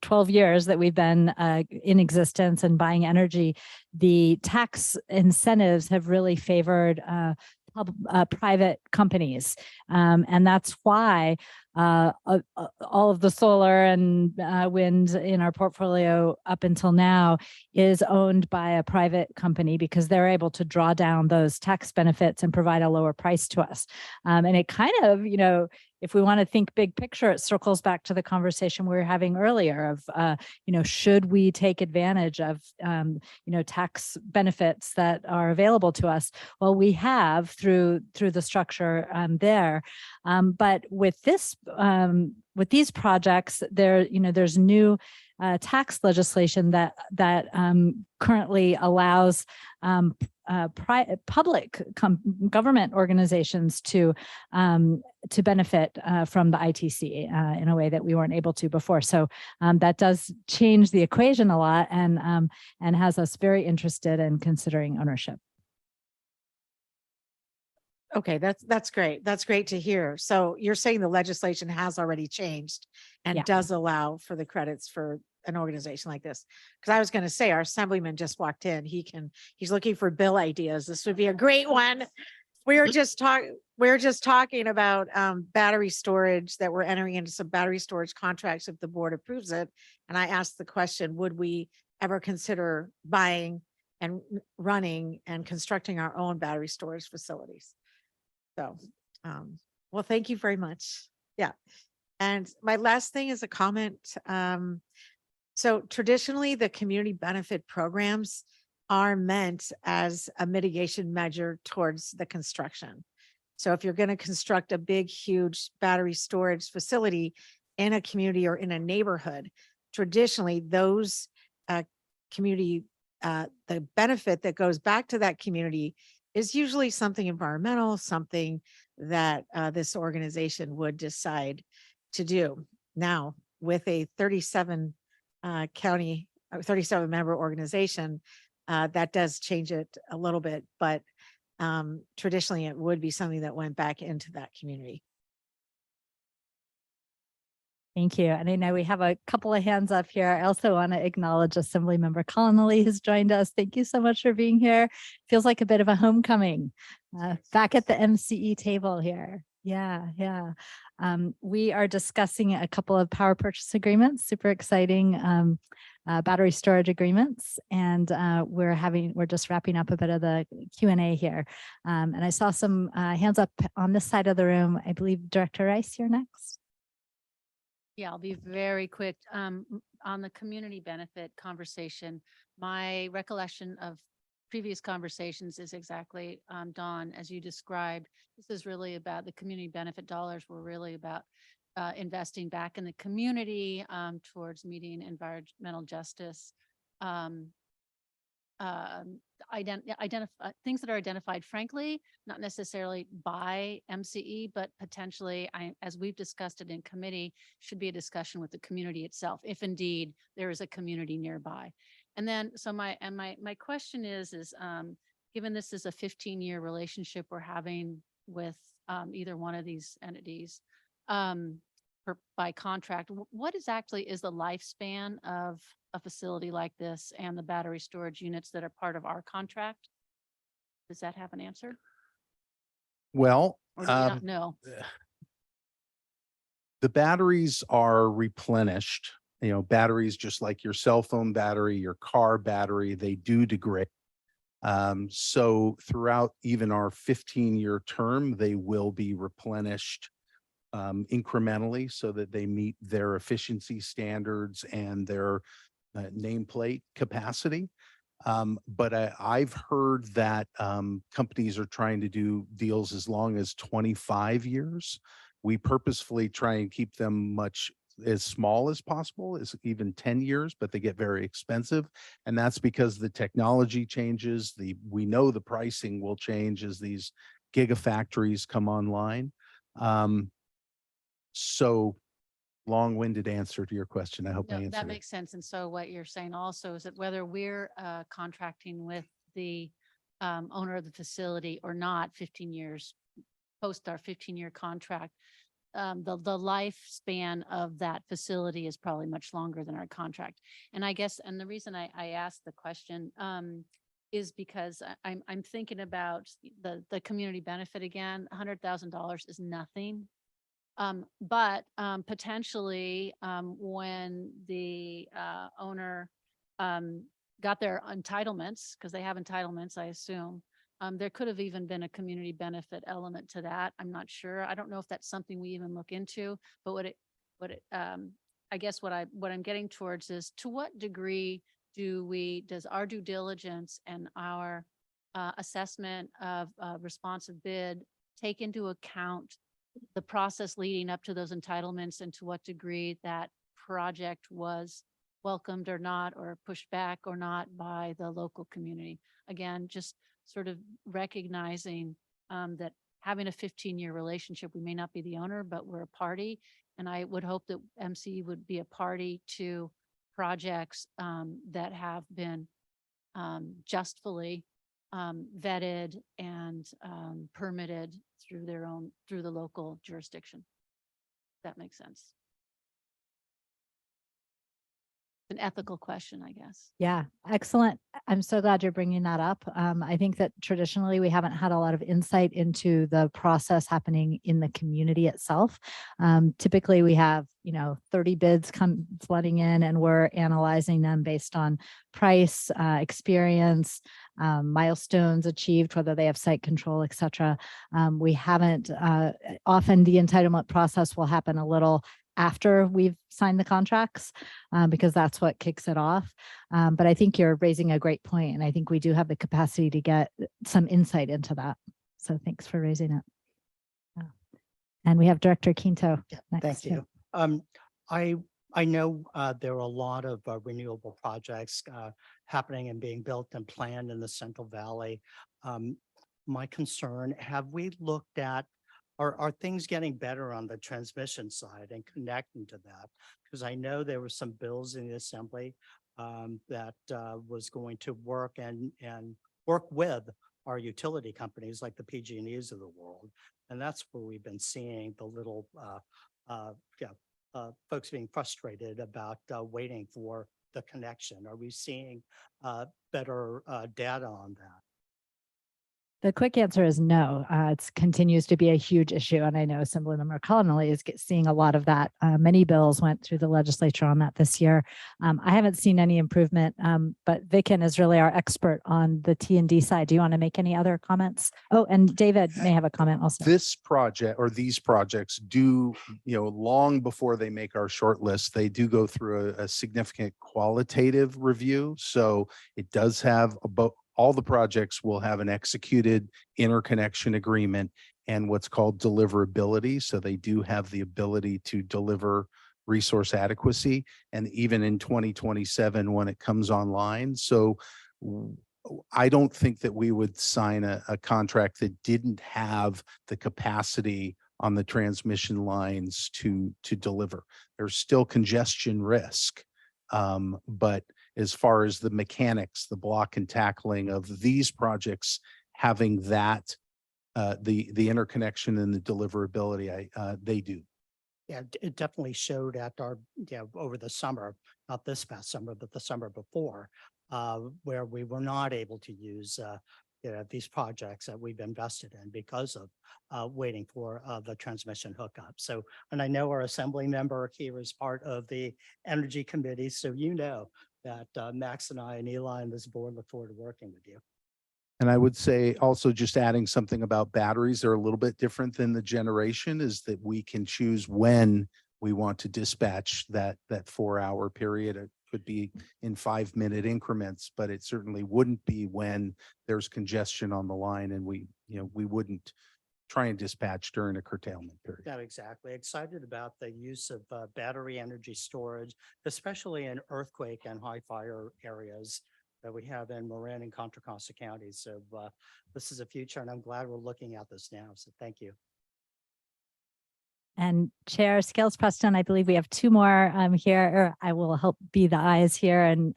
12 years that we've been in existence and buying energy, the tax incentives have really favored private companies. And that's why all of the solar and wind in our portfolio up until now is owned by a private company, because they're able to draw down those tax benefits and provide a lower price to us. And it kind of, you know, if we want to think big picture, it circles back to the conversation we were having earlier of, should we take advantage of, tax benefits that are available to us? Well, we have through the structure there. But with this, with these projects, there's new tax legislation that currently allows public government organizations to benefit from the ITC in a way that we weren't able to before. So that does change the equation a lot, and has us very interested in considering ownership. Okay, that's great. That's great to hear. So you're saying the legislation has already changed and does allow for the credits for an organization like this? Because I was going to say, our assemblyman just walked in. He's looking for bill ideas. This would be a great one. We were just talking about battery storage, that we're entering into some battery storage contracts if the board approves it. And I asked the question, would we ever consider buying and running and constructing our own battery storage facilities? So, well, thank you very much. Yeah. And my last thing is a comment. So traditionally, the community benefit programs are meant as a mitigation measure towards the construction. So if you're going to construct a big, huge battery storage facility in a community or in a neighborhood, traditionally those community the benefit that goes back to that community is usually something environmental, something that this organization would decide to do. Now, with a 37 county, 37 member organization, that does change it a little bit, but traditionally it would be something that went back into that community. Thank you. And I know we have a couple of hands up here. I also want to acknowledge Assemblymember Connolly who's joined us. Thank you so much for being here. Feels like a bit of a homecoming back at the MCE table here. Yeah. We are discussing a couple of power purchase agreements, super exciting battery storage agreements. And we're just wrapping up a bit of the Q&A here. And I saw some hands up on this side of the room. I believe Director Rice, you're next. Yeah, I'll be very quick. On the community benefit conversation, my recollection of previous conversations is exactly, Dawn, as you described. This is really about the community benefit dollars were really about investing back in the community towards meeting environmental justice, identify things that are identified, frankly, not necessarily by MCE, but potentially, as we've discussed it in committee, should be a discussion with the community itself, if indeed there is a community nearby. And then, so my question is given this is a 15-year relationship we're having with either one of these entities, by contract, what exactly is the lifespan of a facility like this and the battery storage units that are part of our contract? Does that have an answer? Well, Or do we not know? the batteries are replenished. You know, batteries just like your cell phone battery, your car battery, they do degrade. So throughout even our 15-year term, they will be replenished incrementally so that they meet their efficiency standards and their nameplate capacity. But I've heard that companies are trying to do deals as long as 25 years. We purposefully try and keep them as small as possible, as even 10 years, but they get very expensive. And that's because the technology changes. We know the pricing will change as these gigafactories come online. So long-winded answer to your question. I hope I No, answered that it. makes sense. And so what you're saying also is that whether we're contracting with the owner of the facility or not, 15 years post our 15-year contract, the lifespan of that facility is probably much longer than our contract. And I guess, and the reason I asked the question is because I'm thinking about the community benefit again. $100,000 is nothing. But potentially when the owner got their entitlements, because they have entitlements, I assume, there could have even been a community benefit element to that. I'm not sure. I don't know if that's something we even look into, but I guess what I'm getting towards is, to what degree does our due diligence and our assessment of responsive bid take into account the process leading up to those entitlements, and to what degree that project was welcomed or not, or pushed back or not by the local community? Again, just sort of recognizing that having a 15-year relationship, we may not be the owner, but we're a party. And I would hope that MCE would be a party to projects that have been justly vetted and permitted through the local jurisdiction. That makes sense. An ethical question, I guess. Yeah, excellent. I'm so glad you're bringing that up. I think that traditionally we haven't had a lot of insight into the process happening in the community itself. Typically we have, 30 bids come flooding in, and we're analyzing them based on price, experience, milestones achieved, whether they have site control, et cetera. We haven't, often the entitlement process will happen a little after we've signed the contracts, because that's what kicks it off. But I think you're raising a great point, and I think we do have the capacity to get some insight into that. So thanks for raising it. And we have Director Quinto next. Thank you. I know there are a lot of renewable projects happening and being built and planned in the Central Valley. My concern, have we looked at, are things getting better on the transmission side and connecting to that? Because I know there were some bills in the assembly that was going to work and work with our utility companies like the PG&Es of the world. And that's where we've been seeing the little folks being frustrated about waiting for the connection. Are we seeing better data on that? The quick answer is no. It continues to be a huge issue. And I know Assemblymember Connolly is seeing a lot of that. Many bills went through the legislature on that this year. I haven't seen any improvement, but Vicken is really our expert on the T&D side. Do you want to make any other comments? Oh, and David may have a comment also. This project or these projects do, long before they make our short list, they do go through a significant qualitative review. So it does have about all the projects will have an executed interconnection agreement and what's called deliverability. So they do have the ability to deliver resource adequacy, and even in 2027 when it comes online. So I don't think that we would sign a contract that didn't have the capacity on the transmission lines to deliver. There's still congestion risk, but as far as the mechanics, the block and tackling of these projects, having that, the interconnection and the deliverability, they do. Yeah, it definitely showed at our, over the summer, not this past summer, but the summer before, where we were not able to use these projects that we've invested in because of waiting for the transmission hookup. So, and I know our assembly member here is part of the Energy Committee, so that Max and I and Eli and this board look forward to working with you. And I would say also just adding something about batteries, they're a little bit different than the generation, is that we can choose when we want to dispatch that 4-hour period. It could be in 5-minute increments, but it certainly wouldn't be when there's congestion on the line, and we wouldn't try and dispatch during a curtailment period. Yeah, exactly. Excited about the use of battery energy storage, especially in earthquake and high fire areas that we have in Marin and Contra Costa counties. So this is a future, and I'm glad we're looking at this now. So thank you. And Chair Scales Preston, I believe we have 2 more here, or I will help be the eyes here and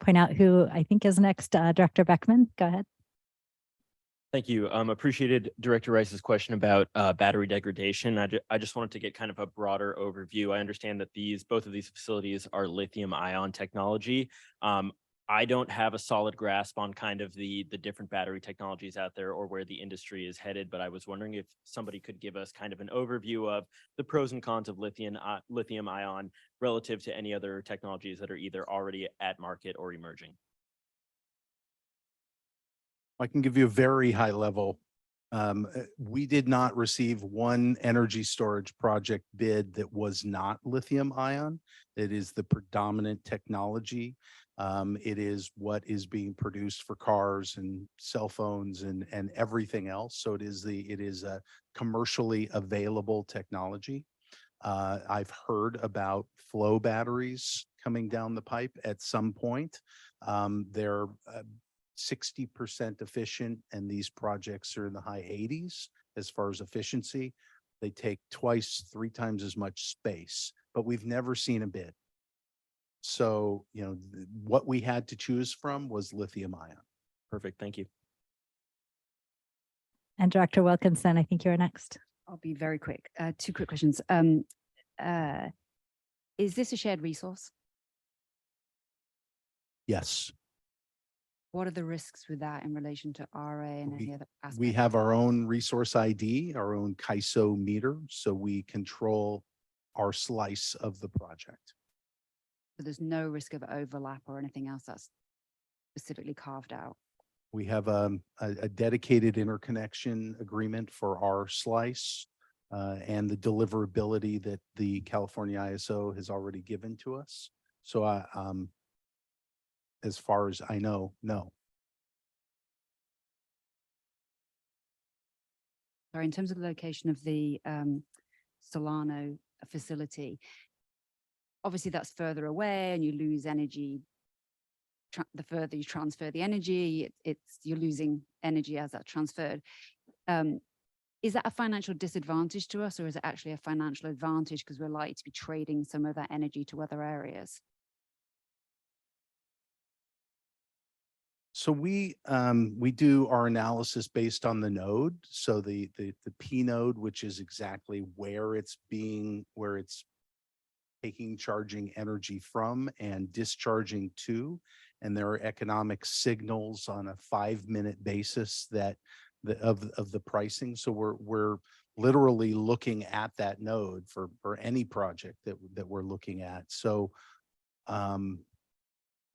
point out who I think is next. Director Beckman, go ahead. Thank you. Appreciated Director Rice's question about battery degradation. I just wanted to get kind of a broader overview. I understand that both of these facilities are lithium ion technology. I don't have a solid grasp on kind of the different battery technologies out there or where the industry is headed, but I was wondering if somebody could give us kind of an overview of the pros and cons of lithium ion relative to any other technologies that are either already at market or emerging. I can give you a very high level. We did not receive one energy storage project bid that was not lithium ion. It is the predominant technology. It is what is being produced for cars and cell phones and everything else. So it is a commercially available technology. I've heard about flow batteries coming down the pipe at some point. They're 60% efficient, and these projects are in the high 80s as far as efficiency. They take 2-3 times as much space, but we've never seen a bid. So, what we had to choose from was lithium ion. Perfect. Thank you. And Director Wilkinson, I think you're next. I'll be very quick. 2 quick questions. Is this a shared resource? Yes. What are the risks with that in relation to RA and any other aspects? We have our own resource ID, our own KISO meter, so we control our slice of the project. So there's no risk of overlap or anything else that's specifically carved out? We have a dedicated interconnection agreement for our slice and the deliverability that the California ISO has already given to us. So as far as I know, no. Sorry, in terms of the location of the Solano facility, obviously that's further away and you lose energy the further you transfer the energy, you're losing energy as that's transferred. Is that a financial disadvantage to us, or is it actually a financial advantage because we're likely to be trading some of that energy to other areas? So we do our analysis based on the node. So the P node, which is exactly where it's taking charging energy from and discharging to, and there are economic signals on a 5-minute basis that of the pricing. So we're literally looking at that node for any project that we're looking at. So I'm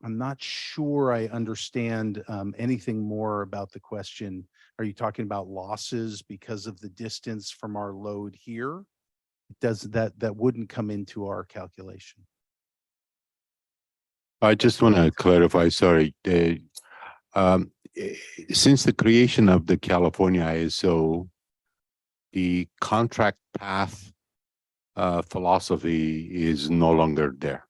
not sure I understand anything more about the question. Are you talking about losses because of the distance from our load here? Does that wouldn't come into our calculation? I just want to clarify, sorry. Since the creation of the California ISO, the contract path philosophy is no longer there.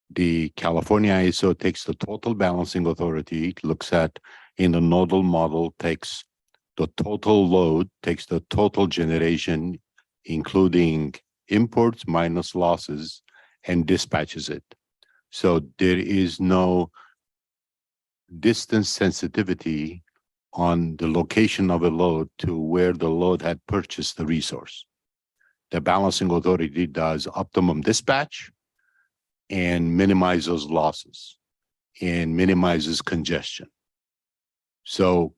The California ISO takes the total balancing authority, looks at in the nodal model, takes the total load, takes the total generation, including imports minus losses, and dispatches it. So there is no distance sensitivity on the location of a load to where the load had purchased the resource. The balancing authority does optimum dispatch and minimizes losses and minimizes congestion. So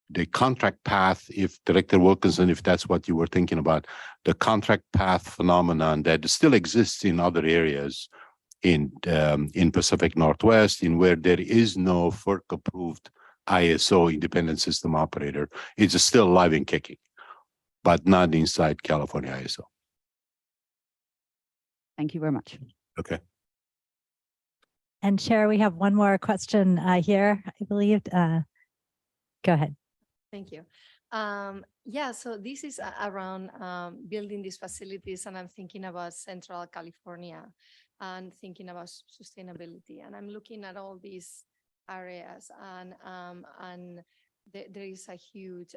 the contract path, if Director Wilkinson, if that's what you were thinking about, the contract path phenomenon that still exists in other areas in Pacific Northwest, in where there is no FERC-approved ISO independent system operator, it's still alive and kicking, but not inside California ISO. Thank you very much. Okay. And Chair, we have one more question here, I believe. Go ahead. Thank you. Yeah, so this is around building these facilities, and I'm thinking about Central California and thinking about sustainability. And I'm looking at all these areas, and there is a huge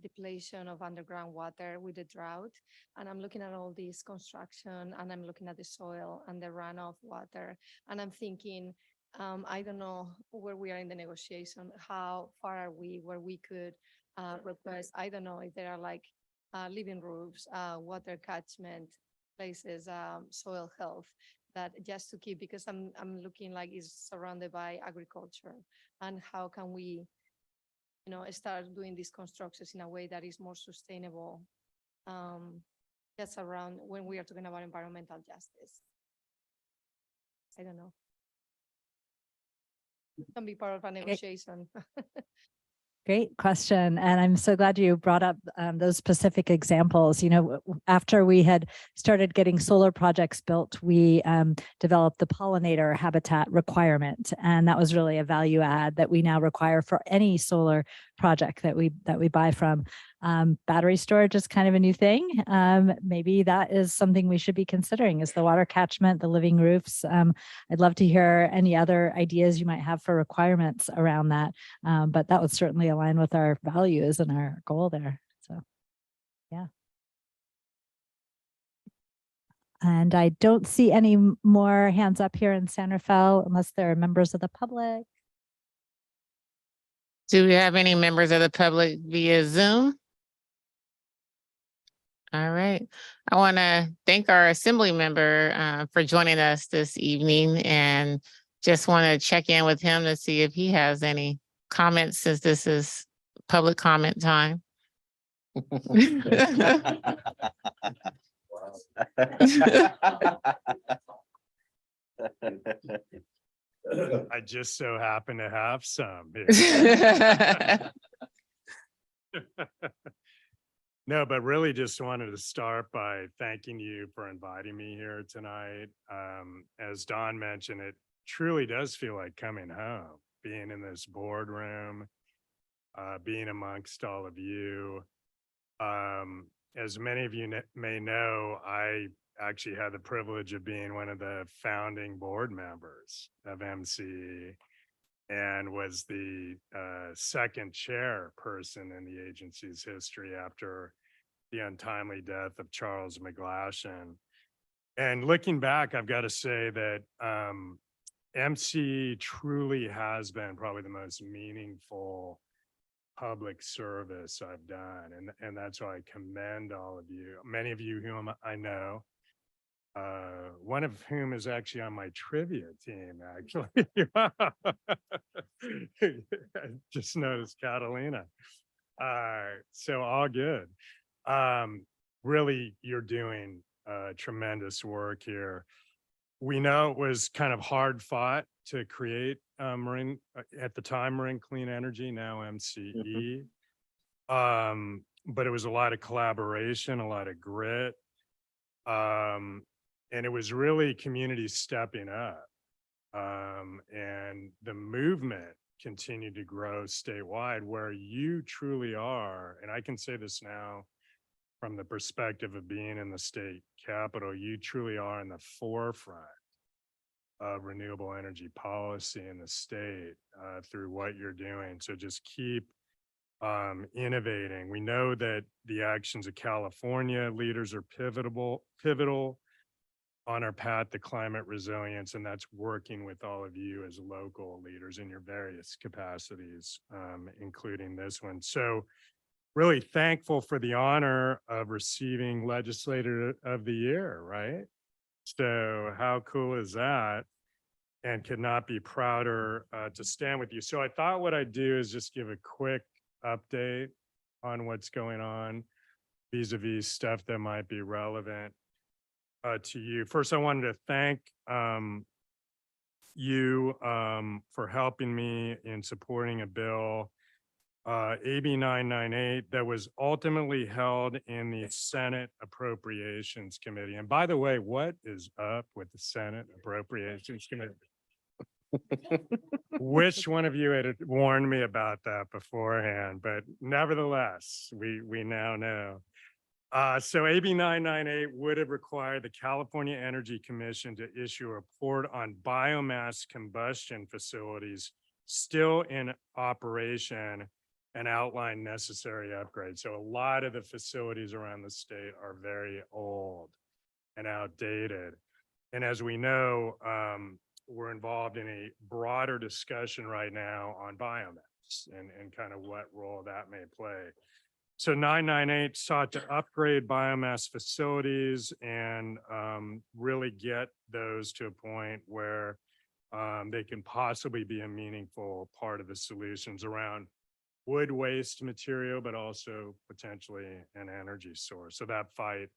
depletion of underground water with the drought. And I'm looking at all this construction, and I'm looking at the soil and the runoff water. And I'm thinking, I don't know where we are in the negotiation, how far are we where we could request, I don't know if there are like living roofs, water catchment places, soil health, that just to keep, because I'm looking like it's surrounded by agriculture, and how can we, start doing these constructions in a way that is more sustainable, just around when we are talking about environmental justice. I don't know. Can be part of a negotiation. Great question. And I'm so glad you brought up those specific examples. After we had started getting solar projects built, we developed the pollinator habitat requirement. And that was really a value add that we now require for any solar project that we buy from. Battery storage is kind of a new thing. Maybe that is something we should be considering, is the water catchment, the living roofs. I'd love to hear any other ideas you might have for requirements around that. But that would certainly align with our values and our goal there. So, yeah. And I don't see any more hands up here in San Rafael unless there are members of the public. Do we have any members of the public via Zoom? All right. I want to thank our assembly member for joining us this evening, and just want to check in with him to see if he has any comments, since this is public comment time. I just so happen to have some here. No, but really just wanted to start by thanking you for inviting me here tonight. As Don mentioned, it truly does feel like coming home, being in this boardroom, being amongst all of you. As many of you may know, I actually had the privilege of being one of the founding board members of MCE and was the second chairperson in the agency's history after the untimely death of Charles McGlashan. And looking back, I've got to say that MCE truly has been probably the most meaningful public service I've done. And that's why I commend all of you, many of you whom I know, one of whom is actually on my trivia team, actually. I just noticed Catalina. So all good. Really, you're doing tremendous work here. We know it was kind of hard fought to create Marin, at the time, Marin Clean Energy, now MCE. But it was a lot of collaboration, a lot of grit. And it was really communities stepping up. And the movement continued to grow statewide, where you truly are, and I can say this now from the perspective of being in the state capital, you truly are in the forefront of renewable energy policy in the state through what you're doing. So just keep innovating. We know that the actions of California leaders are pivotal on our path to climate resilience, and that's working with all of you as local leaders in your various capacities, including this one. So really thankful for the honor of receiving Legislator of the Year, right? So how cool is that? And could not be prouder to stand with you. So I thought what I'd do is just give a quick update on what's going on vis-a-vis stuff that might be relevant to you. First, I wanted to thank you for helping me in supporting a bill, AB 998, that was ultimately held in the Senate Appropriations Committee. And by the way, what is up with the Senate Appropriations Committee? Which one of you had warned me about that beforehand? But nevertheless, we now know. So AB 998 would have required the California Energy Commission to issue a report on biomass combustion facilities still in operation and outline necessary upgrades. So a lot of the facilities around the state are very old and outdated. And as we know, we're involved in a broader discussion right now on biomass and kind of what role that may play. So 998 sought to upgrade biomass facilities and really get those to a point where they can possibly be a meaningful part of the solutions around wood waste material, but also potentially an energy source. So that fight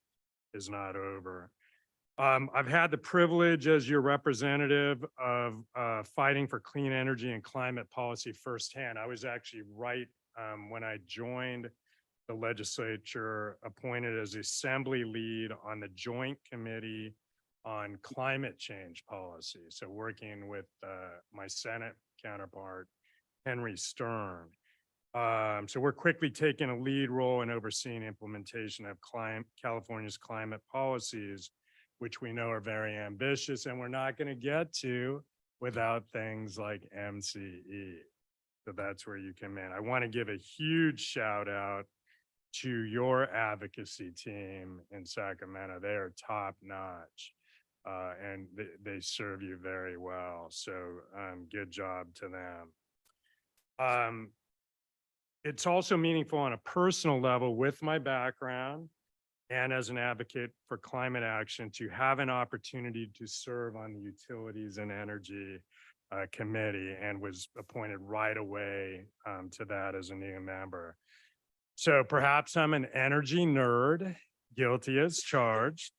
is not over. I've had the privilege as your representative of fighting for clean energy and climate policy firsthand. I was actually right when I joined the legislature, appointed as assembly lead on the Joint Committee on Climate Change Policy. So working with my Senate counterpart, Henry Stern. So we're quickly taking a lead role in overseeing implementation of California's climate policies, which we know are very ambitious and we're not going to get to without things like MCE. So that's where you come in. I want to give a huge shout out to your advocacy team in Sacramento. They are top notch and they serve you very well. So good job to them. It's also meaningful on a personal level with my background and as an advocate for climate action to have an opportunity to serve on the Utilities and Energy Committee, and was appointed right away to that as a new member. So perhaps I'm an energy nerd, guilty as charged.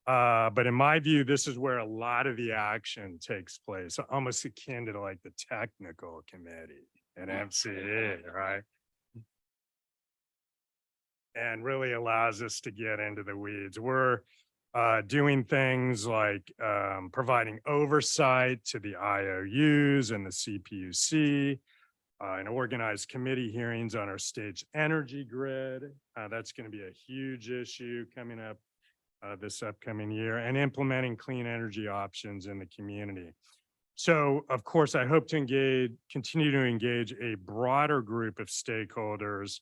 But in my view, this is where a lot of the action takes place, almost akin to like the technical committee and MCE, right? And really allows us to get into the weeds. We're doing things like providing oversight to the IOUs and the CPUC, and organized committee hearings on our state's energy grid. That's going to be a huge issue coming up this upcoming year and implementing clean energy options in the community. So of course, I hope to continue to engage a broader group of stakeholders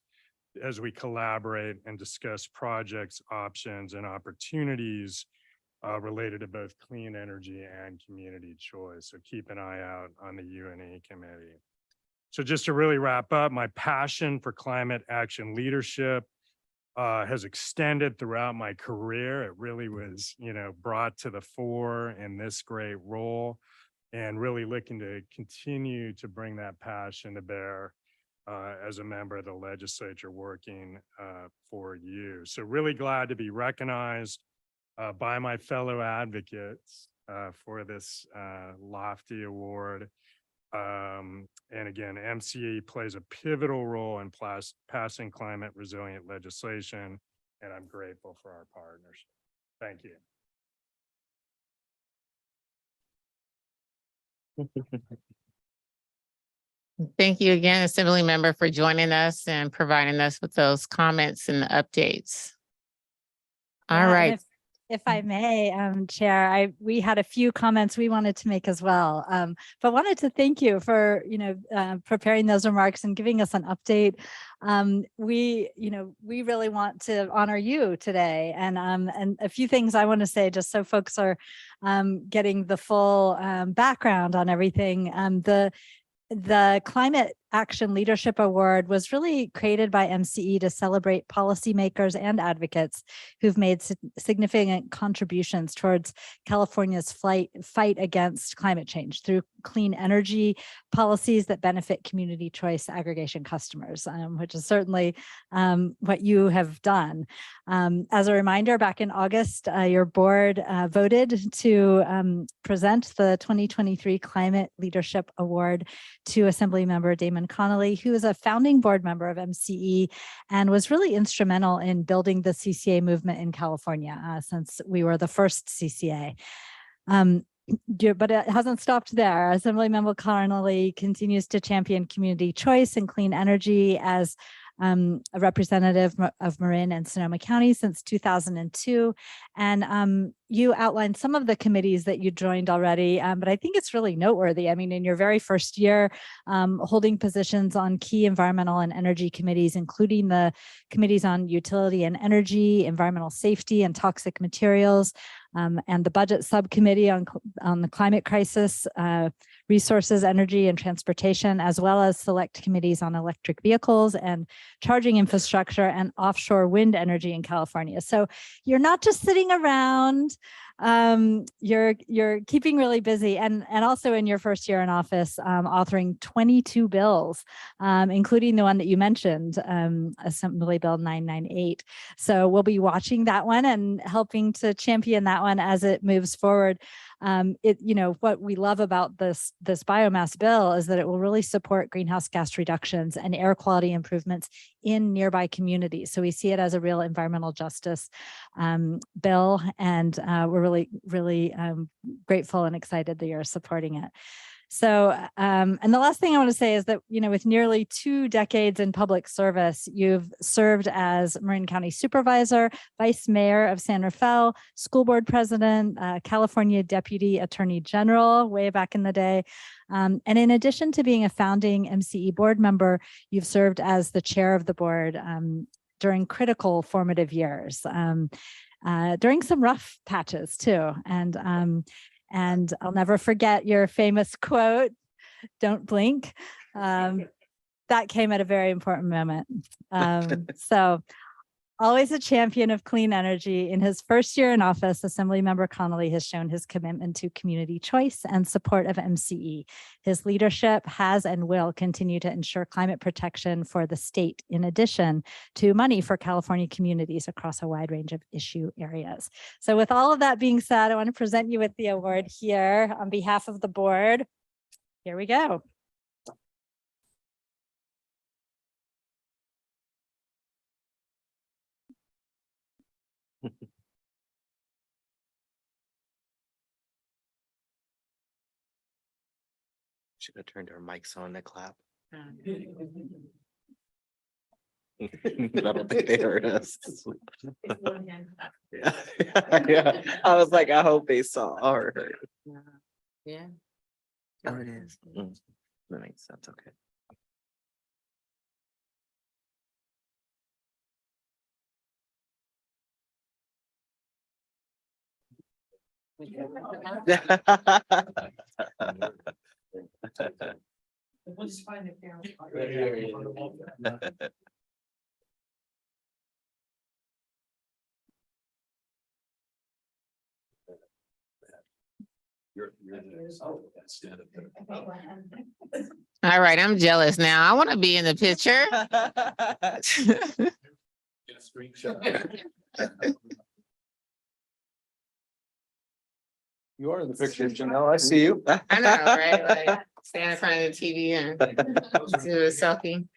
as we collaborate and discuss projects, options, and opportunities related to both clean energy and community choice. So keep an eye out on the UNE committee. So just to really wrap up, my passion for climate action leadership has extended throughout my career. It really was, brought to the fore in this great role, and really looking to continue to bring that passion to bear as a member of the legislature working for you. So really glad to be recognized by my fellow advocates for this lofty award. And again, MCE plays a pivotal role in passing climate resilient legislation, and I'm grateful for our partnership. Thank you. Thank you again, Assembly Member, for joining us and providing us with those comments and updates. All Yeah, and right. If I may, Chair, we had a few comments we wanted to make as well, but wanted to thank you for, preparing those remarks and giving us an update. We really want to honor you today, and a few things I want to say just so folks are getting the full background on everything. The Climate Action Leadership Award was really created by MCE to celebrate policymakers and advocates who've made significant contributions towards California's fight against climate change through clean energy policies that benefit community choice aggregation customers, which is certainly what you have done. As a reminder, back in August, your board voted to present the 2023 Climate Leadership Award to Assemblymember Damon Connolly, who is a founding board member of MCE and was really instrumental in building the CCA movement in California since we were the first CCA. But it hasn't stopped there. Assemblymember Connolly continues to champion community choice and clean energy as a representative of Marin and Sonoma County since 2002. And you outlined some of the committees that you joined already, but I think it's really noteworthy. I mean, in your very first year, holding positions on key environmental and energy committees, including the committees on utility and energy, environmental safety and toxic materials, and the budget subcommittee on the climate crisis, resources, energy, and transportation, as well as select committees on electric vehicles and charging infrastructure and offshore wind energy in California. So you're not just sitting around, you're keeping really busy, and also in your first year in office, authoring 22 bills, including the one that you mentioned, Assembly Bill 998. So we'll be watching that one and helping to champion that one as it moves forward. What we love about this biomass bill is that it will really support greenhouse gas reductions and air quality improvements in nearby communities. So we see it as a real environmental justice bill, and we're really grateful and excited that you're supporting it. So, and the last thing I want to say is that, with nearly 2 decades in public service, you've served as Marin County Supervisor, Vice Mayor of San Rafael, School Board President, California Deputy Attorney General way back in the day. And in addition to being a founding MCE board member, you've served as the chair of the board during critical formative years, during some rough patches too. And I'll never forget your famous quote, "Don't blink." That came at a very important moment. So always a champion of clean energy. In his first year in office, Assemblymember Connolly has shown his commitment to community choice and support of MCE. His leadership has and will continue to ensure climate protection for the state, in addition to money for California communities across a wide range of issue areas. So with all of that being said, I want to present you with the award here on behalf of the board. Here we go. Should have turned our mics on to clap. don't think they heard us. Yeah. Yeah. I was like, I hope they saw or heard. Yeah. Oh, it is. That makes sense. Okay. All right, I'm jealous now. I want to be in the picture. You are in the picture, Janelle. I see you. I know, right? Like stand in front of the TV and do a selfie.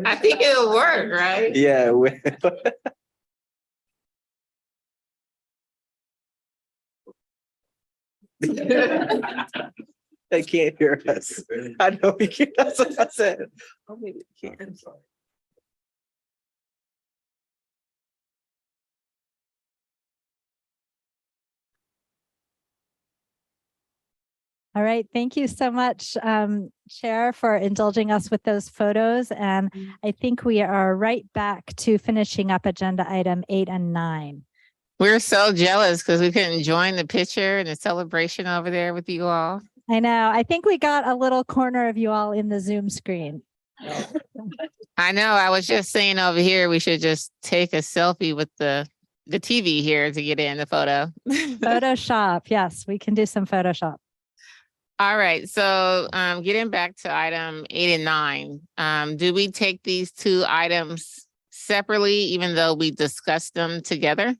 I think it'll work, right? Yeah. They can't hear us. I know we can't. That's what I said. Oh, maybe they can. All right, thank you so much, Chair, for indulging us with those photos. And I think we are right back to finishing up agenda item 8 and 9. We're so jealous because we couldn't join the picture and the celebration over there with you all. I know. I think we got a little corner of you all in the Zoom screen. I know. I was just saying over here, we should just take a selfie with the TV here to get in the photo. Photoshop. Yes, we can do some Photoshop. All right. So getting back to item 8 and 9, do we take these two items separately, even though we discussed them together?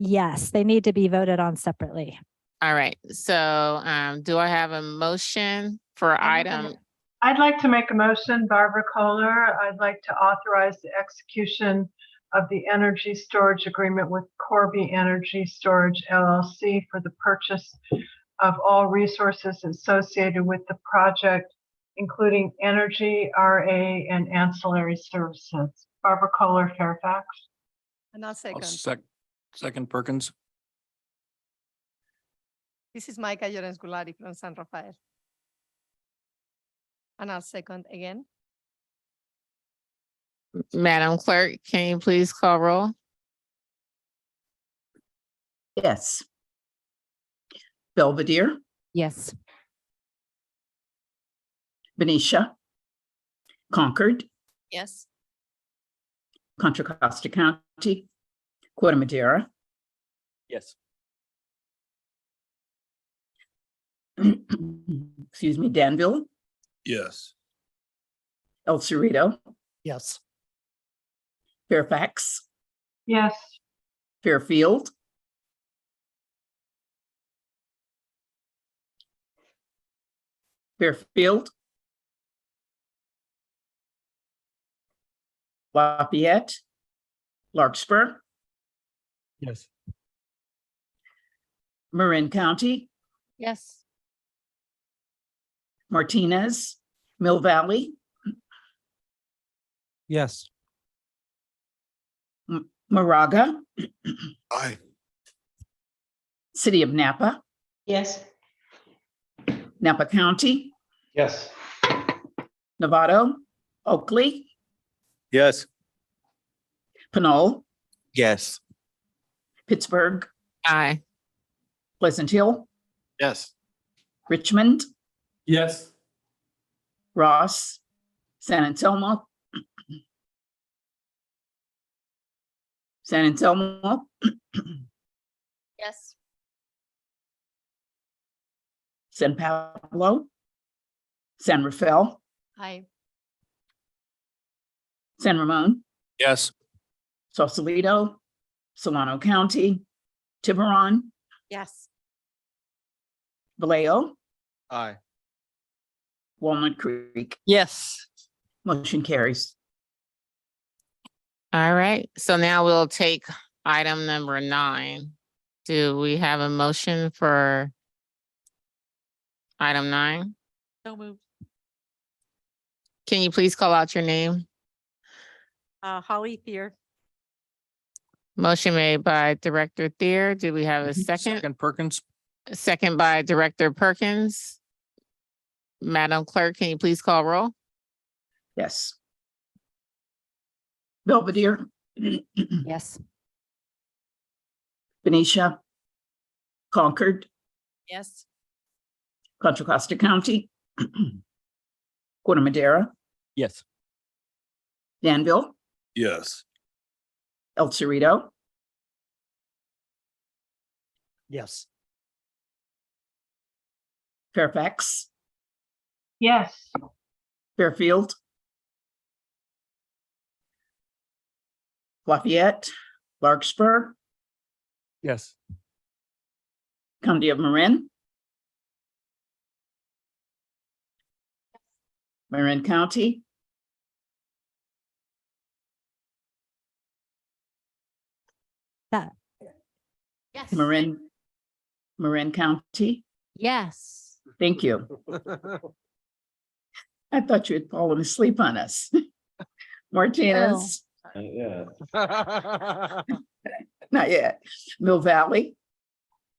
Yes, they need to be voted on separately. All right. So do I have a motion for item? I'd like to make a motion, Barbara Kohler. I'd like to authorize the execution of the energy storage agreement with Corby Energy Storage LLC for the purchase of all resources associated with the project, including energy, RA, and ancillary services. Barbara Kohler, Fairfax. And I'll second. Second Perkins. This is Micah Llorens Gulari from San Rafael. And I'll second again. Madam Clerk, can you please call roll? Yes. Belvedere, Yes. Benicia, Concord, Yes. Contra Costa County, Corte Madera, Yes. excuse me, Danville, Yes. El Cerrito, Yes. Fairfax, Yes. Fairfield, Fairfield, Lafayette, Larkspur, Yes. Marin County, Yes. Martinez, Mill Valley, Yes. Moraga, Aye. City of Napa, Yes. Napa County, Yes. Novato, Oakley, Yes. Pinole, Yes. Pittsburgh, Aye. Pleasant Hill, Yes. Richmond, Yes. Ross, San Anselmo, San Anselmo, Yes. San Pablo, San Rafael, Aye. San Ramon, Yes. Sausalito, Solano County, Tiburon, Yes. Vallejo, Aye. Walnut Creek. Yes. Motion carries. All right. So now we'll take item number 9. Do we have a motion for item 9? So moved. Can you please call out your name? Holly Thier. Motion made by Director Thier. Do we have a second? Second Perkins. Second by Director Perkins. Madam Clerk, can you please call roll? Yes. Belvedere. Yes. Benicia. Concord. Yes. Contra Costa County. Corte Madera. Yes. Danville. Yes. El Cerrito. Yes. Fairfax. Yes. Fairfield. Lafayette. Larkspur. Yes. County of Marin. Marin County. That. Yes. Marin County. Yes. Thank you. I thought you had fallen asleep on us. Martinez. Yeah. Not yet. Mill Valley.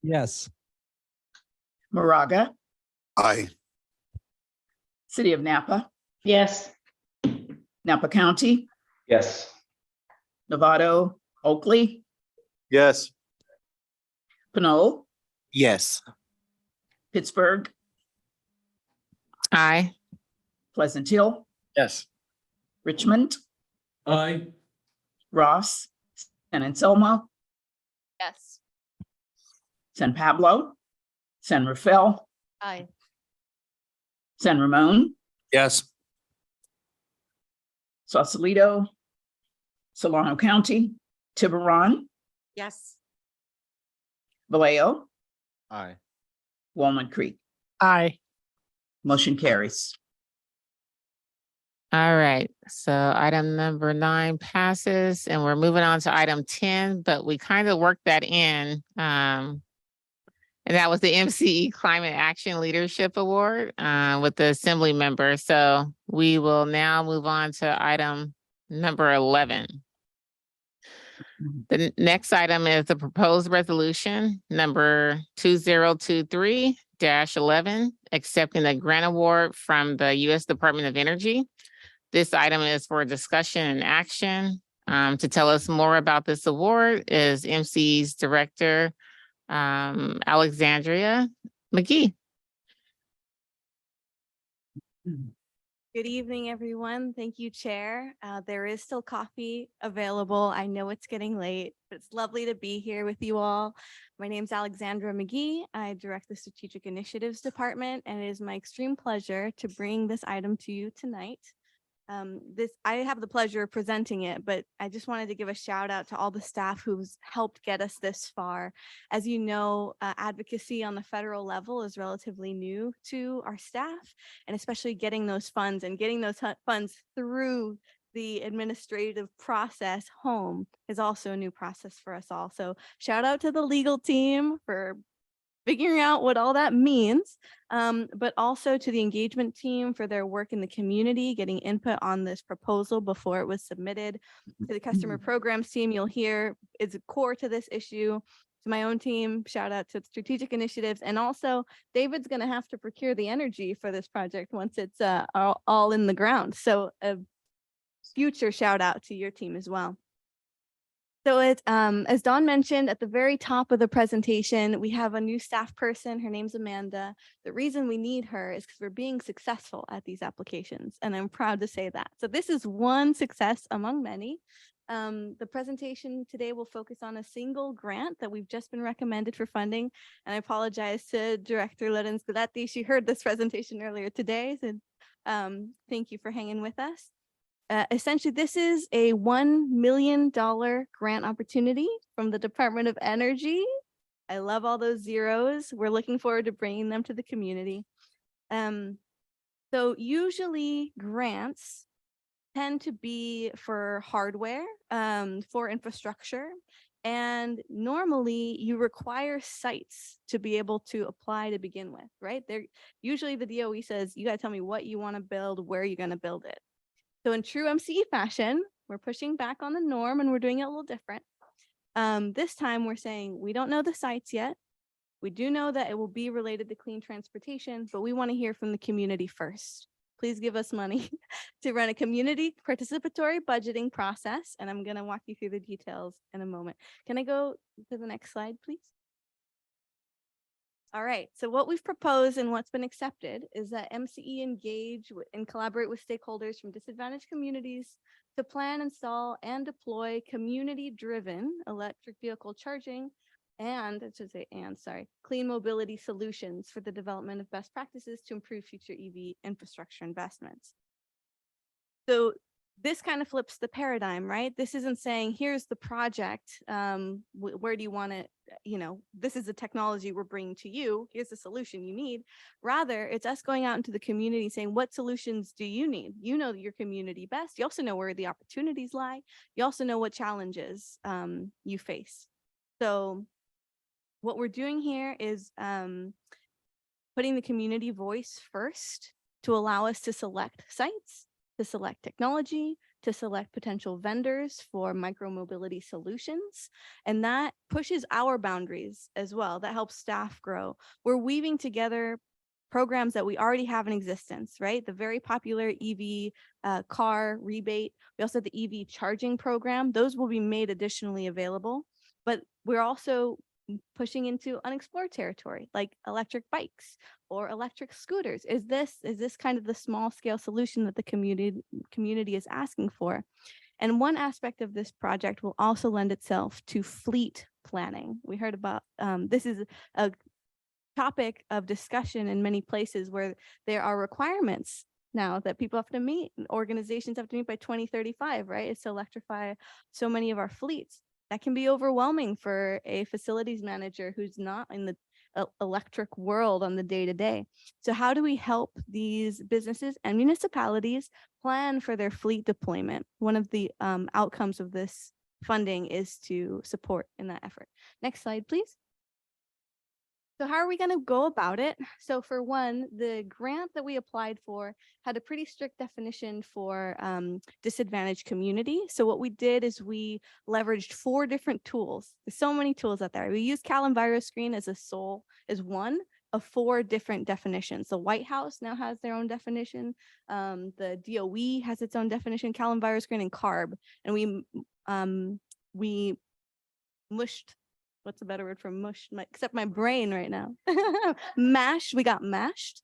Yes. Moraga. Aye. City of Napa. Yes. Napa County. Yes. Novato. Oakley. Yes. Pinole. Yes. Pittsburgh. Aye. Pleasant Hill. Yes. Richmond. Aye. Ross. San Anselmo. Yes. San Pablo. San Rafael. Aye. San Ramon. Yes. Sausalito. Solano County. Tiburon. Yes. Vallejo. Aye. Walnut Creek. Aye. Motion carries. All right, so item number 9 passes and we're moving on to item 10, but we kind of worked that in. And that was the MCE Climate Action Leadership Award with the Assembly member. So we will now move on to item number 11. The next item is the proposed resolution number 2023-11, accepting the grant award from the U.S. Department of Energy. This item is for discussion and action. To tell us more about this award is MCE's Director, Alexandria McGee. Good evening, everyone. Thank you, Chair. There is still coffee available. I know it's getting late, but it's lovely to be here with you all. My name is Alexandra McGee. I direct the Strategic Initiatives Department, and it is my extreme pleasure to bring this item to you tonight. I have the pleasure of presenting it, but I just wanted to give a shout out to all the staff who's helped get us this far. As you know, advocacy on the federal level is relatively new to our staff, and especially getting those funds and getting those funds through the administrative process home is also a new process for us all. So shout out to the legal team for figuring out what all that means, but also to the engagement team for their work in the community, getting input on this proposal before it was submitted. To the customer programs team, you'll hear is core to this issue. To my own team, shout out to strategic initiatives. And also David's gonna have to procure the energy for this project once it's all in the ground. So a future shout out to your team as well. So it's, as Dawn mentioned at the very top of the presentation, we have a new staff person. Her name's Amanda. The reason we need her is because we're being successful at these applications, and I'm proud to say that. So this is one success among many. The presentation today will focus on a single grant that we've just been recommended for funding. And I apologize to Director Lorenz Galetti. She heard this presentation earlier today. So thank you for hanging with us. Essentially, this is a $1 million grant opportunity from the Department of Energy. I love all those zeros. We're looking forward to bringing them to the community. So usually grants tend to be for hardware, for infrastructure. And normally you require sites to be able to apply to begin with, right? They're usually the DOE says, you got to tell me what you want to build, where you're going to build it. So in true MCE fashion, we're pushing back on the norm and we're doing it a little different. This time we're saying we don't know the sites yet. We do know that it will be related to clean transportation, but we want to hear from the community first. Please give us money to run a community participatory budgeting process. And I'm going to walk you through the details in a moment. Can I go to the next slide, please? All right, so what we've proposed and what's been accepted is that MCE engage and collaborate with stakeholders from disadvantaged communities to plan, install, and deploy community-driven electric vehicle charging clean mobility solutions for the development of best practices to improve future EV infrastructure investments. So this kind of flips the paradigm, right? This isn't saying, here's the project, where do you want it? This is the technology we're bringing to you. Here's the solution you need. Rather, it's us going out into the community saying, what solutions do you need? You know your community best. You also know where the opportunities lie. You also know what challenges you face. So what we're doing here is putting the community voice first to allow us to select sites, to select technology, to select potential vendors for micromobility solutions. And that pushes our boundaries as well. That helps staff grow. We're weaving together programs that we already have in existence, right? The very popular EV car rebate. We also have the EV charging program. Those will be made additionally available. But we're also pushing into unexplored territory like electric bikes or electric scooters. Is this kind of the small scale solution that the community is asking for? And one aspect of this project will also lend itself to fleet planning. We heard about this is a topic of discussion in many places where there are requirements now that people have to meet, organizations have to meet by 2035, right? It's to electrify so many of our fleets. That can be overwhelming for a facilities manager who's not in the electric world on the day-to-day. So how do we help these businesses and municipalities plan for their fleet deployment? One of the outcomes of this funding is to support in that effort. Next slide, please. So how are we going to go about it? So for one, the grant that we applied for had a pretty strict definition for disadvantaged community. So what we did is we leveraged 4 different tools. There's so many tools out there. We used Cal EnviroScreen as one of 4 different definitions. The White House now has their own definition. The DOE has its own definition, Cal EnviroScreen and CARB. And we mushed, what's a better word for mush? Except my brain right now. Mashed, we got mashed.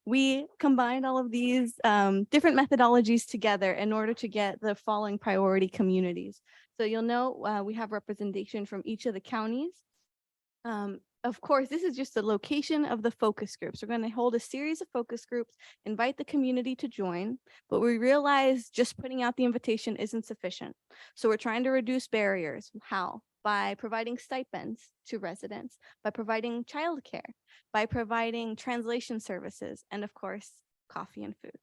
We combined all of these different methodologies together in order to get the following priority communities. So you'll know we have representation from each of the counties. Of course, this is just the location of the focus groups. We're going to hold a series of focus groups, invite the community to join, but we realize just putting out the invitation isn't sufficient. So we're trying to reduce barriers. How? By providing stipends to residents, by providing childcare, by providing translation services, and of course, coffee and food.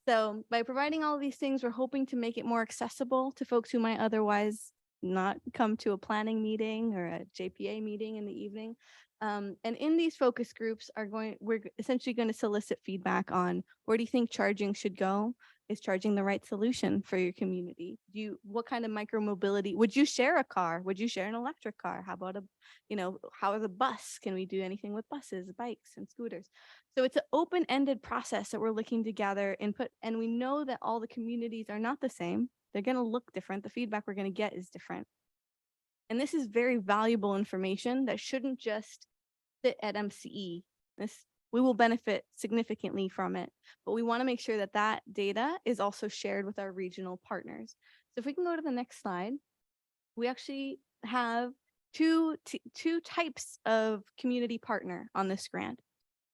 So by providing all of these things, we're hoping to make it more accessible to folks who might otherwise not come to a planning meeting or a JPA meeting in the evening. And in these focus groups we're essentially going to solicit feedback on where do you think charging should go? Is charging the right solution for your community? What kind of micromobility? Would you share a car? Would you share an electric car? How about how is a bus? Can we do anything with buses, bikes, and scooters? So it's an open-ended process that we're looking to gather input. And we know that all the communities are not the same. They're going to look different. The feedback we're going to get is different. And this is very valuable information that shouldn't just sit at MCE. We will benefit significantly from it, but we want to make sure that that data is also shared with our regional partners. So if we can go to the next slide, we actually have two types of community partner on this grant.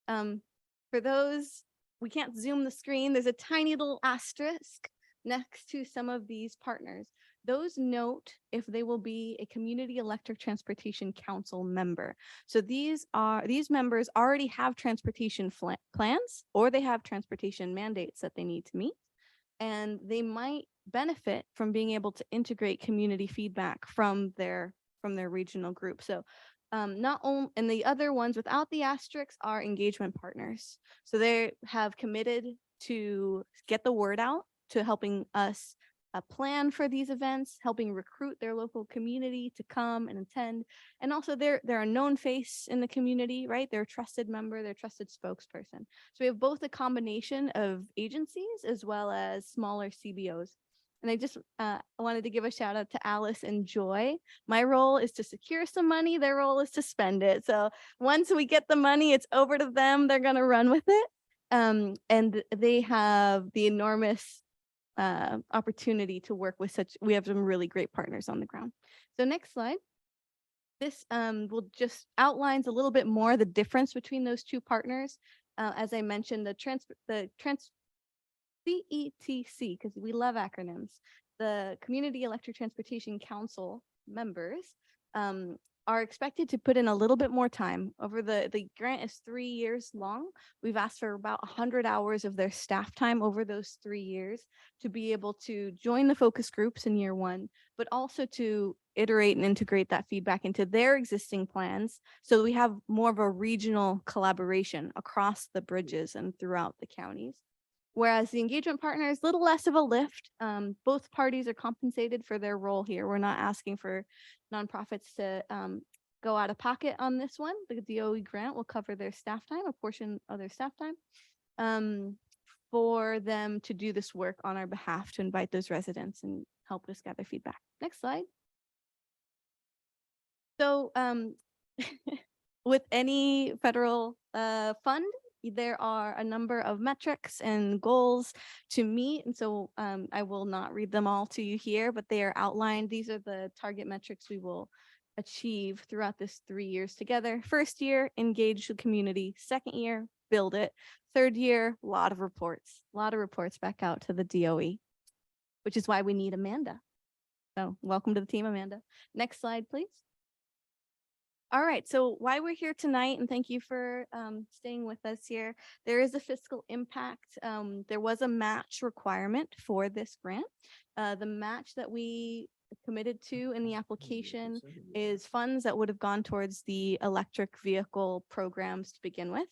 For those, we can't zoom the screen. There's a tiny little asterisk next to some of these partners. Those note if they will be a Community Electric Transportation Council member. So these members already have transportation plans, or they have transportation mandates that they need to meet. And they might benefit from being able to integrate community feedback from their regional group. So not only, and the other ones without the asterisks are engagement partners. So they have committed to get the word out, to helping us plan for these events, helping recruit their local community to come and attend. And also they're a known face in the community, right? They're a trusted member, they're a trusted spokesperson. So we have both a combination of agencies as well as smaller CBOs. And I just wanted to give a shout out to Alice and Joy. My role is to secure some money. Their role is to spend it. So once we get the money, it's over to them. They're going to run with it. And they have the enormous opportunity to work with we have some really great partners on the ground. So next slide. This will just outlines a little bit more the difference between those two partners. As I mentioned, the CETC, because we love acronyms, the Community Electric Transportation Council members are expected to put in a little bit more time. Over the grant is 3 years long. We've asked for about 100 hours of their staff time over those 3 years to be able to join the focus groups in year 1, but also to iterate and integrate that feedback into their existing plans so that we have more of a regional collaboration across the bridges and throughout the counties. Whereas the engagement partner is a little less of a lift. Both parties are compensated for their role here. We're not asking for nonprofits to go out of pocket on this one. The DOE grant will cover their staff time, a portion of their staff time, for them to do this work on our behalf to invite those residents and help us gather feedback. Next slide. So with any federal fund, there are a number of metrics and goals to meet. And so I will not read them all to you here, but they are outlined. These are the target metrics we will achieve throughout this 3 years together. First year, engage the community. Second year, build it. Third year, a lot of reports back out to the DOE, which is why we need Amanda. So welcome to the team, Amanda. Next slide, please. All right, so why we're here tonight, and thank you for staying with us here. There is a fiscal impact. There was a match requirement for this grant. The match that we committed to in the application is funds that would have gone towards the electric vehicle programs to begin with.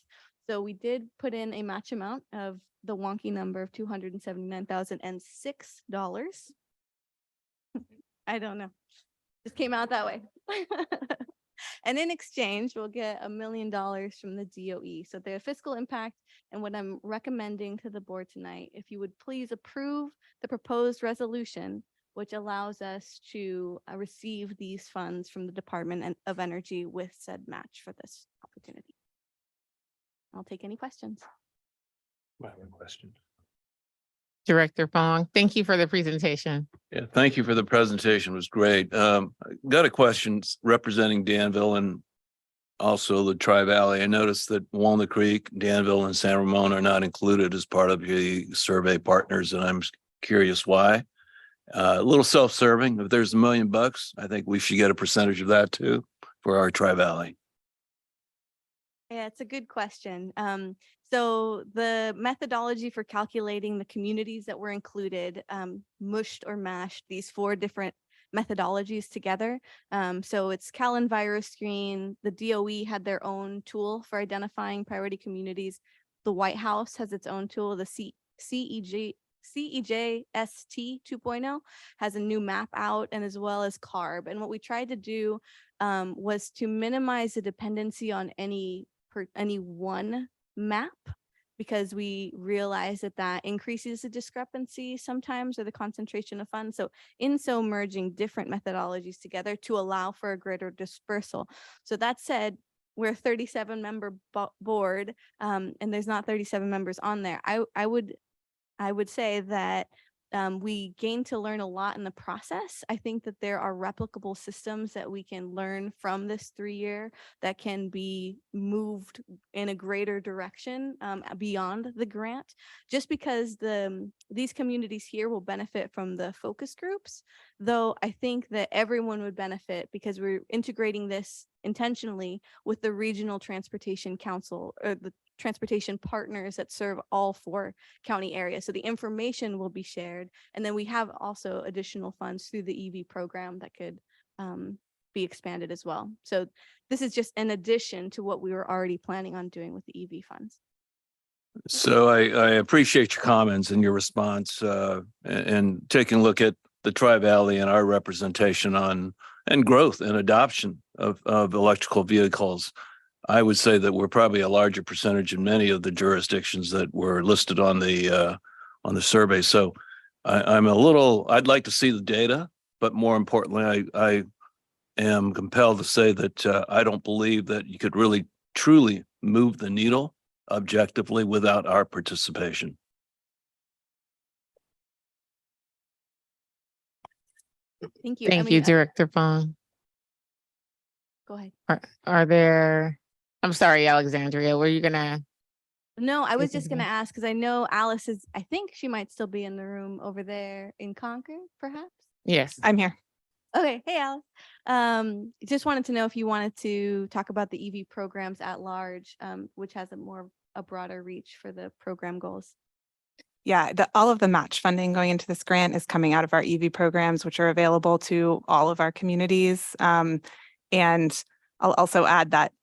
So we did put in a match amount of the wonky number of $279,006. I don't know. Just came out that way. And in exchange, we'll get $1 million from the DOE. So the fiscal impact and what I'm recommending to the board tonight, if you would please approve the proposed resolution, which allows us to receive these funds from the Department of Energy with said match for this opportunity. I'll take any questions. I have a question. Director Fong, thank you for the presentation. Yeah, thank you for the presentation. It was great. I got a question representing Danville and also the Tri-Valley. I noticed that Walnut Creek, Danville, and San Ramon are not included as part of the survey partners, and I'm curious why. A little self-serving. If there's $1 million, I think we should get a percentage of that too for our Tri-Valley. Yeah, it's a good question. So the methodology for calculating the communities that were included mushed or mashed these 4 different methodologies together. So it's Cal EnviroScreen. The DOE had their own tool for identifying priority communities. The White House has its own tool. The CEJST 2.0 has a new map out, and as well as CARB. And what we tried to do was to minimize the dependency on any one map, because we realize that increases the discrepancy sometimes, or the concentration of funds. So merging different methodologies together to allow for a greater dispersal. So that said, we're a 37 member board, and there's not 37 members on there. I would say that we gain to learn a lot in the process. I think that there are replicable systems that we can learn from this 3-year that can be moved in a greater direction beyond the grant, just because these communities here will benefit from the focus groups, though I think that everyone would benefit because we're integrating this intentionally with the regional transportation council or the transportation partners that serve all 4 county areas. So the information will be shared. And then we have also additional funds through the EV program that could be expanded as well. So this is just an addition to what we were already planning on doing with the EV funds. So I appreciate your comments and your response, and taking a look at the Tri-Valley and our representation on and growth and adoption of electrical vehicles. I would say that we're probably a larger percentage in many of the jurisdictions that were listed on the survey. So I'd like to see the data, but more importantly, I am compelled to say that I don't believe that you could really truly move the needle objectively without our participation. Thank you. Thank you, Director Fong. Go ahead. Are there, I'm sorry, Alexandria, were you gonna? No, I was Yes, just going to ask because I know Alice is, I think she might still be in the room over there in Concord, perhaps. Yes, I'm here. Okay. Hey, Alice. Just wanted to know if you wanted to talk about the EV programs at large, which has a broader reach for the program goals. Yeah, all of the match funding going into this grant is coming out of our EV programs, which are available to all of our communities. And I'll also add that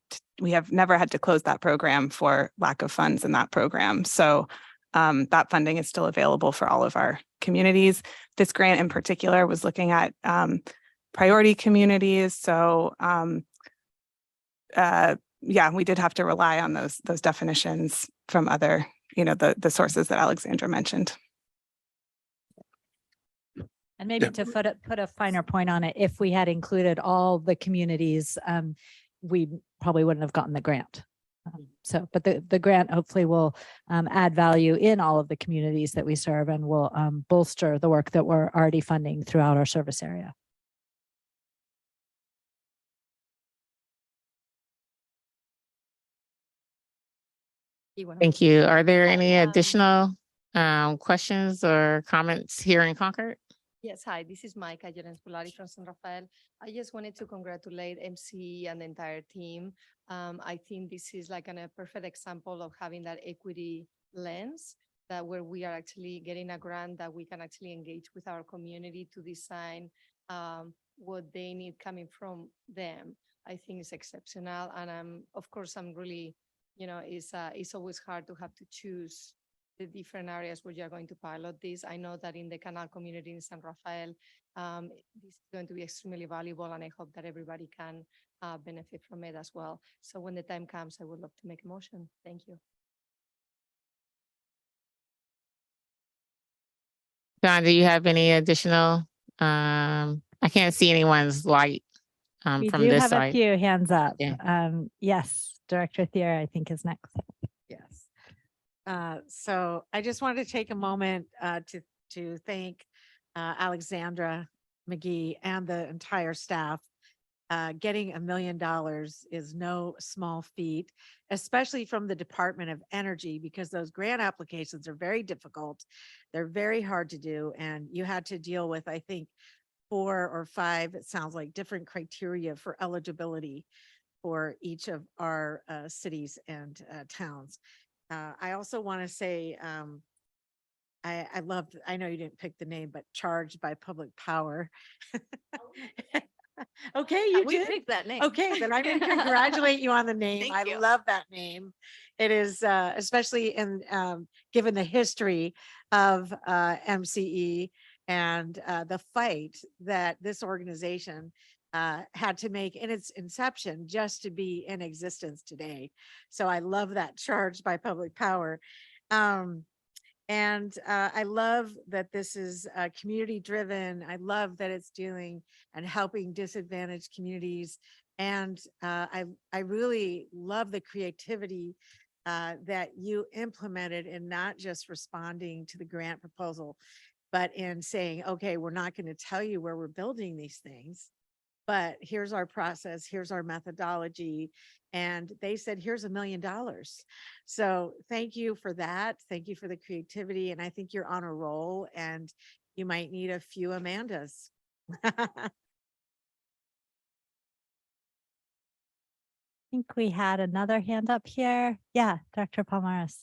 we have never had to close that program for lack of funds in that program. So that funding is still available for all of our communities. This grant in particular was looking at priority communities. So yeah, we did have to rely on those definitions from other, the sources that Alexandra mentioned. And maybe to put a finer point on it, if we had included all the communities, we probably wouldn't have gotten the grant. But the grant hopefully will add value in all of the communities that we serve and will bolster the work that we're already funding throughout our service area. Thank you. Are there any additional questions or comments here in Concord? Yes, hi, this is Micah Jerens-Pulari from San Rafael. I just wanted to congratulate MCE and the entire team. I think this is like a perfect example of having that equity lens, that where we are actually getting a grant that we can actually engage with our community to design what they need coming from them. I think it's exceptional. And of course, I'm really, it's always hard to have to choose the different areas where you're going to pilot this. I know that in the Canal community in San Rafael, this is going to be extremely valuable, and I hope that everybody can benefit from it as well. So when the time comes, I would love to make a motion. Thank you. John, do you have any additional? I can't see anyone's light We from do this have side. a few hands up. Yeah. Yes, Director Thier, I think is next. Yes. So I just wanted to take a moment to thank Alexandra McGee and the entire staff. Getting $1 million is no small feat, especially from the Department of Energy, because those grant applications are very difficult. They're very hard to do. And you had to deal with, I think, 4 or 5, it sounds like, different criteria for eligibility for each of our cities and towns. I also want to say, I love, I know you didn't pick the name, but Charged by Public Power. Okay, you We did? picked that name. Okay, then I'm going to congratulate you on the name. Thank I you. love that name. It is, especially in, given the history of MCE and the fight that this organization had to make in its inception just to be in existence today. So I love that, Charged by Public Power. And I love that this is community driven. I love that it's dealing and helping disadvantaged communities. And I really love the creativity that you implemented in not just responding to the grant proposal, but in saying, okay, we're not going to tell you where we're building these things, but here's our process, here's our methodology. And they said, here's $1 million. So thank you for that. Thank you for the creativity. And I think you're on a roll, and you might need a few Amandas. think we had another hand up here. Yeah, Dr. Palmares.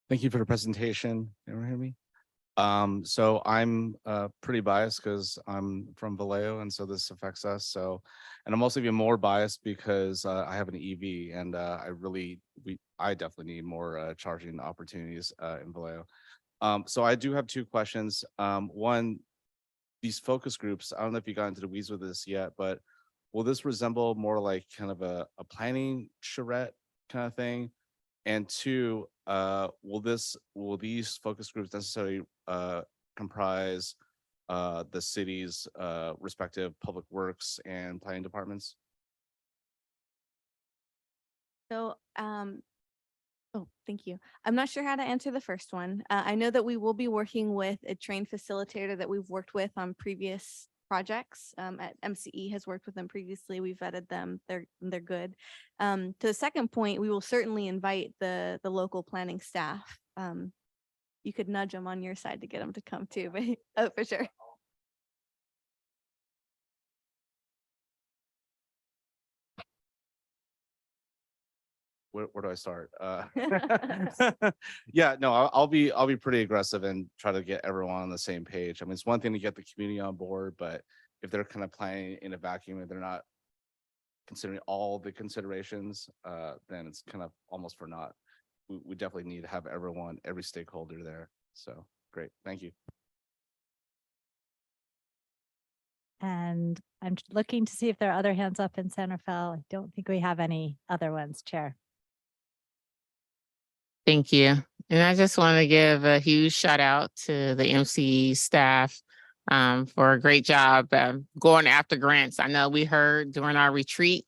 Thank you for the presentation. Everyone hear me? So I'm pretty biased because I'm from Vallejo, and so this affects us. So, and I'm also even more biased because I have an EV, and I definitely need more charging opportunities in Vallejo. So I do have two questions. One, these focus groups, I don't know if you got into the weeds with this yet, but will this resemble more like kind of a planning charrette kind of thing? And two, will these focus groups necessarily comprise the city's respective public works and planning departments? So, oh, thank you. I'm not sure how to answer the first one. I know that we will be working with a trained facilitator that we've worked with on previous projects. At MCE has worked with them previously. We've vetted them. They're good. To the second point, we will certainly invite the local planning staff. You could nudge them on your side to get them to come too, but oh, for sure. Where do I start? Yeah, no, I'll be pretty aggressive and try to get everyone on the same page. I mean, it's one thing to get the community on board, but if they're kind of playing in a vacuum and they're not considering all the considerations, then it's kind of almost for naught. We definitely need to have every stakeholder there. So great, thank you. And I'm looking to see if there are other hands up in San Rafael. I don't think we have any other ones, Chair. Thank you. And I just want to give a huge shout out to the MCE staff for a great job going after grants. I know we heard during our retreat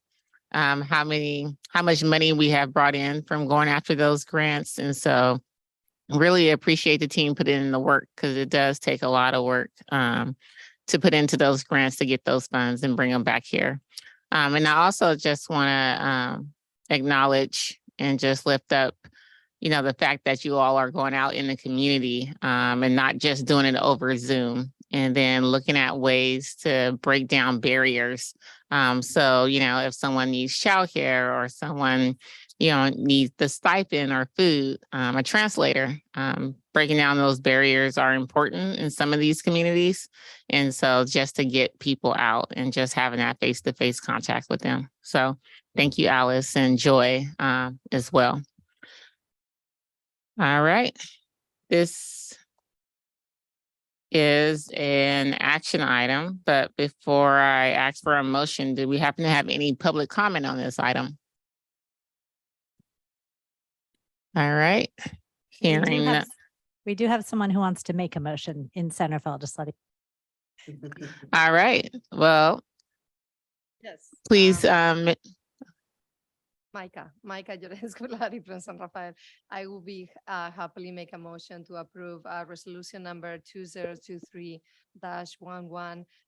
how much money we have brought in from going after those grants. And so really appreciate the team putting in the work, because it does take a lot of work to put into those grants to get those funds and bring them back here. And I also just want to acknowledge and just lift up the fact that you all are going out in the community and not just doing it over Zoom, and then looking at ways to break down barriers. So, if someone needs childcare or someone, needs the stipend or food, a translator, breaking down those barriers are important in some of these communities. And so just to get people out and just having that face-to-face contact with them. So thank you, Alice and Joy as well. All right. This is an action item, but before I ask for a motion, do we happen to have any public comment on this item? All right. We do have someone who wants to make a motion in San Rafael, just let it. All right. Well, Yes. please, Micah Llorens Scolari from San Rafael. I will be happily make a motion to approve resolution number 2023-11,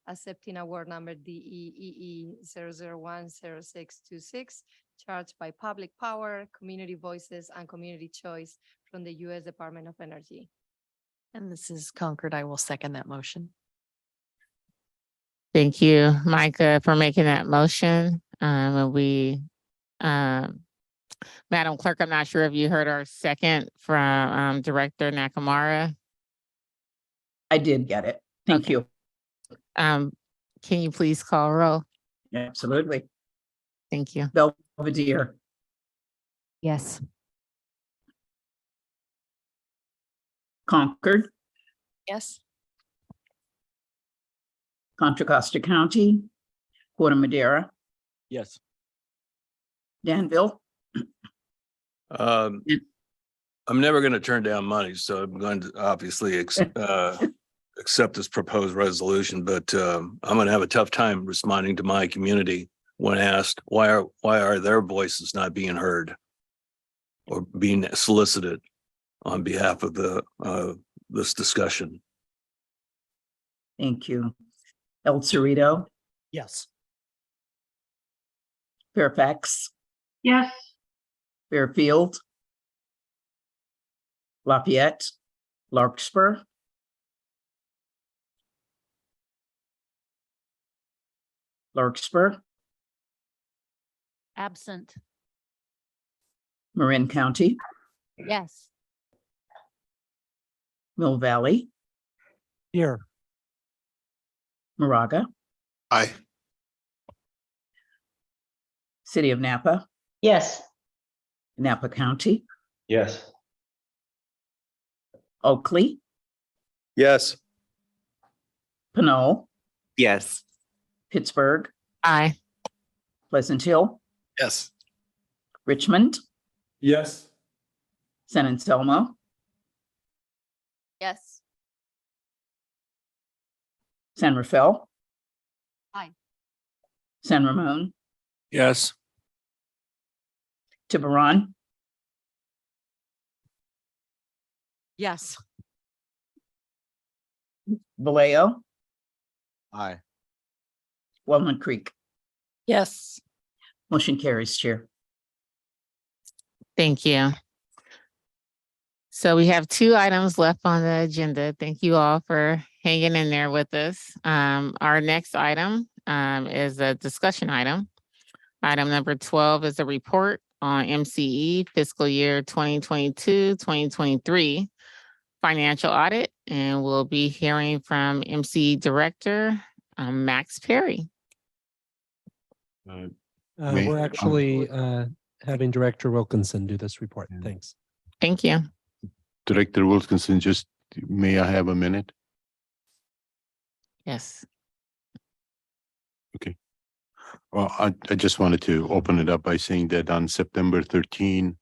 accepting award number DEEE 0010626, charged by Public Power, Community Voices, and Community Choice from the U.S. Department of Energy. And this is Concord. I will second that motion. thank you, Micah, for making that motion. And Madam Clerk, I'm not sure if you heard our second from Director Nakamura. I did get it. Thank you. Can you please call roll? Absolutely. Thank you. Belvedere, Yes. Concord, Yes. Contra Costa County, Corte Madera, Yes. Danville, I'm never going to turn down money, so I'm going to obviously accept this proposed resolution, but I'm going to have a tough time responding to my community when asked why are their voices not being heard or being solicited on behalf of this discussion. thank you. El Cerrito, Yes. Fairfax, Yes. Fairfield, Lafayette, Larkspur, Absent. Marin County, Yes. Mill Valley, Here. Moraga, Aye. City of Napa, Yes. Napa County, Yes. Oakley, Yes. Pinole, Yes. Pittsburgh, Aye. Pleasant Hill, Yes. Richmond, Yes. San Anselmo, Yes. San Rafael, Aye. San Ramon, Yes. Tiburon, Yes. Vallejo, Aye. Walnut Creek. Yes. Motion carries, Chair. Thank you. So we have 2 items left on the agenda. Thank you all for hanging in there with us. Our next item is a discussion item. Item number 12 is a report on MCE fiscal year 2022-2023 financial audit, and we'll be hearing from MCE Director Max Perry. We're actually having Director Wilkinson do this report. Thanks. Thank you. Director Wilkinson, just may I have a minute? Yes. Okay. Well, I just wanted to open it up by saying that on September 13,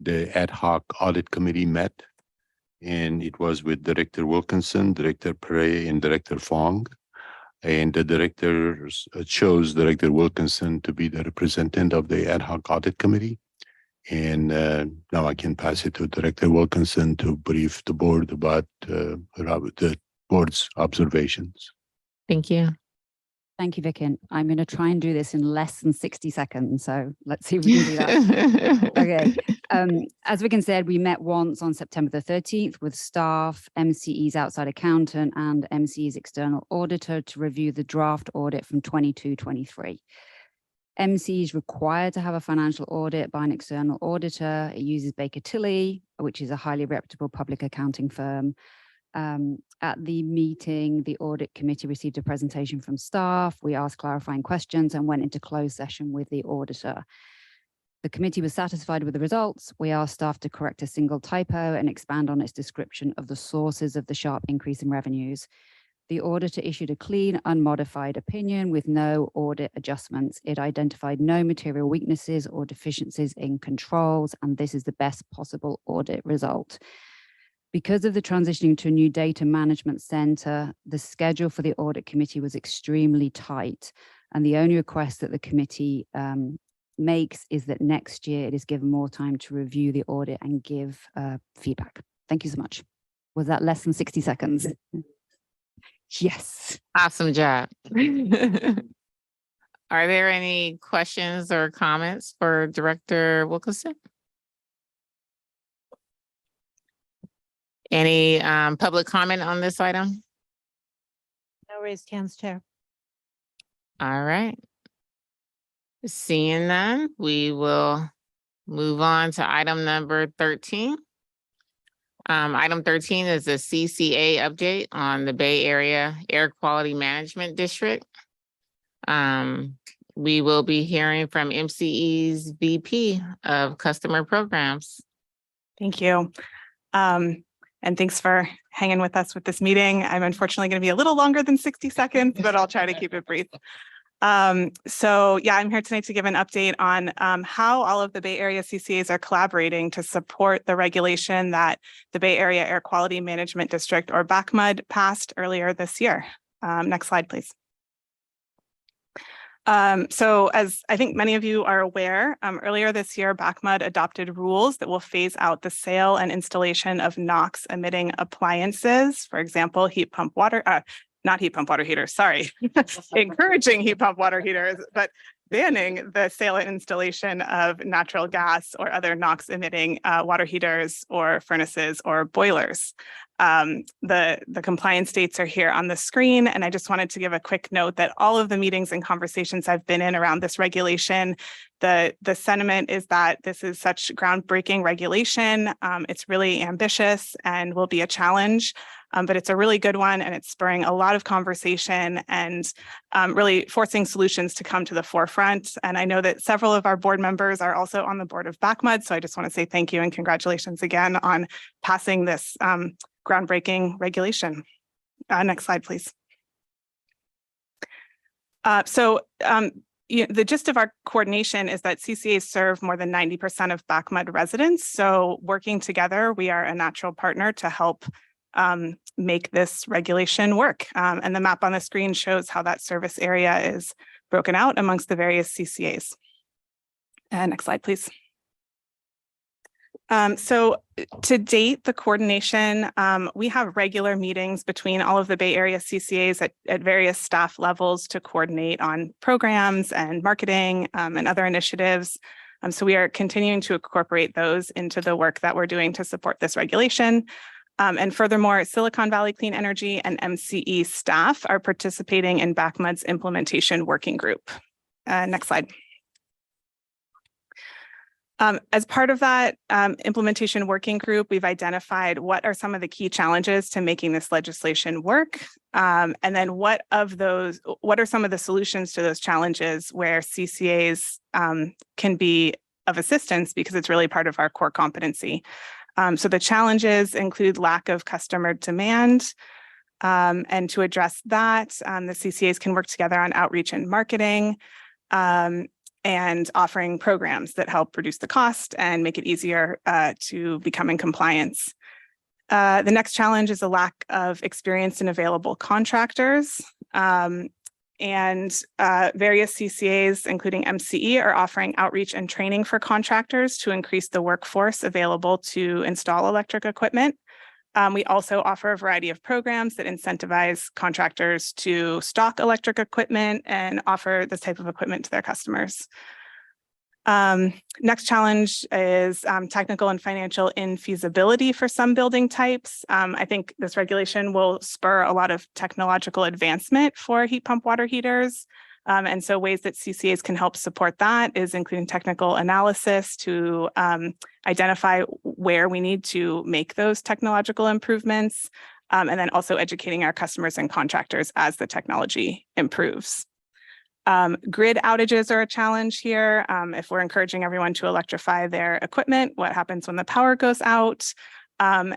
the ad hoc audit committee met, and it was with Director Wilkinson, Director Perret, and Director Fong. And the directors chose Director Wilkinson to be the representative of the ad hoc audit committee. And now I can pass it to Director Wilkinson to brief the board about the board's observations. Thank you. Thank you, Vicky. I'm going to try and do this in less than 60 seconds. So let's see if we can do that. Okay. As Vicky said, we met once on September the 13th with staff, MCE's outside accountant, and MCE's external auditor to review the draft audit from 22-23. MCE is required to have a financial audit by an external auditor. It uses Baker Tilly, which is a highly reputable public accounting firm. At the meeting, the audit committee received a presentation from staff. We asked clarifying questions and went into closed session with the auditor. The committee was satisfied with the results. We asked staff to correct a single typo and expand on its description of the sources of the sharp increase in revenues. The auditor issued a clean, unmodified opinion with no audit adjustments. It identified no material weaknesses or deficiencies in controls, and this is the best possible audit result. Because of the transitioning to a new data management center, the schedule for the audit committee was extremely tight. And the only request that the committee makes is that next year it is given more time to review the audit and give feedback. Thank you so much. Was that less than 60 seconds? Yes. Awesome job. Are there any questions or comments for Director Wilkinson? Any public comment on this item? No raised hands, Chair. All right. Seeing none, we will move on to item number 13. Item 13 is a CCA update on the Bay Area Air Quality Management District. We will be hearing from MCE's VP of Customer Programs. Thank you. And thanks for hanging with us with this meeting. I'm unfortunately going to be a little longer than 60 seconds, but I'll try to keep it brief. So yeah, I'm here tonight to give an update on how all of the Bay Area CCAs are collaborating to support the regulation that the Bay Area Air Quality Management District, or BACMUD, passed earlier this year. Next slide, please. So as I think many of you are aware, earlier this year, BACMUD adopted rules that will phase out the sale and installation of NOx emitting appliances, for example, heat pump water, not heat pump water heaters, sorry, encouraging heat pump water heaters, but banning the sale and installation of natural gas or other NOx emitting water heaters or furnaces or boilers. The compliance dates are here on the screen, and I just wanted to give a quick note that all of the meetings and conversations I've been in around this regulation, the sentiment is that this is such groundbreaking regulation. It's really ambitious and will be a challenge, but it's a really good one, and it's spurring a lot of conversation and really forcing solutions to come to the forefront. And I know that several of our board members are also on the board of BACMUD, so I just want to say thank you and congratulations again on passing this groundbreaking regulation. Next slide, please. The gist of our coordination is that CCAs serve more than 90% of BACMUD residents. So working together, we are a natural partner to help make this regulation work. And the map on the screen shows how that service area is broken out amongst the various CCAs. Next slide, please. So to date, the coordination, we have regular meetings between all of the Bay Area CCAs at various staff levels to coordinate on programs and marketing and other initiatives. So we are continuing to incorporate those into the work that we're doing to support this regulation. And furthermore, Silicon Valley Clean Energy and MCE staff are participating in BACMUD's implementation working group. Next slide. As part of that implementation working group, we've identified what are some of the key challenges to making this legislation work. And then what are some of the solutions to those challenges where CCAs can be of assistance because it's really part of our core competency. So the challenges include lack of customer demand. And to address that, the CCAs can work together on outreach and marketing. And offering programs that help reduce the cost and make it easier to become in compliance. The next challenge is a lack of experienced and available contractors. And various CCAs, including MCE, are offering outreach and training for contractors to increase the workforce available to install electric equipment. We also offer a variety of programs that incentivize contractors to stock electric equipment and offer this type of equipment to their customers. Next challenge is technical and financial infeasibility for some building types. I think this regulation will spur a lot of technological advancement for heat pump water heaters. And so ways that CCAs can help support that is including technical analysis to identify where we need to make those technological improvements, and then also educating our customers and contractors as the technology improves. Grid outages are a challenge here. If we're encouraging everyone to electrify their equipment, what happens when the power goes out? And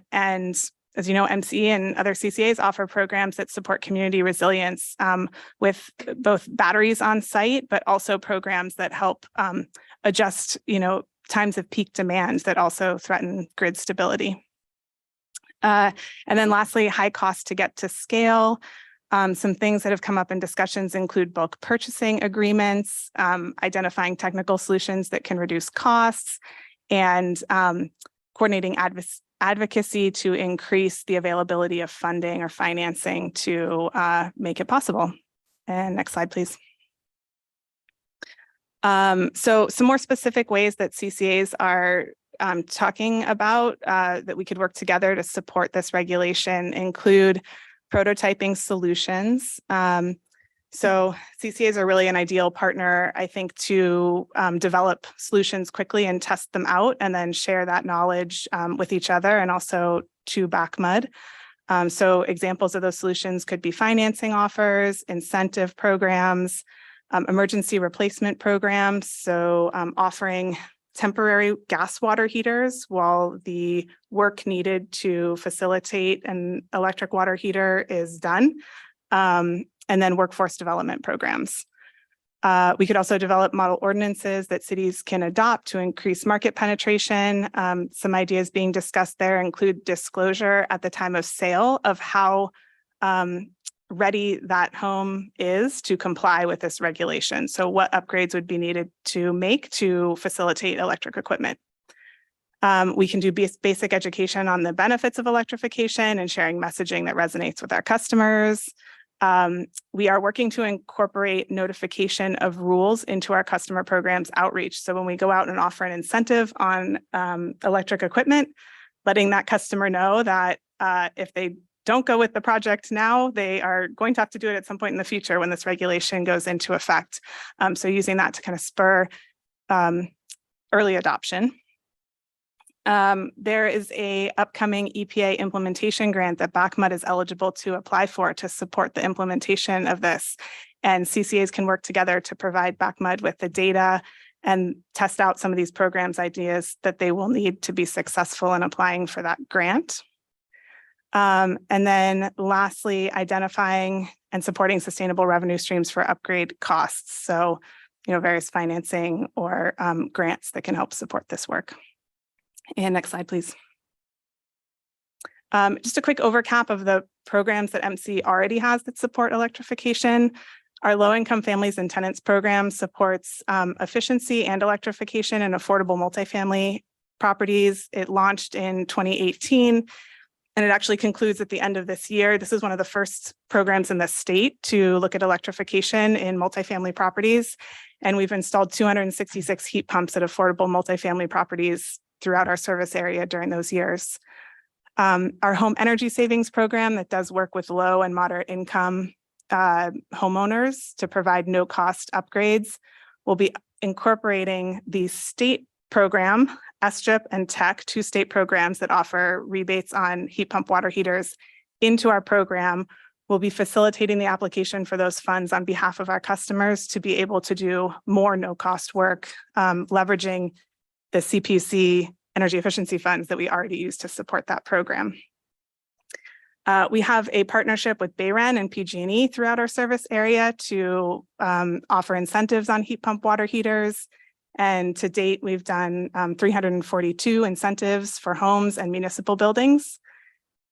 as you know, MCE and other CCAs offer programs that support community resilience with both batteries on site, but also programs that help adjust, times of peak demand that also threaten grid stability. And then lastly, high cost to get to scale. Some things that have come up in discussions include bulk purchasing agreements, identifying technical solutions that can reduce costs, and coordinating advocacy to increase the availability of funding or financing to make it possible. And next slide, please. So some more specific ways that CCAs are talking about that we could work together to support this regulation include prototyping solutions. So CCAs are really an ideal partner, I think, to develop solutions quickly and test them out and then share that knowledge with each other and also to BACMUD. So examples of those solutions could be financing offers, incentive programs, emergency replacement programs. So offering temporary gas water heaters while the work needed to facilitate an electric water heater is done. And then workforce development programs. We could also develop model ordinances that cities can adopt to increase market penetration. Some ideas being discussed there include disclosure at the time of sale of how ready that home is to comply with this regulation. So what upgrades would be needed to make to facilitate electric equipment. We can do basic education on the benefits of electrification and sharing messaging that resonates with our customers. We are working to incorporate notification of rules into our customer programs outreach. So when we go out and offer an incentive on electric equipment, letting that customer know that if they don't go with the project now, they are going to have to do it at some point in the future when this regulation goes into effect. So using that to kind of spur early adoption. There is a upcoming EPA implementation grant that BACMUD is eligible to apply for to support the implementation of this. And CCAs can work together to provide BACMUD with the data and test out some of these programs ideas that they will need to be successful in applying for that grant. And then lastly, identifying and supporting sustainable revenue streams for upgrade costs. So, various financing or grants that can help support this work. And next slide, please. Just a quick overcap of the programs that MC already has that support electrification. Our low-income families and tenants program supports efficiency and electrification in affordable multifamily properties. It launched in 2018, and it actually concludes at the end of this year. This is one of the first programs in the state to look at electrification in multifamily properties. And we've installed 266 heat pumps at affordable multifamily properties throughout our service area during those years. Our home energy savings program that does work with low and moderate income homeowners to provide no cost upgrades will be incorporating the state program, SGIP and TEC, 2 state programs that offer rebates on heat pump water heaters into our program. We'll be facilitating the application for those funds on behalf of our customers to be able to do more no cost work, leveraging the CPUC energy efficiency funds that we already use to support that program. We have a partnership with Marin and PG&E throughout our service area to offer incentives on heat pump water heaters. And to date, we've done 342 incentives for homes and municipal buildings.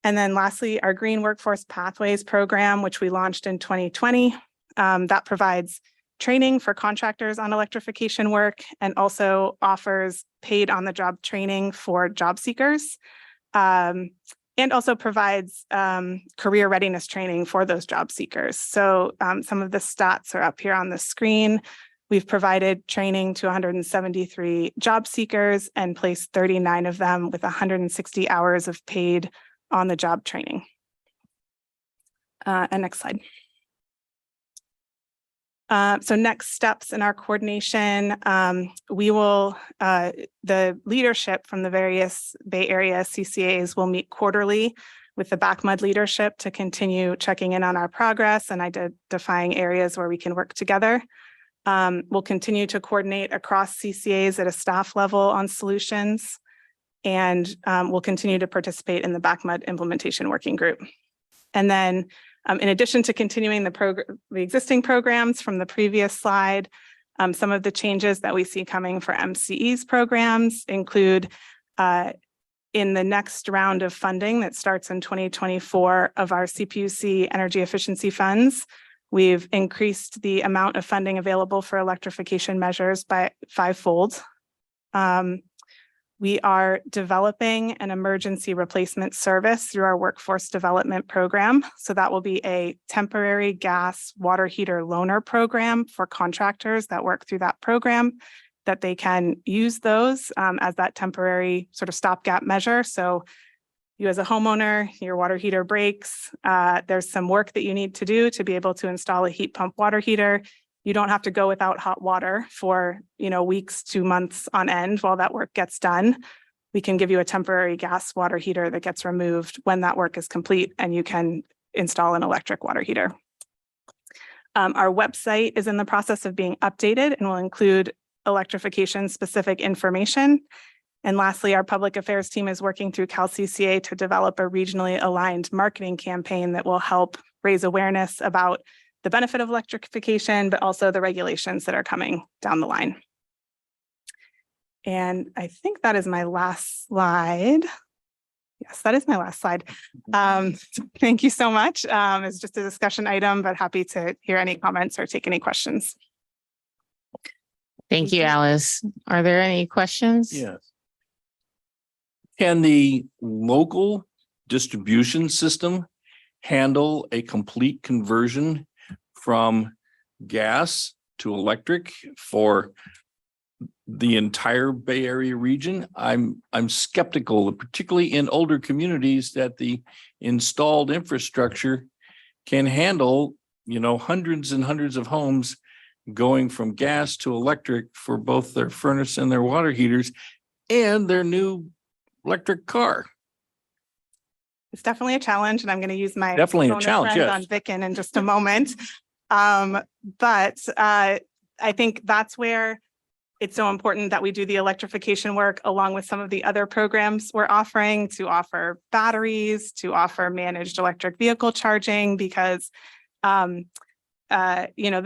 And then lastly, our Green Workforce Pathways program, which we launched in 2020, that provides training for contractors on electrification work and also offers paid on-the-job training for job seekers. And also provides career readiness training for those job seekers. So some of the stats are up here on the screen. We've provided training to 173 job seekers and placed 39 of them with 160 hours of paid on-the-job training. And next slide. So next steps in our coordination, we will, the leadership from the various Bay Area CCAs will meet quarterly with the BACMUD leadership to continue checking in on our progress and identifying areas where we can work together. We'll continue to coordinate across CCAs at a staff level on solutions, and we'll continue to participate in the BACMUD implementation working group. And then in addition to continuing the existing programs from the previous slide, some of the changes that we see coming for MCE's programs include in the next round of funding that starts in 2024 of our CPUC energy efficiency funds, we've increased the amount of funding available for electrification measures by 5-fold. We are developing an emergency replacement service through our workforce development program. So that will be a temporary gas water heater loaner program for contractors that work through that program, that they can use those as that temporary sort of stopgap measure. So you as a homeowner, your water heater breaks, there's some work that you need to do to be able to install a heat pump water heater. You don't have to go without hot water for, weeks to months on end while that work gets done. We can give you a temporary gas water heater that gets removed when that work is complete, and you can install an electric water heater. Our website is in the process of being updated and will include electrification specific information. And lastly, our public affairs team is working through CalCCA to develop a regionally aligned marketing campaign that will help raise awareness about the benefit of electrification, but also the regulations that are coming down the line. And I think that is my last slide. Yes, that is my last slide. Thank you so much. It's just a discussion item, but happy to hear any comments or take any questions. Thank you, Alice. Are there any questions? Yes. Can the local distribution system handle a complete conversion from gas to electric for the entire Bay Area region. I'm skeptical, particularly in older communities, that the installed infrastructure can handle, hundreds and hundreds of homes going from gas to electric for both their furnace and their water heaters and their new electric car. It's definitely a challenge, and I'm going to use my Definitely a bonus challenge, friend yes. on Vicken in just a moment. But I think that's where it's so important that we do the electrification work along with some of the other programs we're offering, to offer batteries, to offer managed electric vehicle charging, because the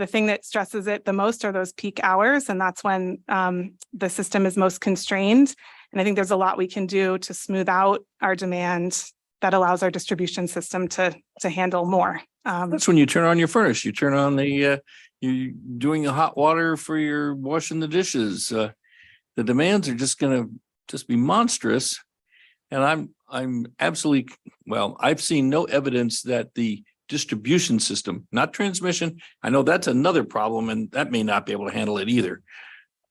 thing that stresses it the most are those peak hours, and that's when the system is most constrained. And I think there's a lot we can do to smooth out our demand that allows our distribution system to handle more. That's when you turn on your furnace, you turn on the, you're doing the hot water for your washing the dishes. The demands are just going to just be monstrous. And I'm absolutely, well, I've seen no evidence that the distribution system, not transmission, I know that's another problem, and that may not be able to handle it either.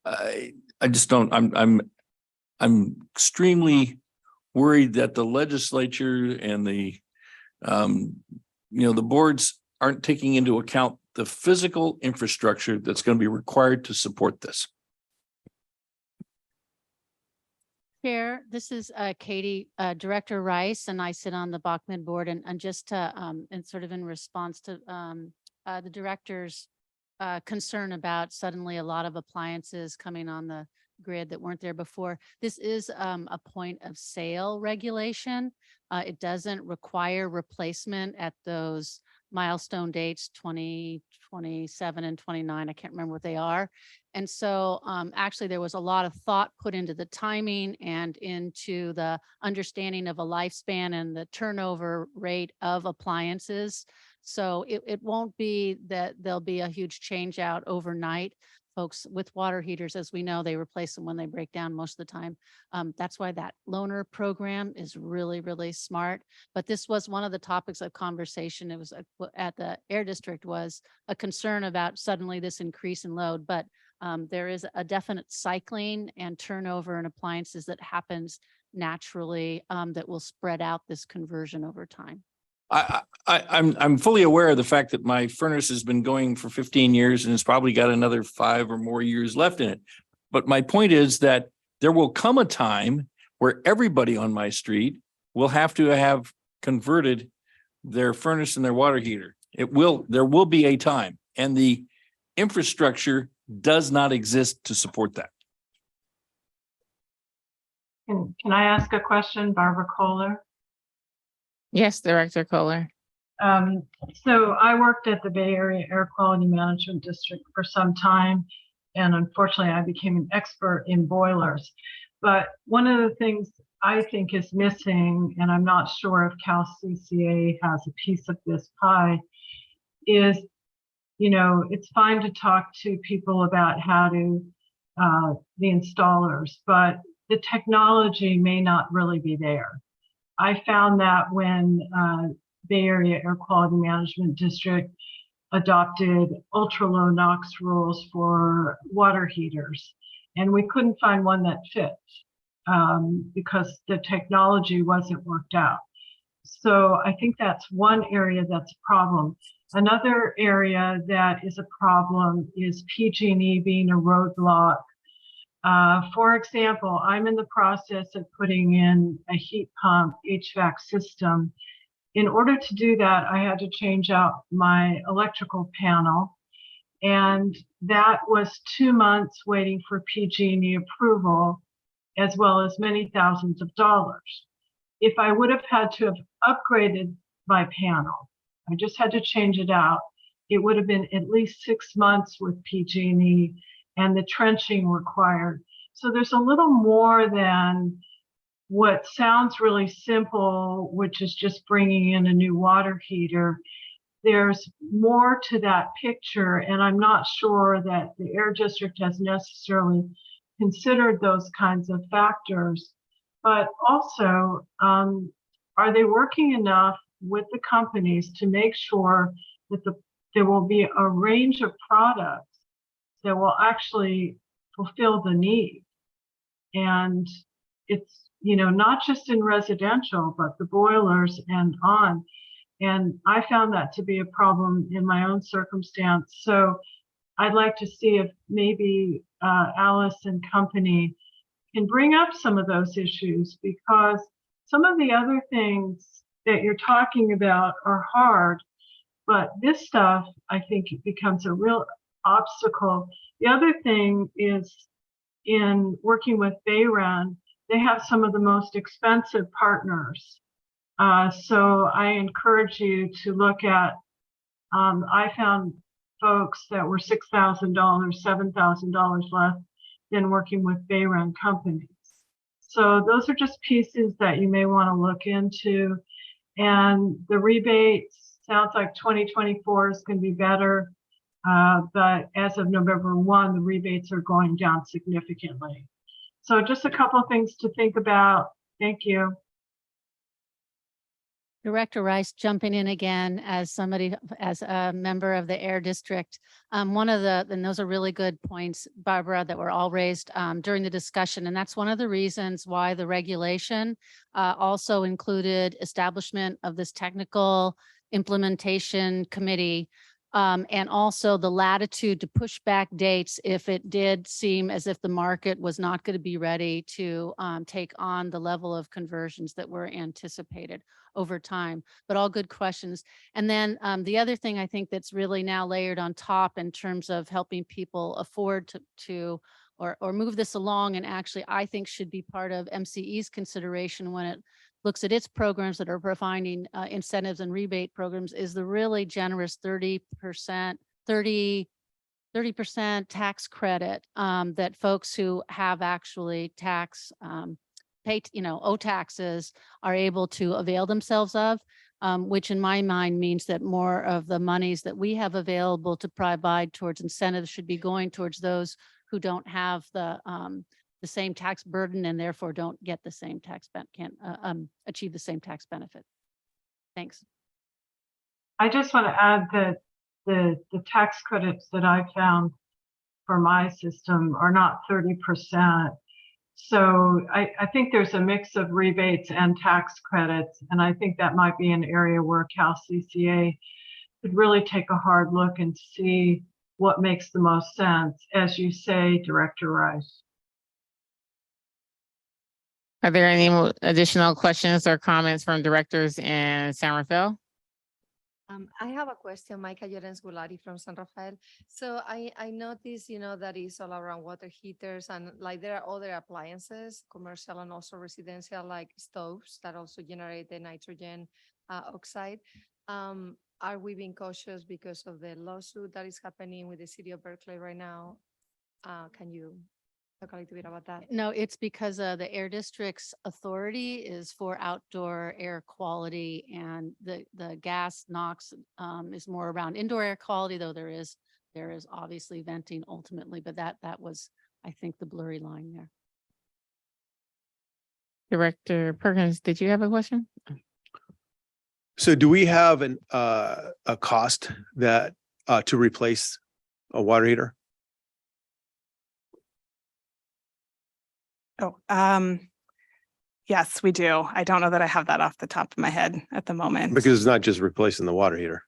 I just don't, I'm extremely worried that the legislature and the boards aren't taking into account the physical infrastructure that's going to be required to support this. Chair, this is Katie, Director Rice, and I sit on the Bachman board, and just to and sort of in response to the director's concern about suddenly a lot of appliances coming on the grid that weren't there before. This is a point of sale regulation. It doesn't require replacement at those milestone dates, 2027 and 29. I can't remember what they are. And so actually there was a lot of thought put into the timing and into the understanding of a lifespan and the turnover rate of appliances. So it won't be that there'll be a huge change out overnight. Folks with water heaters, as we know, they replace them when they break down most of the time. That's why that loaner program is really, really smart. But this was one of the topics of conversation. It was at the Air District, was a concern about suddenly this increase in load. But there is a definite cycling and turnover in appliances that happens naturally that will spread out this conversion over time. I'm fully aware of the fact that my furnace has been going for 15 years and it's probably got another 5 or more years left in it. But my point is that there will come a time where everybody on my street will have to have converted their furnace and their water heater. There will be a time, and the infrastructure does not exist to support that. Can I ask a question, Barbara Kohler? Yes, Director Kohler. So I worked at the Bay Area Air Quality Management District for some time, and unfortunately I became an expert in boilers. But one of the things I think is missing, and I'm not sure if Cal CCA has a piece of this pie, is, it's fine to talk to people about how to, the installers, but the technology may not really be there. I found that when Bay Area Air Quality Management District adopted ultra low NOx rules for water heaters, and we couldn't find one that fit because the technology wasn't worked out. So I think that's one area that's a problem. Another area that is a problem is PG&E being a roadblock. For example, I'm in the process of putting in a heat pump HVAC system. In order to do that, I had to change out my electrical panel, and that was 2 months waiting for PG&E approval, as well as many thousands of dollars. If I would have had to have upgraded my panel, I just had to change it out, it would have been at least 6 months with PG&E and the trenching required. So there's a little more than what sounds really simple, which is just bringing in a new water heater. There's more to that picture, and I'm not sure that the Air District has necessarily considered those kinds of factors. But also, are they working enough with the companies to make sure that there will be a range of products that will actually fulfill the need. And it's, not just in residential, but the boilers and on. And I found that to be a problem in my own circumstance. So I'd like to see if maybe Alice and company can bring up some of those issues, because some of the other things that you're talking about are hard, but this stuff, I think, it becomes a real obstacle. The other thing is, in working with Bayron, they have some of the most expensive partners. So I encourage you to look at, I found folks that were $6,000, $7,000 less than working with Bayron companies. So those are just pieces that you may want to look into. And the rebates, sounds like 2024 is going to be better. But as of November 1, the rebates are going down significantly. So just a couple of things to think about. Thank you. Director Rice jumping in again as a member of the Air District. And those are really good points, Barbara, that were all raised during the discussion. And that's one of the reasons why the regulation also included establishment of this technical implementation committee, and also the latitude to push back dates if it did seem as if the market was not going to be ready to take on the level of conversions that were anticipated over time. But all good questions. And then the other thing I think that's really now layered on top in terms of helping people afford to move this along, and actually I think should be part of MCE's consideration when it looks at its programs that are providing incentives and rebate programs, is the really generous 30% tax credit that folks who have actually owe taxes are able to avail themselves of, which in my mind means that more of the monies that we have available to provide towards incentives should be going towards those who don't have the same tax burden and therefore don't get the same can't achieve the same tax benefit. Thanks. I just want to add that the tax credits that I found for my system are not 30%. So I think there's a mix of rebates and tax credits. And I think that might be an area where Cal CCA could really take a hard look and see what makes the most sense, as you say, Director Rice. Are there any additional questions or comments from directors in San Rafael? I have a question, Micah Llorens Gulari from San Rafael. So I noticed, that is all around water heaters, and like there are other appliances, commercial and also residential, like stoves that also generate the nitrogen oxide. Are we being cautious because of the lawsuit that is happening with the city of Berkeley right now? Can you talk a little bit about that? No, it's because the Air District's authority is for outdoor air quality, and the gas NOx is more around indoor air quality, though there is obviously venting ultimately, but that was, I think, the blurry line there. Director Perkins, did you have a question? So do we have a cost that to replace a water heater? Yes, we do. I don't know that I have that off the top of my head at the moment. Because it's not just replacing the water heater.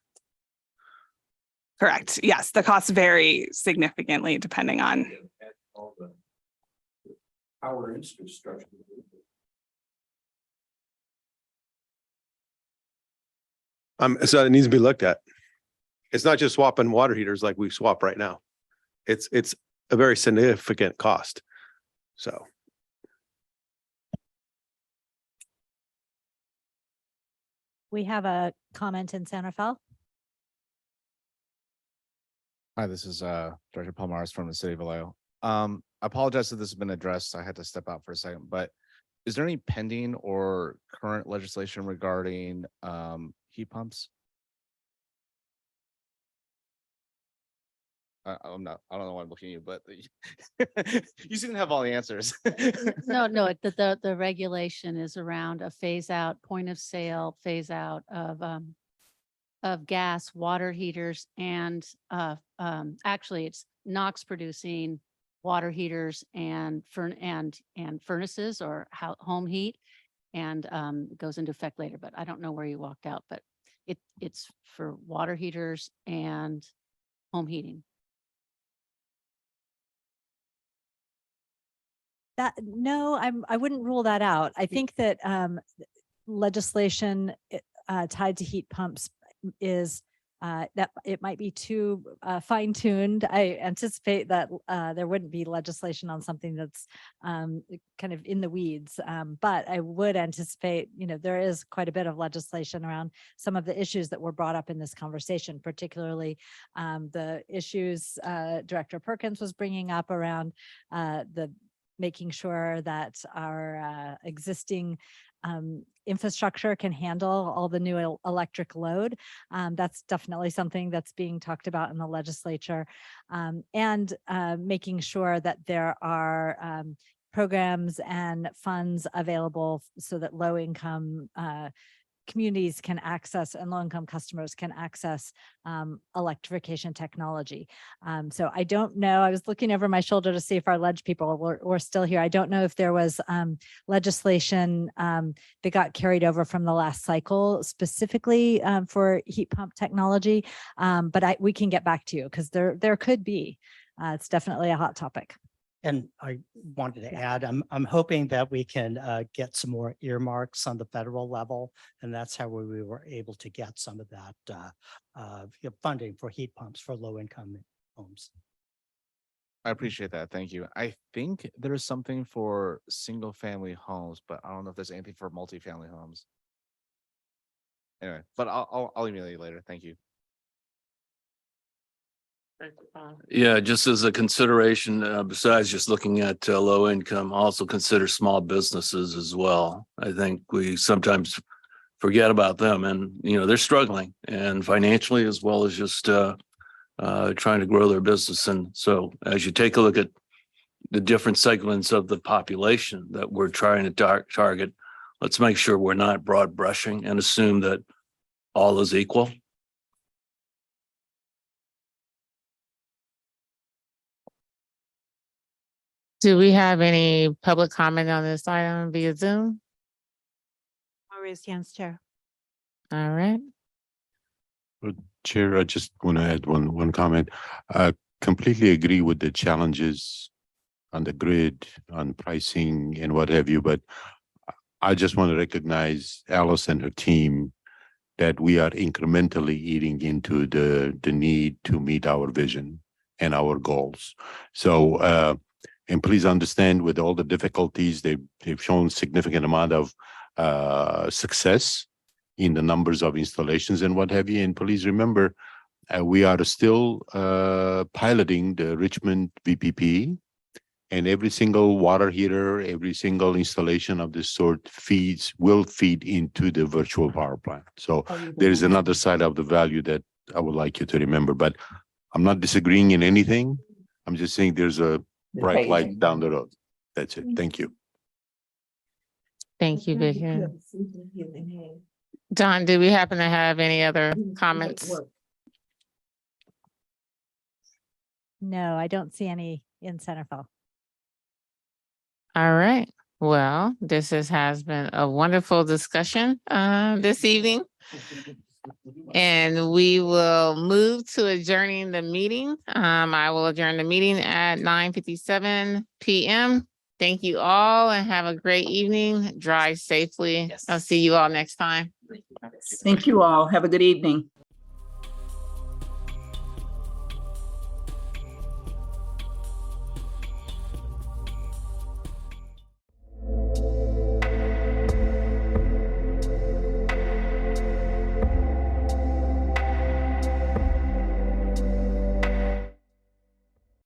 Correct. Yes, the costs vary significantly depending on. Power infrastructure. So it needs to be looked at. It's not just swapping water heaters like we swap right now. It's a very significant cost. So. We have a comment in San Rafael. Hi, this is Director Palmares from the city of Vallejo. I apologize if this has been addressed. I had to step out for a second, but is there any pending or current legislation regarding heat pumps? I don't know why I'm looking at you, but you seem to have all the answers. No, the regulation is around a phase out, point of sale, phase out of gas, water heaters, and actually it's NOx producing water heaters and furnaces or home heat, and goes into effect later. But I don't know where you walked out, but it's for water heaters and home heating. No, I wouldn't rule that out. I think that legislation tied to heat pumps is that it might be too fine tuned. I anticipate that there wouldn't be legislation on something that's kind of in the weeds. But I would anticipate, there is quite a bit of legislation around some of the issues that were brought up in this conversation, particularly the issues Director Perkins was bringing up around the making sure that our existing infrastructure can handle all the new electric load. That's definitely something that's being talked about in the legislature, and making sure that there are programs and funds available so that low-income communities can access and low-income customers can access electrification technology. So I don't know, I was looking over my shoulder to see if our ledge people were still here. I don't know if there was legislation that got carried over from the last cycle specifically for heat pump technology, but we can get back to you because there could be. It's definitely a hot topic. And I wanted to add, I'm hoping that we can get some more earmarks on the federal level, and that's how we were able to get some of that funding for heat pumps for low-income homes. I appreciate that. Thank you. I think there's something for single-family homes, but I don't know if there's anything for multifamily homes. Anyway, but I'll email you later. Thank you. Yeah, just as a consideration, besides just looking at low income, also consider small businesses as well. I think we sometimes forget about them, and they're struggling, and financially as well as just trying to grow their business. And so as you take a look at the different segments of the population that we're trying to target, let's make sure we're not broad brushing and assume that all is equal. Do we have any public comment on this item via Zoom? Raised hands, Chair. All right. Chair, I just want to add one comment. I completely agree with the challenges on the grid, on pricing and what have you, but I just want to recognize Alice and her team that we are incrementally eating into the need to meet our vision and our goals. So, and please understand, with all the difficulties, they've shown significant amount of success in the numbers of installations and what have you. And please remember, we are still piloting the Richmond VPP, and every single water heater, every single installation of this sort will feed into the virtual power plant. So there is another side of the value that I would like you to remember, but I'm not disagreeing in anything. I'm just saying there's a bright light down the road. That's it. Thank you. Thank you, Vicky. Don, do we happen to have any other comments? No, I don't see any in Centerville. All right. Well, this has been a wonderful discussion this evening. And we will move to adjourning the meeting. I will adjourn the meeting at 9:57 p.m. Thank you all and have a great evening. Drive safely. I'll see you all next time. Thank you all. Have a good evening.